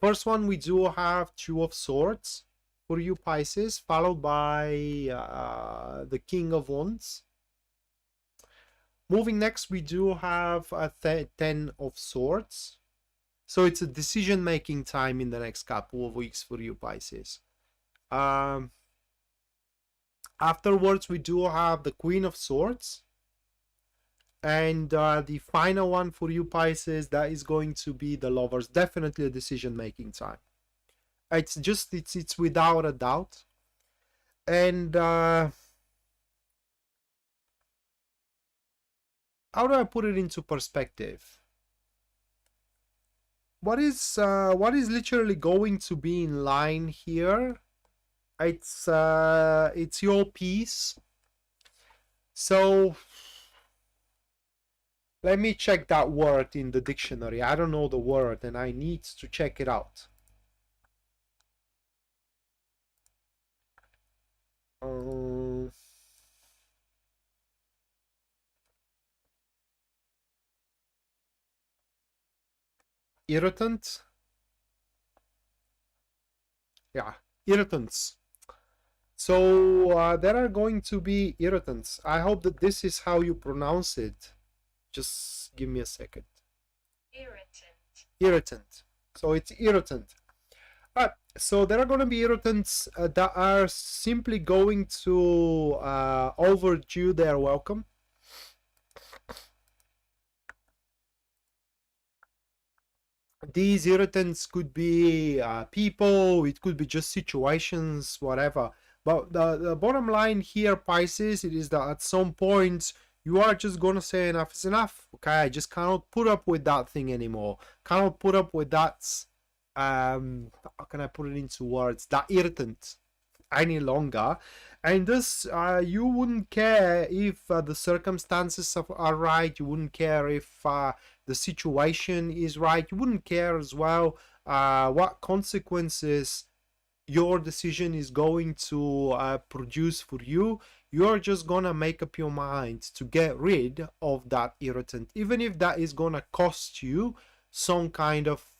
First one, we do have Two of Swords for you, Pisces, followed by the King of Wands. Moving next, we do have a Ten of Swords. So it's a decision-making time in the next couple of weeks for you, Pisces. Afterwards, we do have the Queen of Swords. And the final one for you, Pisces, that is going to be the Lovers. Definitely a decision-making time. It's without a doubt. And how do I put it into perspective? What is literally going to be in line here? It's your peace. So let me check that word in the dictionary. I don't know the word and I need to check it out. Irritant? Yeah, irritants. So there are going to be irritants. I hope that this is how you pronounce it. Just give me a second. Irritant. Irritant. So it's irritant. So there are going to be irritants that are simply going to overdue their welcome. These irritants could be people, it could be just situations, whatever. But the bottom line here, Pisces, it is that at some point you are just gonna say enough is enough. Okay, I just cannot put up with that thing anymore. Cannot put up with that. How can I put it into words? That irritant any longer, and thus you wouldn't care if the circumstances are right. You wouldn't care if the situation is right. You wouldn't care as well what consequences your decision is going to produce for you. You're just gonna make up your mind to get rid of that irritant, even if that is gonna cost you some kind of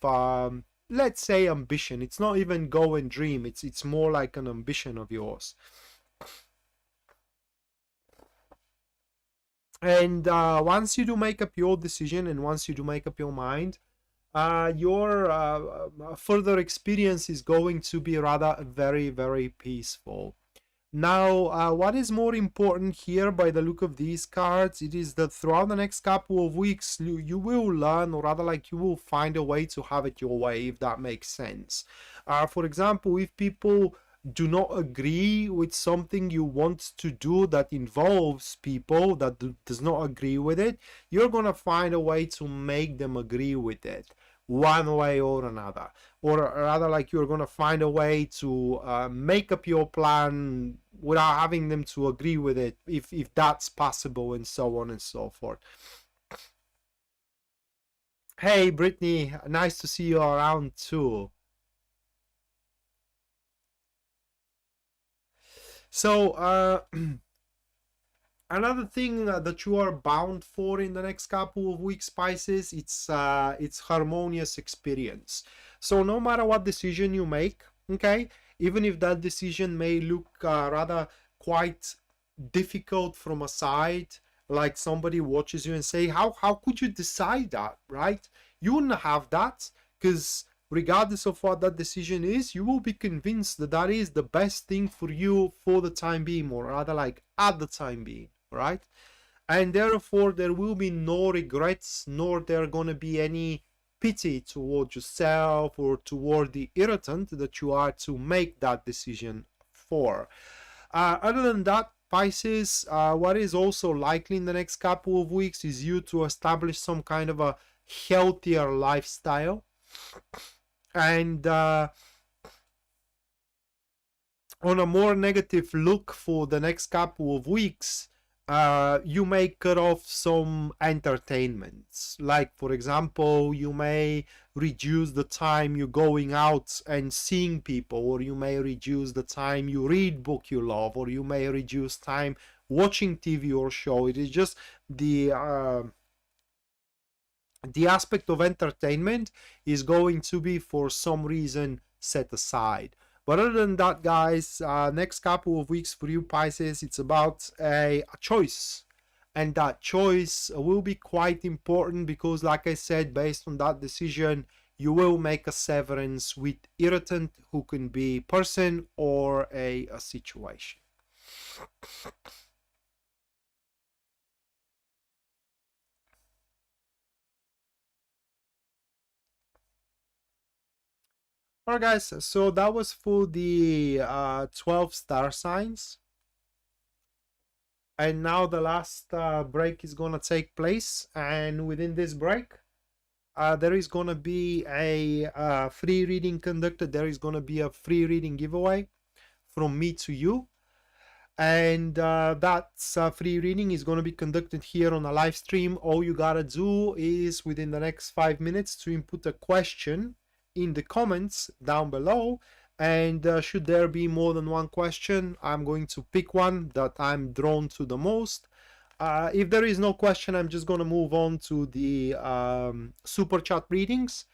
let's say ambition. It's not even go and dream, it's more like an ambition of yours. And once you do make up your decision, and once you do make up your mind, your further experience is going to be rather very, very peaceful. Now, what is more important here by the look of these cards, it is that throughout the next couple of weeks, you will learn, or rather like you will find a way to have it your way, if that makes sense. For example, if people do not agree with something you want to do that involves people that does not agree with it, you're going to find a way to make them agree with it one way or another, or rather like you're going to find a way to make up your plan without having them to agree with it, if that's possible, and so on and so forth. Hey Brittany, nice to see you around too. So another thing that you are bound for in the next couple of weeks, Pisces, it's harmonious experience. So no matter what decision you make, okay, even if that decision may look rather quite difficult from a side, like somebody watches you and say, how could you decide that, right? You wouldn't have that, because regardless of what that decision is, you will be convinced that that is the best thing for you for the time being, or rather like at the time being, right? And therefore there will be no regrets, nor there gonna be any pity toward yourself or toward the irritant that you are to make that decision for. Other than that, Pisces, what is also likely in the next couple of weeks is you to establish some kind of a healthier lifestyle. And on a more negative look for the next couple of weeks, you may cut off some entertainments. Like, for example, you may reduce the time you're going out and seeing people, or you may reduce the time you read book you love, or you may reduce time watching TV or show. It is just the aspect of entertainment is going to be for some reason set aside. But other than that, guys, next couple of weeks for you Pisces, it's about a choice. And that choice will be quite important because, like I said, based on that decision, you will make a severance with irritant, who can be person or a situation. Alright guys, so that was for the 12 star signs. And now the last break is gonna take place, and within this break there is gonna be a free reading conducted. There is gonna be a free reading giveaway from me to you, and that free reading is going to be conducted here on a live stream. All you gotta do is within the next 5 minutes to input a question in the comments down below, and should there be more than one question, I'm going to pick one that I'm drawn to the most. If there is no question, I'm just going to move on to the super chat readings.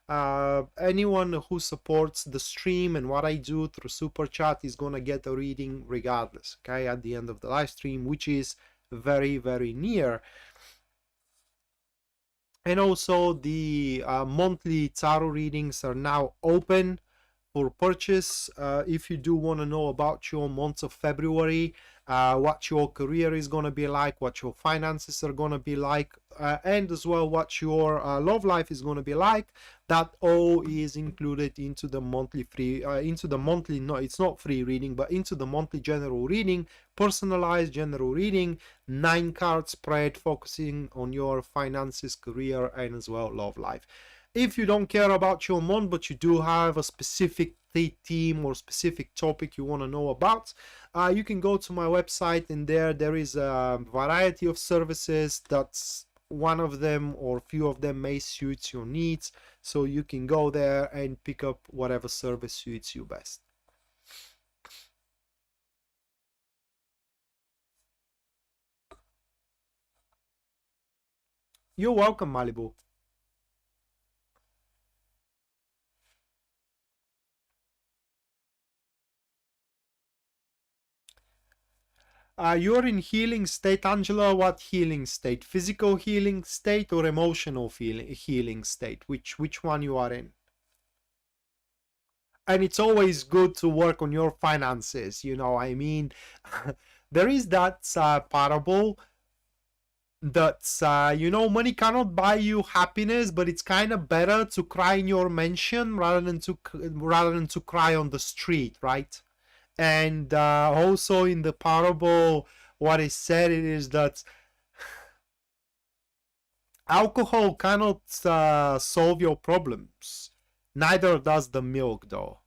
Anyone who supports the stream and what I do through super chat is gonna get a reading regardless, okay, at the end of the live stream, which is very, very near. And also the monthly tarot readings are now open for purchase. If you do want to know about your month of February, what your career is going to be like, what your finances are going to be like, and as well what your love life is going to be like, that all is included into the monthly free, no, it's not free reading, but into the monthly general reading, personalized general reading, 9-card spread focusing on your finances, career, and as well love life. If you don't care about your month, but you do have a specific theme or specific topic you want to know about, you can go to my website, and there is a variety of services. That's one of them or a few of them may suit your needs, so you can go there and pick up whatever service suits you best. You're welcome, Malibu. You're in healing state, Angela. What healing state? Physical healing state or emotional healing state? Which one you are in? And it's always good to work on your finances. You know, I mean, there is that parable that money cannot buy you happiness, but it's kind of better to cry in your mansion rather than to cry on the street, right? And also in the parable, what is said is that alcohol cannot solve your problems. Neither does the milk, though.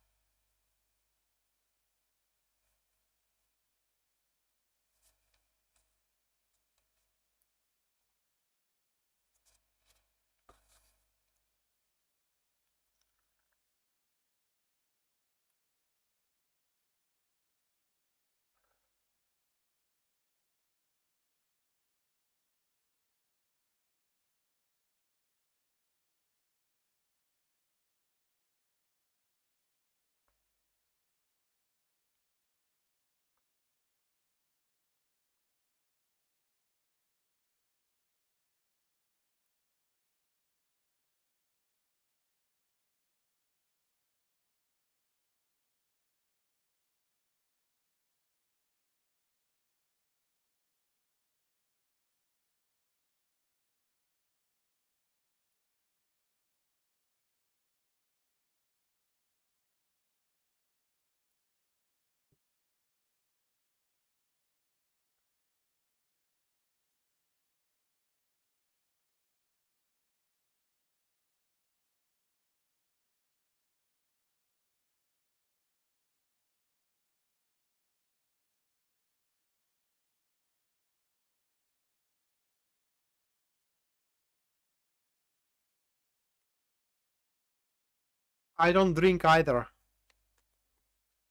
I don't drink either.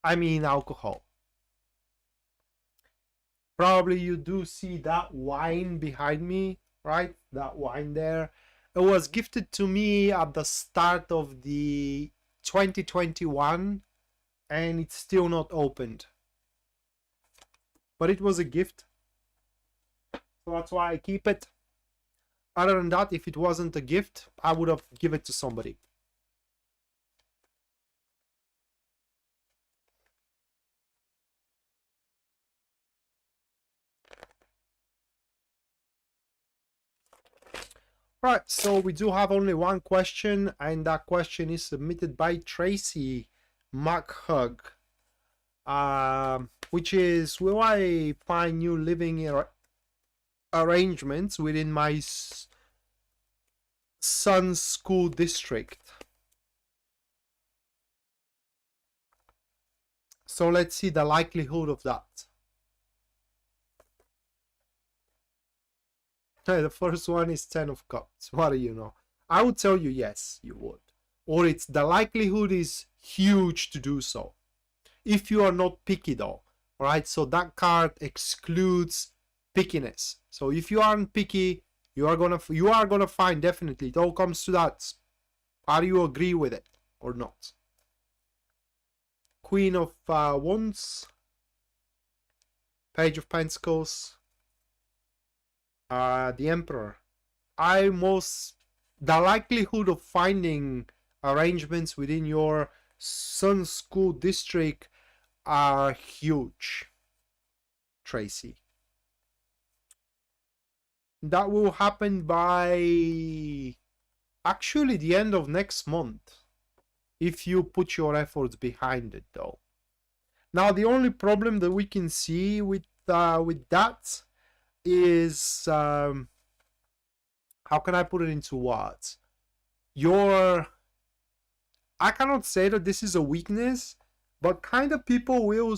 I mean alcohol. Probably you do see that wine behind me, right? That wine there. It was gifted to me at the start of the 2021, and it's still not opened. But it was a gift, so that's why I keep it. Other than that, if it wasn't a gift, I would have given it to somebody. Right, so we do have only one question, and that question is submitted by Tracy McHugg, which is, will I find new living arrangements within my son's school district? So let's see the likelihood of that. The first one is 10 of Cups. What do you know? I would tell you yes, you would. Or it's the likelihood is huge to do so. If you are not picky though, right? So that card excludes pickiness. So if you aren't picky, you are gonna find, definitely. It all comes to that. How do you agree with it or not? Queen of Wands, Page of Pentacles, the Emperor. The likelihood of finding arrangements within your Sun School District are huge, Tracy. That will happen by actually the end of next month, if you put your efforts behind it, though. Now, the only problem that we can see with that is, how can I put it into words? I cannot say that this is a weakness, but kind of people will,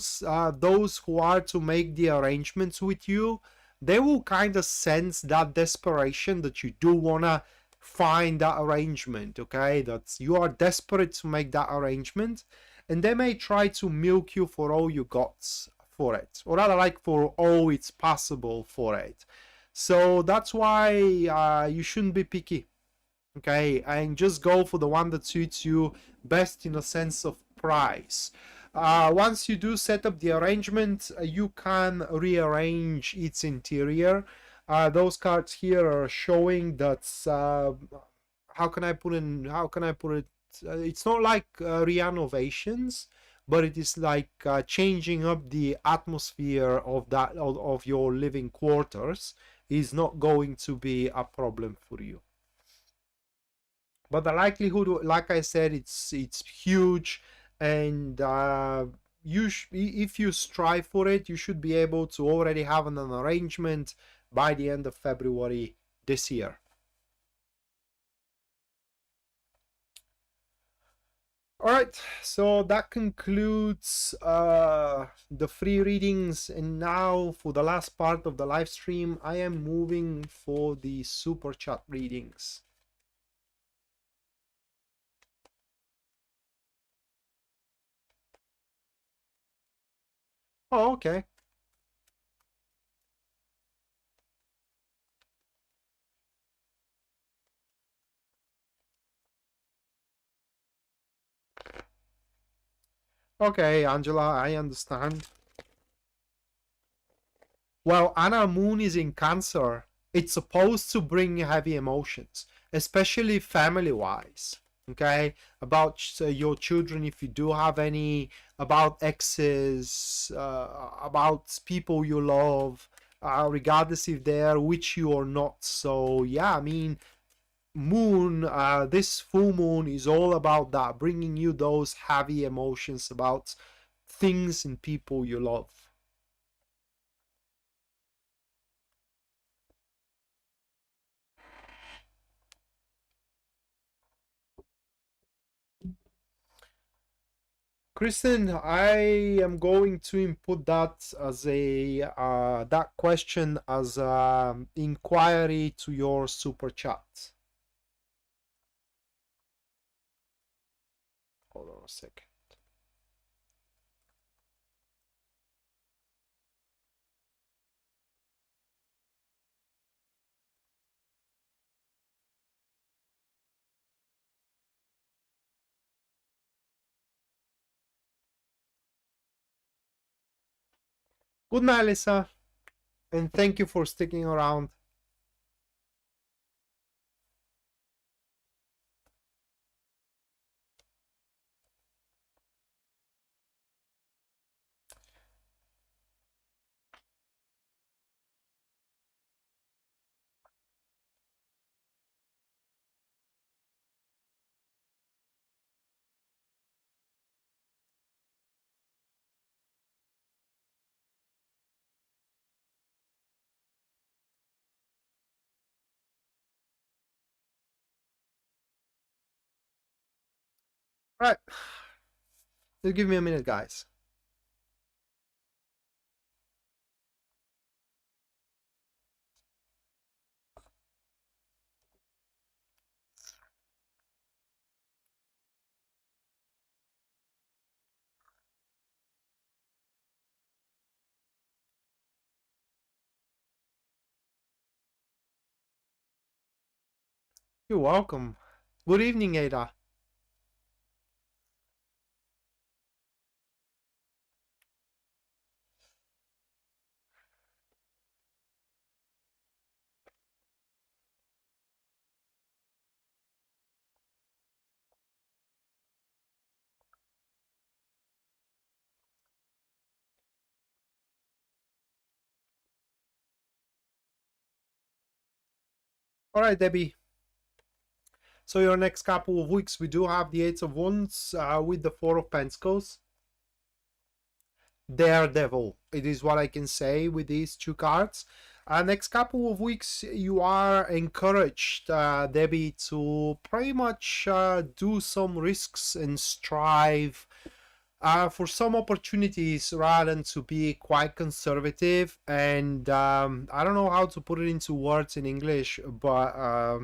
those who are to make the arrangements with you, they will kind of sense that desperation that you do want to find that arrangement, okay? That you are desperate to make that arrangement, and they may try to milk you for all you got for it, or rather, like, for all it's possible for it. So that's why you shouldn't be picky, okay, and just go for the one that suits you best in a sense of price. Once you do set up the arrangement, you can rearrange its interior. Those cards here are showing that, how can I put it, it's not like renovations, but it is like changing up the atmosphere of your living quarters is not going to be a problem for you. But the likelihood, like I said, it's huge, and if you strive for it, you should be able to already have an arrangement by the end of February this year. All right, so that concludes the free readings, and now for the last part of the live stream, I am moving for the super chat readings. Oh, okay. Okay, Angela, I understand. Well, Anna Moon is in Cancer. It's supposed to bring heavy emotions, especially family wise. Okay, about your children, if you do have any, about exes, about people you love, regardless if they are with you or not. So, yeah, I mean, moon, this full moon is all about that, bringing you those heavy emotions about things and people you love. Kristen, I am going to input that as a that question as an inquiry to your super chat. Hold on a second. Good night, Lisa, and thank you for sticking around. All right, just give me a minute, guys. You're welcome. Good evening, Ada. All right, Debbie. So your next couple of weeks, we do have the Eight of Wands with the Four of Pentacles. Daredevil, it is what I can say with these two cards. Next couple of weeks, you are encouraged, Debbie, to pretty much do some risks and strive for some opportunities rather than to be quite conservative. And I don't know how to put it into words in English, but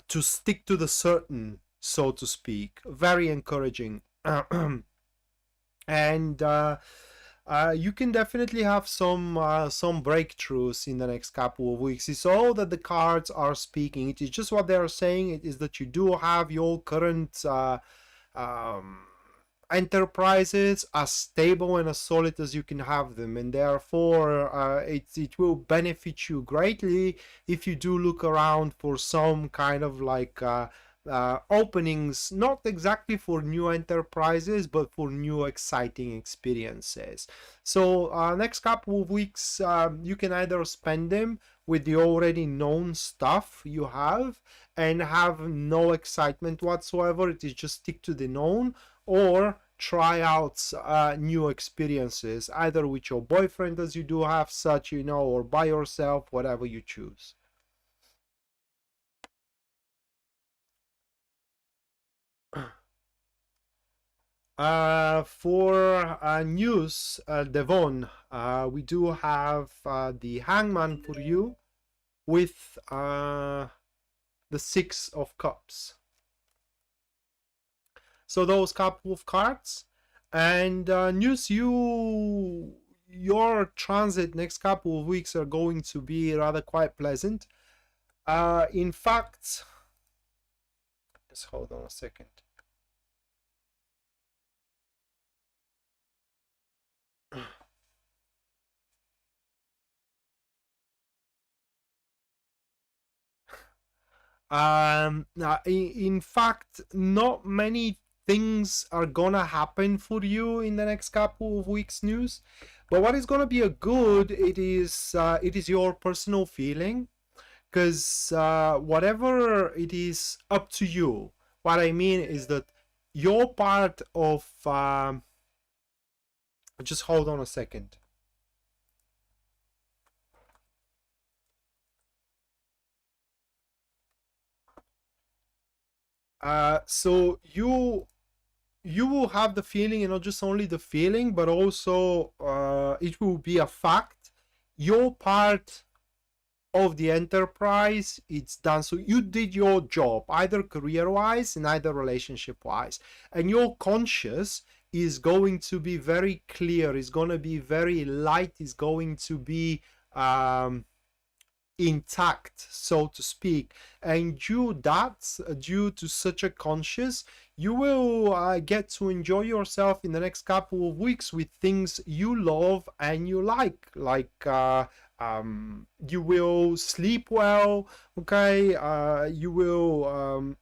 to stick to the certain, so to speak. Very encouraging. And you can definitely have some breakthroughs in the next couple of weeks. It's all that the cards are speaking. It is just what they are saying. It is that you do have your current enterprises as stable and as solid as you can have them, and therefore it will benefit you greatly if you do look around for some kind of like openings, not exactly for new enterprises, but for new exciting experiences. So next couple of weeks, you can either spend them with the already known stuff you have and have no excitement whatsoever. It is just stick to the known, or try out new experiences, either with your boyfriend, as you do have such, you know, or by yourself, whatever you choose. For news, Devon, we do have the Hangman for you with the Six of Cups. So those couple of cards. And news, your transit next couple of weeks are going to be rather quite pleasant. In fact, just hold on a second. In fact, not many things are gonna happen for you in the next couple of weeks, news. But what is gonna be a good, it is your personal feeling, because whatever it is up to you. What I mean is that your part of just hold on a second. So you will have the feeling, and not just only the feeling, but also it will be a fact. Your part of the enterprise, it's done. So you did your job, either career-wise and either relationship-wise, and your conscious is going to be very clear, is going to be very light, is going to be intact, so to speak. And due to such a conscious, you will get to enjoy yourself in the next couple of weeks with things you love and you like you will sleep well, okay? You will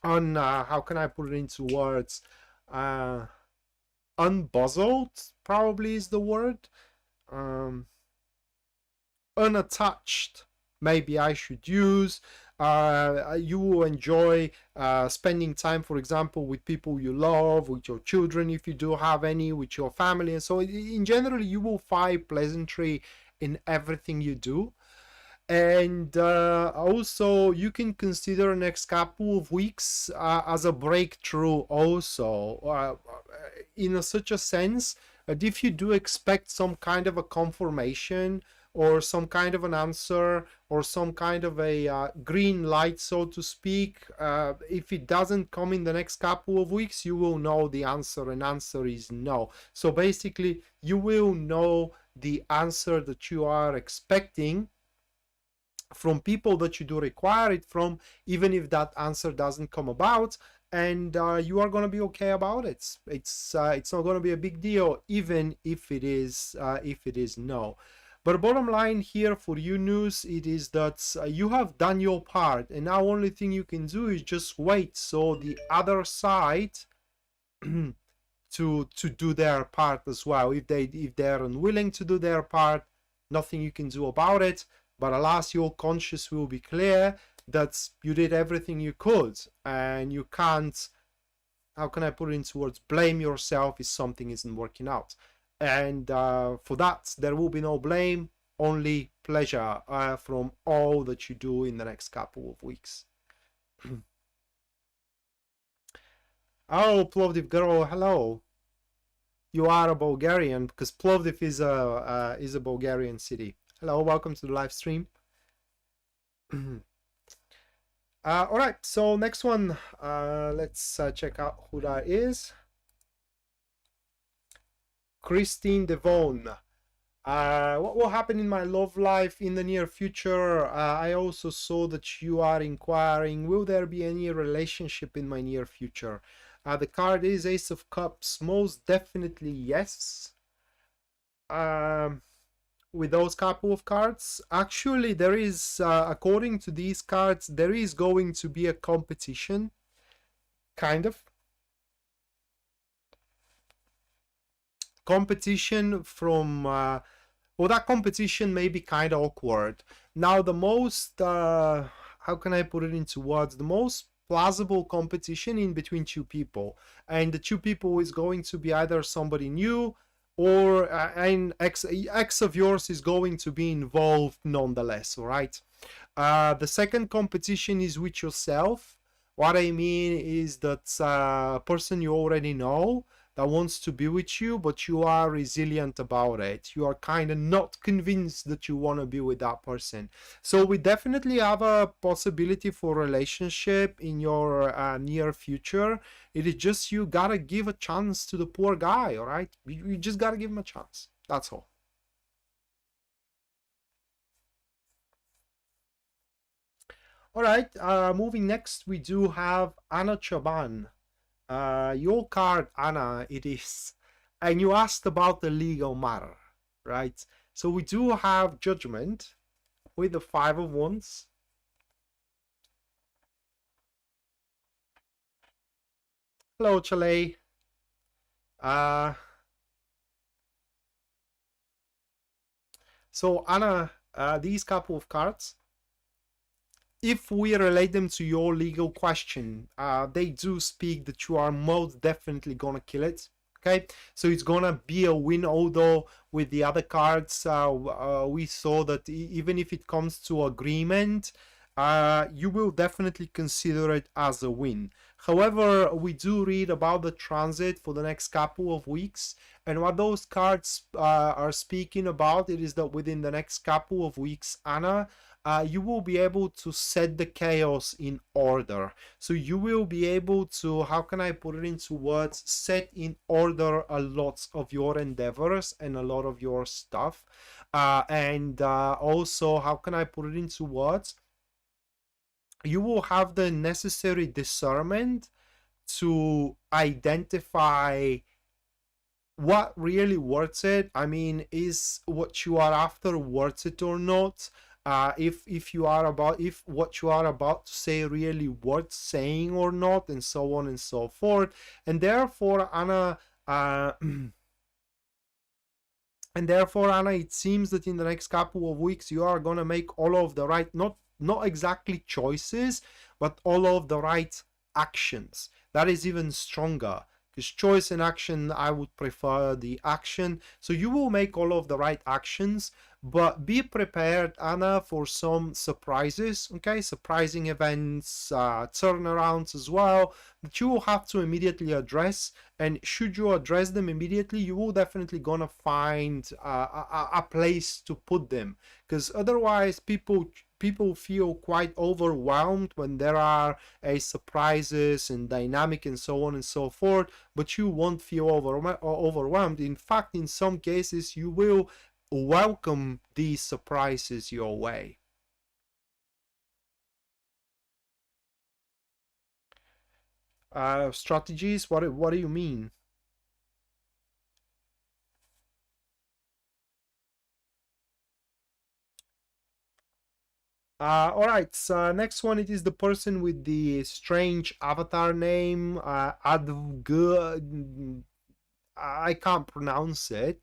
how can I put it into words, unbuzzled probably is the word, unattached, maybe I should use. You will enjoy spending time, for example, with people you love, with your children if you do have any, with your family, and so in general you will find pleasantry in everything you do. And also you can consider next couple of weeks as a breakthrough also, in such a sense that if you do expect some kind of a confirmation or some kind of an answer or some kind of a green light, so to speak, if it doesn't come in the next couple of weeks, you will know the answer, and answer is no. So basically you will know the answer that you are expecting from people that you do require it from, even if that answer doesn't come about, and you are going to be okay about it. It's not going to be a big deal, even if it is no. But bottom line here for you, news, it is that you have done your part, and now only thing you can do is just wait so the other side to do their part as well. If they're unwilling to do their part, nothing you can do about it. But alas, your conscience will be clear that you did everything you could, and you can't, how can I put it into words, blame yourself if something isn't working out. And for that, there will be no blame, only pleasure from all that you do in the next couple of weeks. Oh, Plovdiv girl, hello. You are a Bulgarian, because Plovdiv is a Bulgarian city. Hello, welcome to the live stream. All right, so next one, let's check out who that is. Christine Devon. What will happen in my love life in the near future? I also saw that you are inquiring, will there be any relationship in my near future? The card is Ace of Cups. Most definitely yes. With those couple of cards, actually there is, according to these cards, there is going to be a competition, kind of competition from well, that competition may be kind of awkward. Now the most how can I put it into words, the most plausible competition in between two people, and the two people is going to be either somebody new, or an ex of yours is going to be involved nonetheless. All right. The second competition is with yourself. What I mean is that a person you already know that wants to be with you, but you are resilient about it. You are kind of not convinced that you want to be with that person. So we definitely have a possibility for relationship in your near future. It is just you gotta give a chance to the poor guy, all right? You just gotta give him a chance. That's all. All right, moving next, we do have Anna Chaban. Your card, Anna, it is, and you asked about the legal matter, right? So we do have Judgment with the Five of Wands. Hello, Chale. So Anna, these couple of cards, if we relate them to your legal question, they do speak that you are most definitely gonna kill it. Okay, so it's gonna be a win. Although with the other cards, we saw that even if it comes to agreement, you will definitely consider it as a win. However, we do read about the transit for the next couple of weeks, and what those cards are speaking about, it is that within the next couple of weeks, Anna, you will be able to set the chaos in order. So you will be able to, how can I put it into words, set in order a lot of your endeavors and a lot of your stuff. And also, how can I put it into words? You will have the necessary discernment to identify what really worth it. I mean, is what you are after worth it or not? If what you are about to say really worth saying or not, and so on and so forth. And therefore, Anna, it seems that in the next couple of weeks you are gonna make all of the right, not exactly choices, but all of the right actions. That is even stronger, because choice and action, I would prefer the action. So you will make all of the right actions, but be prepared, Anna, for some surprises, okay? Surprising events, turnarounds as well, that you will have to immediately address. And should you address them immediately, you will definitely gonna find a place to put them, because otherwise people feel quite overwhelmed when there are surprises and dynamic and so on and so forth, but you won't feel overwhelmed. In fact, in some cases, you will welcome these surprises your way. Strategies, what do you mean? All right, so next one, it is the person with the strange avatar name, I can't pronounce it.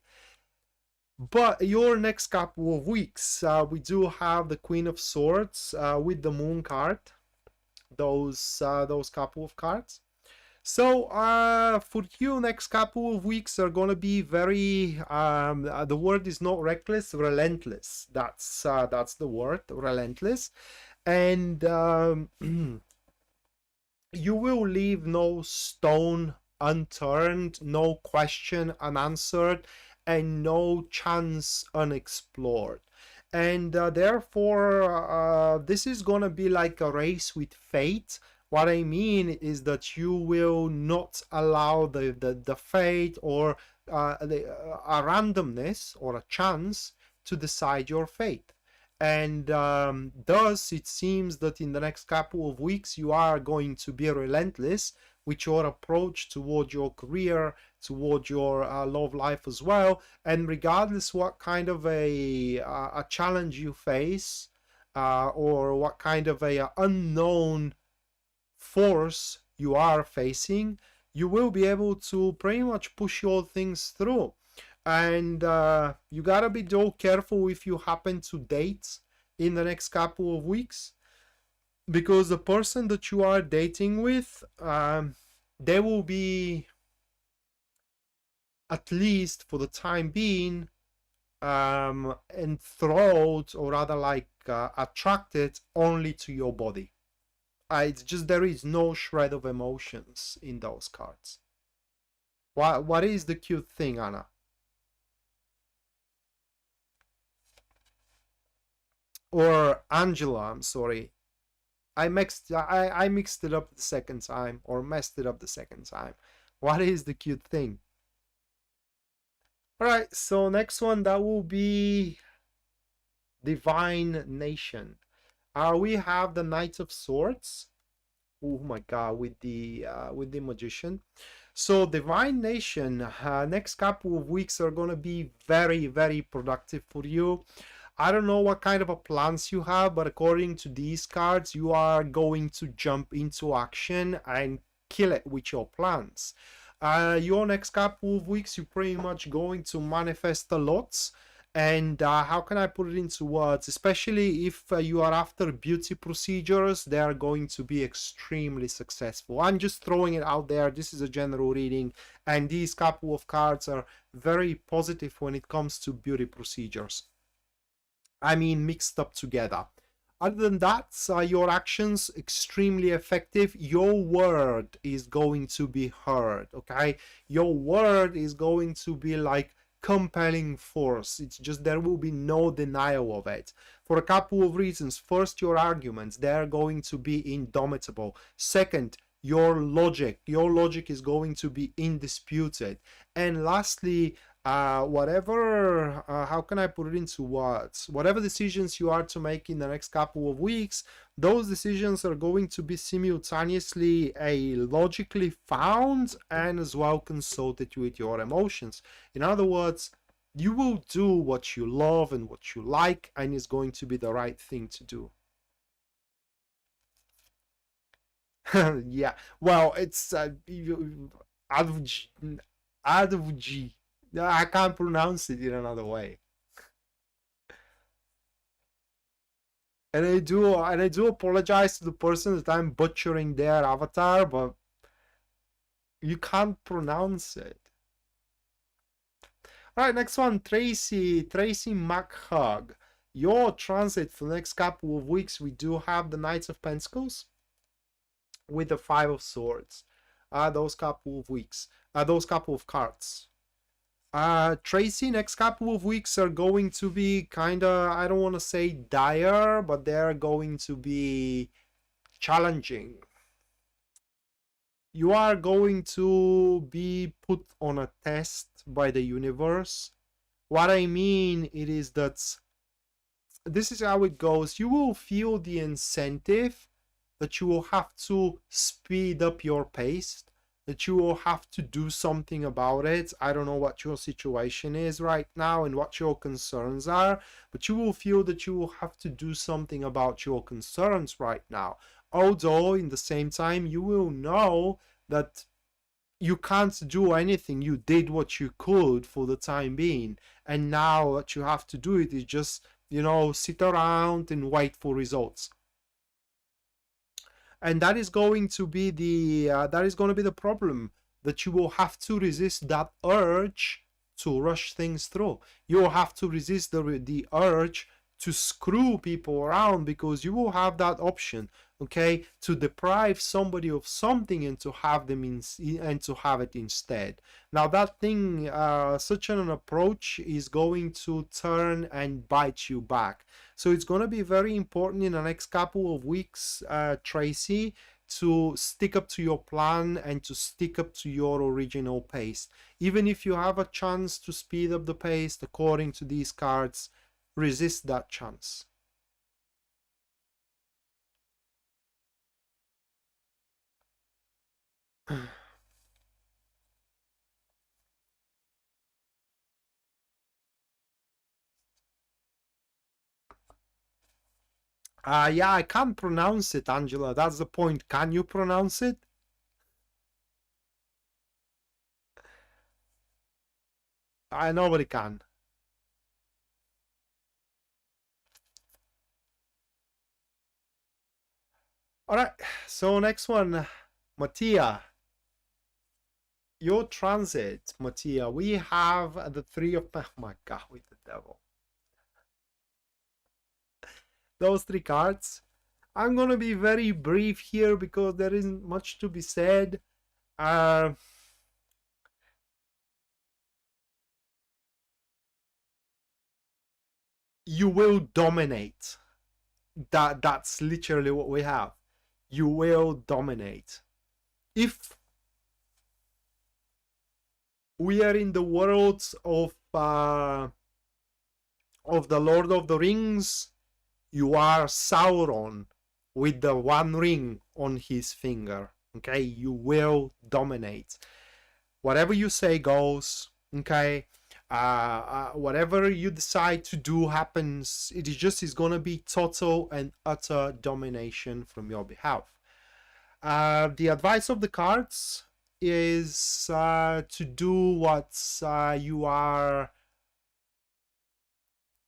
But your next couple of weeks, we do have the Queen of Swords with the Moon card. Those couple of cards. So for you, next couple of weeks are gonna be very. The word is not reckless, relentless. That's the word, relentless, and you will leave no stone unturned, no question unanswered, and no chance unexplored. And therefore, this is gonna be like a race with fate. What I mean is that you will not allow the fate or a randomness or a chance to decide your fate. And thus, it seems that in the next couple of weeks, you are going to be relentless with your approach toward your career, toward your love life as well. And regardless what kind of a challenge you face, or what kind of a unknown force you are facing, you will be able to pretty much push your things through. And you gotta be careful if you happen to date in the next couple of weeks, because the person that you are dating with, they will be, at least for the time being, enthralled, or rather like attracted only to your body. It's just there is no shred of emotions in those cards. What is the cute thing, Anna? Or Angela, I'm sorry. I mixed it up the second time, or messed it up the second time. What is the cute thing? All right, so next one, that will be Divine Nation. We have the Knight of Swords. Oh my God, with the Magician. So Divine Nation, next couple of weeks are gonna be very, very productive for you. I don't know what kind of plans you have, but according to these cards, you are going to jump into action and kill it with your plans. Your next couple of weeks, you're pretty much going to manifest a lot. And how can I put it into words? Especially if you are after beauty procedures, they are going to be extremely successful. I'm just throwing it out there. This is a general reading, and these couple of cards are very positive when it comes to beauty procedures. I mean, mixed up together. Other than that, your actions extremely effective. Your word is going to be heard, okay? Your word is going to be like compelling force. It's just there will be no denial of it, for a couple of reasons. First, your arguments, they're going to be indomitable. Second, your logic is going to be undisputed. And lastly, whatever, how can I put it into words? Whatever decisions you are to make in the next couple of weeks, those decisions are going to be simultaneously logically found and as well consulted with your emotions. In other words, you will do what you love and what you like, and it's going to be the right thing to do. Yeah, well, it's Advji. I can't pronounce it in another way. And I do apologize to the person that I'm butchering their avatar, but you can't pronounce it. All right, next one, Tracy McHugg. Your transit for the next couple of weeks, we do have the Knights of Pentacles with the Five of Swords. Those couple of weeks, those couple of cards. Tracy, next couple of weeks are going to be kinda, I don't want to say dire, but they're going to be challenging. You are going to be put on a test by the universe. What I mean, it is that this is how it goes. You will feel the incentive that you will have to speed up your pace, that you will have to do something about it. I don't know what your situation is right now and what your concerns are, but you will feel that you will have to do something about your concerns right now. Although, in the same time, you will know that you can't do anything. You did what you could for the time being, and now what you have to do it is just, you know, sit around and wait for results. And that is going to be the problem, that you will have to resist that urge to rush things through. You will have to resist the urge to screw people around, because you will have that option, okay, to deprive somebody of something and to have them and to have it instead. Now that thing, such an approach is going to turn and bite you back. So it's going to be very important in the next couple of weeks, Tracy, to stick up to your plan and to stick up to your original pace. Even if you have a chance to speed up the pace according to these cards, resist that chance. Yeah, I can't pronounce it, Angela. That's the point. Can you pronounce it? Nobody can. All right. So next one, Mattia. Your transit, Mattia. We have the three of... Oh my God, with the devil. Those three cards. I'm gonna be very brief here because there isn't much to be said. You will dominate. That's literally what we have. You will dominate. If we are in the world of the Lord of the Rings, you are Sauron with the one ring on his finger. Okay, you will dominate. Whatever you say goes. Okay, whatever you decide to do happens. It is gonna be total and utter domination from your behalf. The advice of the cards is to do what you are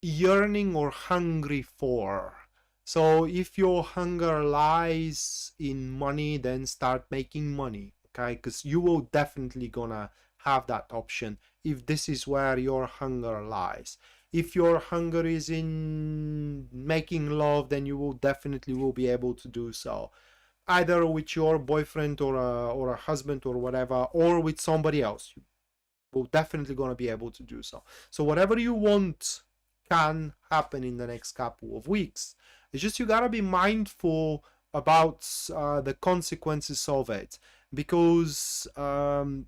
yearning or hungry for. So if your hunger lies in money, then start making money, okay? Because you will definitely gonna have that option if this is where your hunger lies. If your hunger is in making love, then you will definitely will be able to do so, either with your boyfriend or a husband or whatever, or with somebody else. You will definitely gonna be able to do so. So whatever you want can happen in the next couple of weeks. It's just you gotta be mindful about the consequences of it, because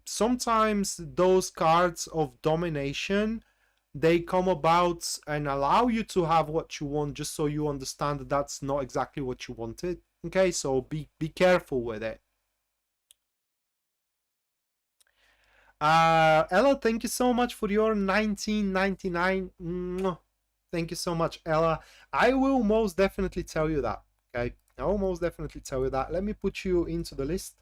sometimes those cards of domination, they come about and allow you to have what you want, just so you understand that that's not exactly what you wanted. Okay, so be careful with it. Ella, thank you so much for your 1999. Thank you so much, Ella. I will most definitely tell you that. Okay, I will most definitely tell you that. Let me put you into the list.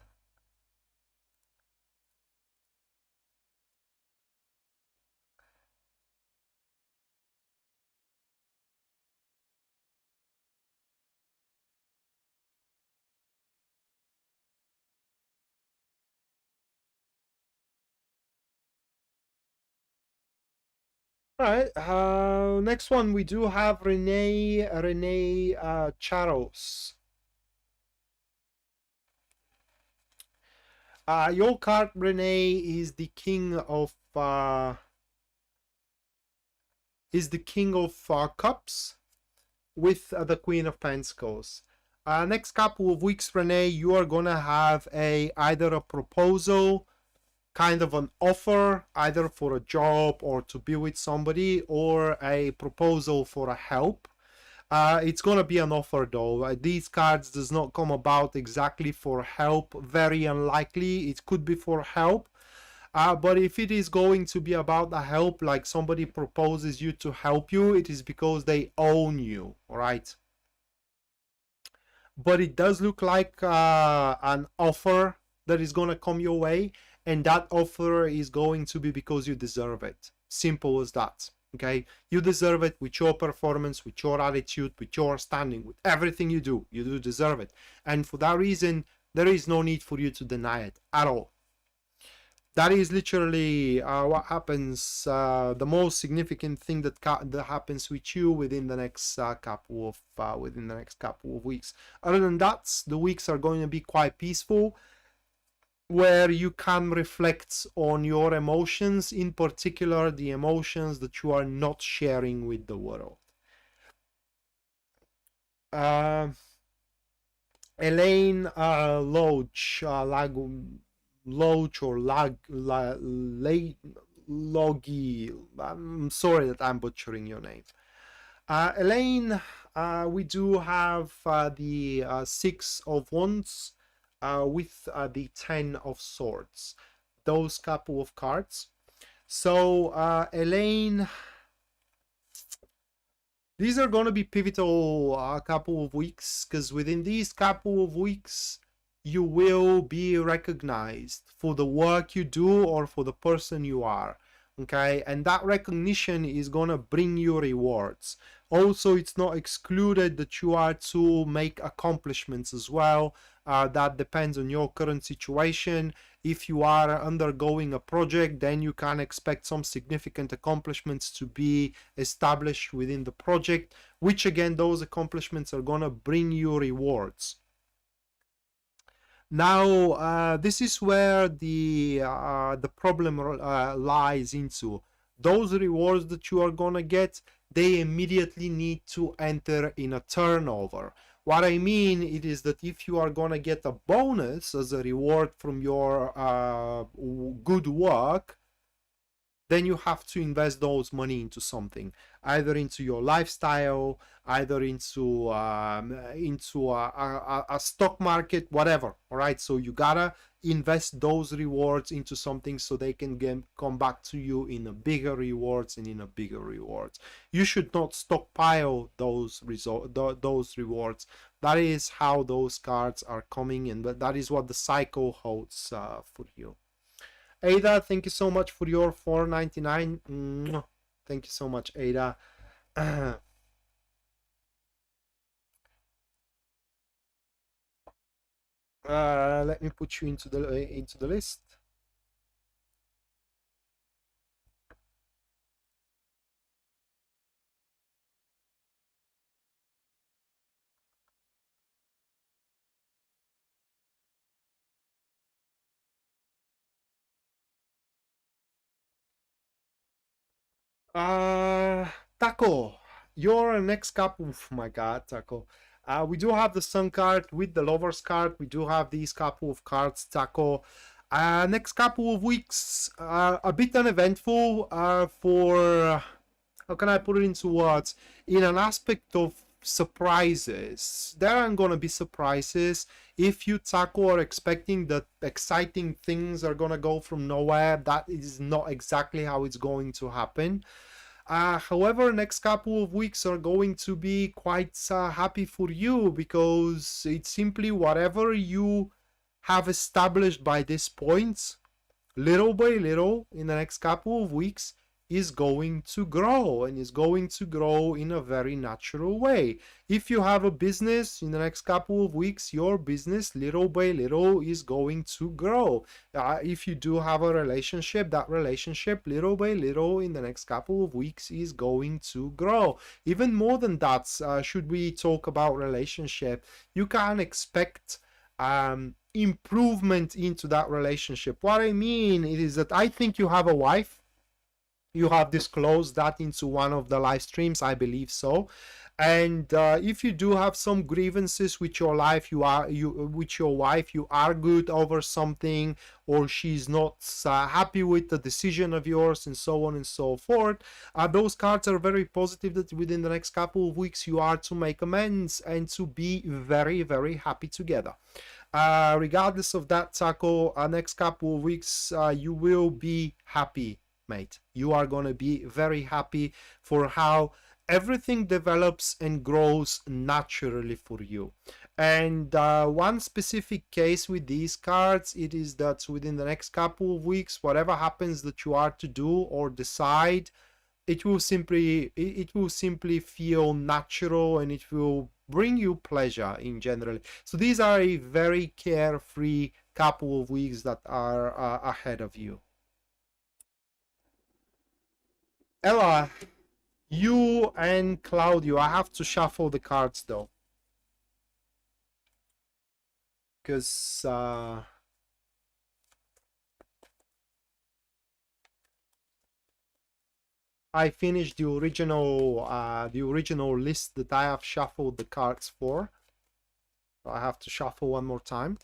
All right. Next one we do have Renee Charos. Your card, Renee, is the king of cups with the Queen of Pentacles. Next couple of weeks, Renee, you are gonna have either a proposal, kind of an offer, either for a job or to be with somebody, or a proposal for a help. It's gonna be an offer though. These cards does not come about exactly for help. Very unlikely. It could be for help. But if it is going to be about a help, like somebody proposes you to help you, it is because they own you, all right? But it does look like an offer that is gonna come your way, and that offer is going to be because you deserve it. Simple as that. Okay, you deserve it with your performance, with your attitude, with your standing, with everything you do. You do deserve it, and for that reason, there is no need for you to deny it at all. That is literally what happens. The most significant thing that happens with you within the next couple of weeks. Other than that, the weeks are going to be quite peaceful, where you can reflect on your emotions, in particular the emotions that you are not sharing with the world. Elaine Loach, Logi. I'm sorry that I'm butchering your name. Elaine, we do have the Six of Wands with the Ten of Swords, those couple of cards. So Elaine, these are going to be pivotal couple of weeks, because within these couple of weeks you will be recognized for the work you do or for the person you are. Okay, and that recognition is going to bring you rewards. Also, it's not excluded that you are to make accomplishments as well. That depends on your current situation. If you are undergoing a project, then you can expect some significant accomplishments to be established within the project, which again, those accomplishments are going to bring you rewards. Now, this is where the problem lies into. Those rewards that you are gonna get, they immediately need to enter in a turnover. What I mean, it is that if you are gonna get a bonus as a reward from your good work, then you have to invest those money into something, either into your lifestyle, either into a stock market, whatever. All right, so you gotta invest those rewards into something so they can come back to you in a bigger rewards and in a bigger rewards. You should not stockpile those rewards. That is how those cards are coming, and that is what the cycle holds for you. Ada, thank you so much for your $4.99. Thank you so much, Ada. Let me put you into the list. Taco, your next couple. Oh my God, Taco. We do have the Sun card with the Lovers card. We do have these couple of cards, Taco. Next couple of weeks, a bit uneventful for, how can I put it into words? In an aspect of surprises. There aren't going to be surprises. If you, Taco, are expecting that exciting things are going to go from nowhere, that is not exactly how it's going to happen. However, next couple of weeks are going to be quite happy for you, because it's simply whatever you have established by this point, little by little, in the next couple of weeks, is going to grow, and is going to grow in a very natural way. If you have a business, in the next couple of weeks, your business little by little is going to grow. If you do have a relationship, that relationship little by little in the next couple of weeks is going to grow. Even more than that, should we talk about relationship, you can expect improvement into that relationship. What I mean is that I think you have a wife. You have disclosed that into one of the live streams, I believe so. And if you do have some grievances with your life, with your wife, you argued over something, or she's not happy with the decision of yours, and so on and so forth. Those cards are very positive that within the next couple of weeks you are to make amends and to be very, very happy together. Regardless of that, Taco, next couple of weeks you will be happy, mate. You are gonna be very happy for how everything develops and grows naturally for you. And one specific case with these cards, it is that within the next couple of weeks, whatever happens that you are to do or decide, it will simply feel natural, and it will bring you pleasure in general. So these are a very carefree couple of weeks that are ahead of you. Ella, you and Claudio, I have to shuffle the cards though, because I finished the original list that I have shuffled the cards for. So I have to shuffle one more time.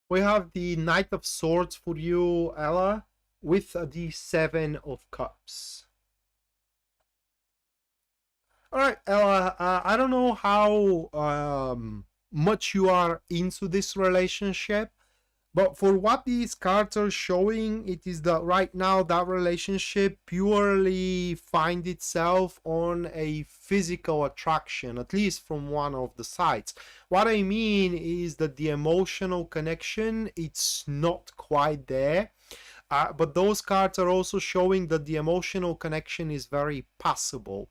We have the Knight of Swords for you, Ella, with the Seven of Cups. All right, Ella, I don't know how much you are into this relationship, but for what these cards are showing, it is that right now that relationship purely finds itself on a physical attraction, at least from one of the sides. What I mean is that the emotional connection, it's not quite there. But those cards are also showing that the emotional connection is very possible.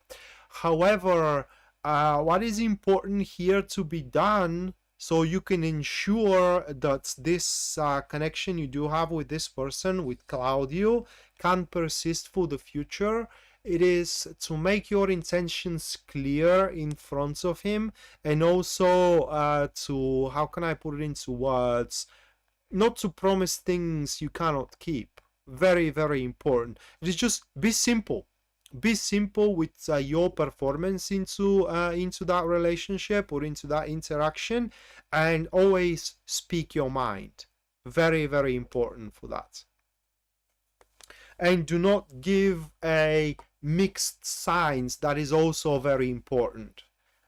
However, what is important here to be done so you can ensure that this connection you do have with this person, with Claudio, can persist for the future, it is to make your intentions clear in front of him, and also to, how can I put it into words, not to promise things you cannot keep. Very, very important. It is just be simple. Be simple with your performance into that relationship or into that interaction, and always speak your mind. Very, very important for that. And do not give a mixed signs. That is also very important.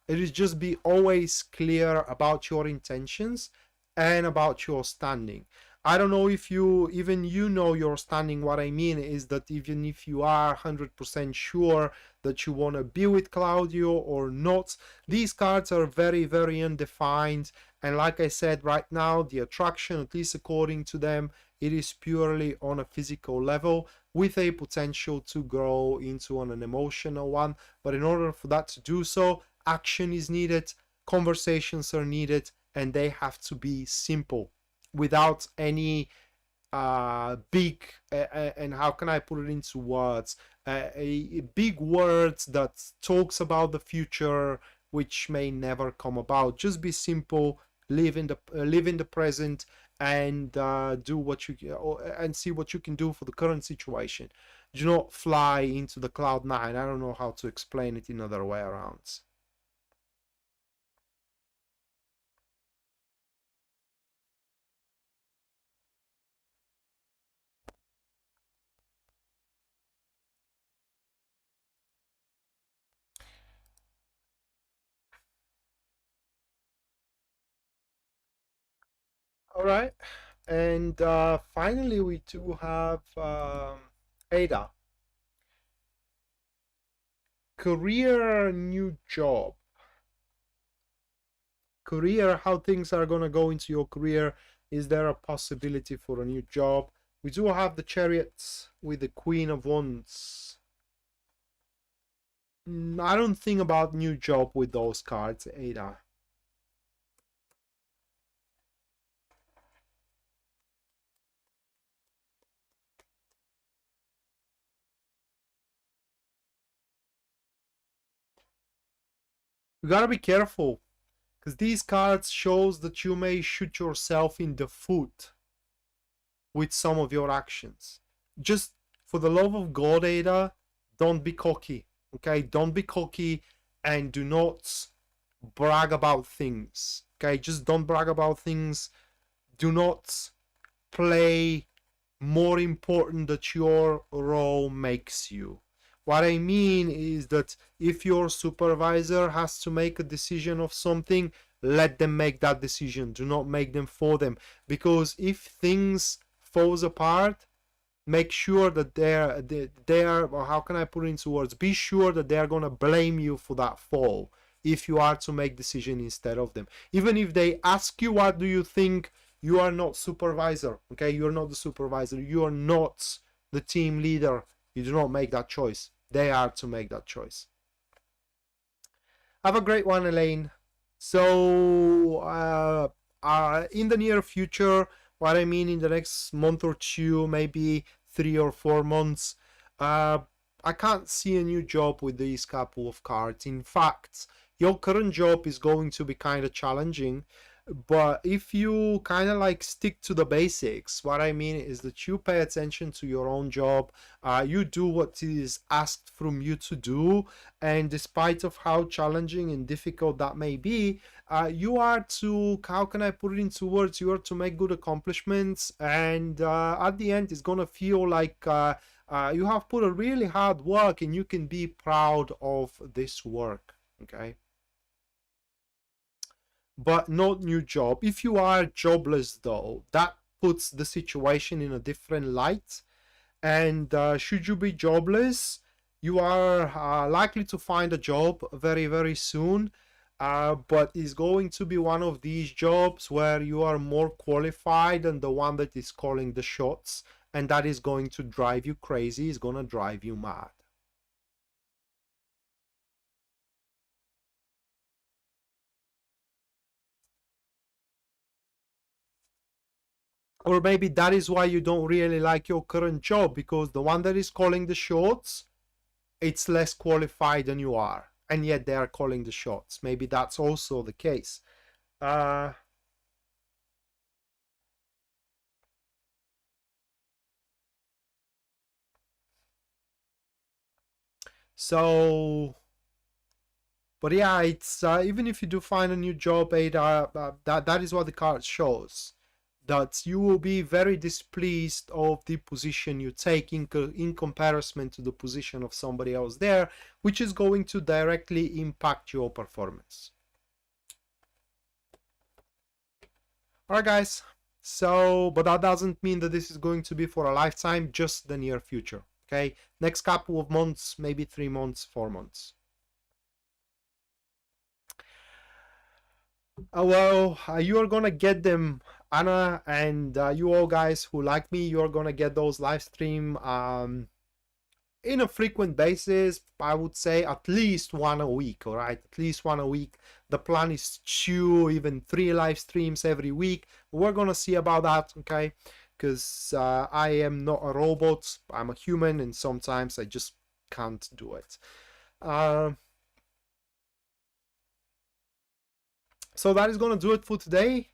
It is just be always clear about your intentions and about your standing. I don't know if even you know your standing. What I mean is that even if you are 100% sure that you want to be with Claudio or not, these cards are very, very undefined. And like I said, right now, the attraction, at least according to them, it is purely on a physical level with a potential to grow into an emotional one. But in order for that to do so, action is needed, conversations are needed, and they have to be simple, without any big and how can I put it into words, a big words that talks about the future, which may never come about. Just be simple, live in the present, and do what you and see what you can do for the current situation. Do not fly into the cloud nine. I don't know how to explain it in other way around. All right. And finally, we do have Ada. Career, new job. Career, how things are going to go into your career. Is there a possibility for a new job? We do have the Chariots with the Queen of Wands. I don't think about new job with those cards, Ada. You gotta be careful, because these cards shows that you may shoot yourself in the foot with some of your actions. Just for the love of God, Ada, don't be cocky. Okay, don't be cocky and do not brag about things. Okay, just don't brag about things. Do not play more important that your role makes you. What I mean is that if your supervisor has to make a decision of something, let them make that decision. Do not make them for them. Because if things falls apart, make sure that they're, or how can I put it into words? Be sure that they're gonna blame you for that fall if you are to make decision instead of them. Even if they ask you what do you think, you are not supervisor. Okay, you're not the supervisor. You are not the team leader. You do not make that choice. They are to make that choice. Have a great one, Elaine. So in the near future, what I mean in the next month or two, maybe 3 or 4 months, I can't see a new job with these couple of cards. In fact, your current job is going to be kind of challenging, but if you kind of like stick to the basics, what I mean is that you pay attention to your own job, you do what is asked from you to do, and despite of how challenging and difficult that may be, you are to, how can I put it into words, you are to make good accomplishments, and at the end it's gonna feel like you have put a really hard work and you can be proud of this work. Okay, but not new job. If you are jobless though, that puts the situation in a different light. And should you be jobless, you are likely to find a job very, very soon. But it's going to be one of these jobs where you are more qualified than the one that is calling the shots. And that is going to drive you crazy. It's going to drive you mad. Or maybe that is why you don't really like your current job, because the one that is calling the shots, it's less qualified than you are, and yet they are calling the shots. Maybe that's also the case. So, but yeah, it's even if you do find a new job, Ada, that is what the card shows. That you will be very displeased of the position you take in comparison to the position of somebody else there, which is going to directly impact your performance. Alright guys, so, but that doesn't mean that this is going to be for a lifetime, just the near future. Okay, next couple of months, maybe 3 months, 4 months. Well, you are gonna get them, Anna, and you all guys who like me, you are gonna get those live stream in a frequent basis. I would say at least one a week. All right, at least one a week. The plan is 2, even 3 live streams every week. We're gonna see about that, okay? Because I am not a robot. I'm a human, and sometimes I just can't do it. So that is gonna do it for today.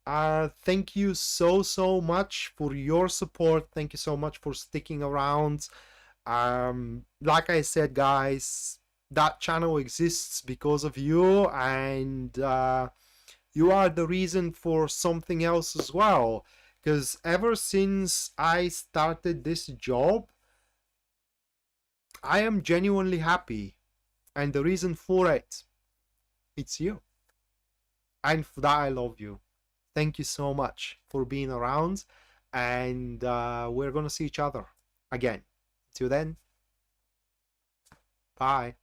Thank you so much for your support. Thank you so much for sticking around. Like I said, guys, that channel exists because of you, and you are the reason for something else as well. Because ever since I started this job, I am genuinely happy, and the reason for it, it's you. And for that, I love you. Thank you so much for being around, and we're gonna see each other again. Till then, bye.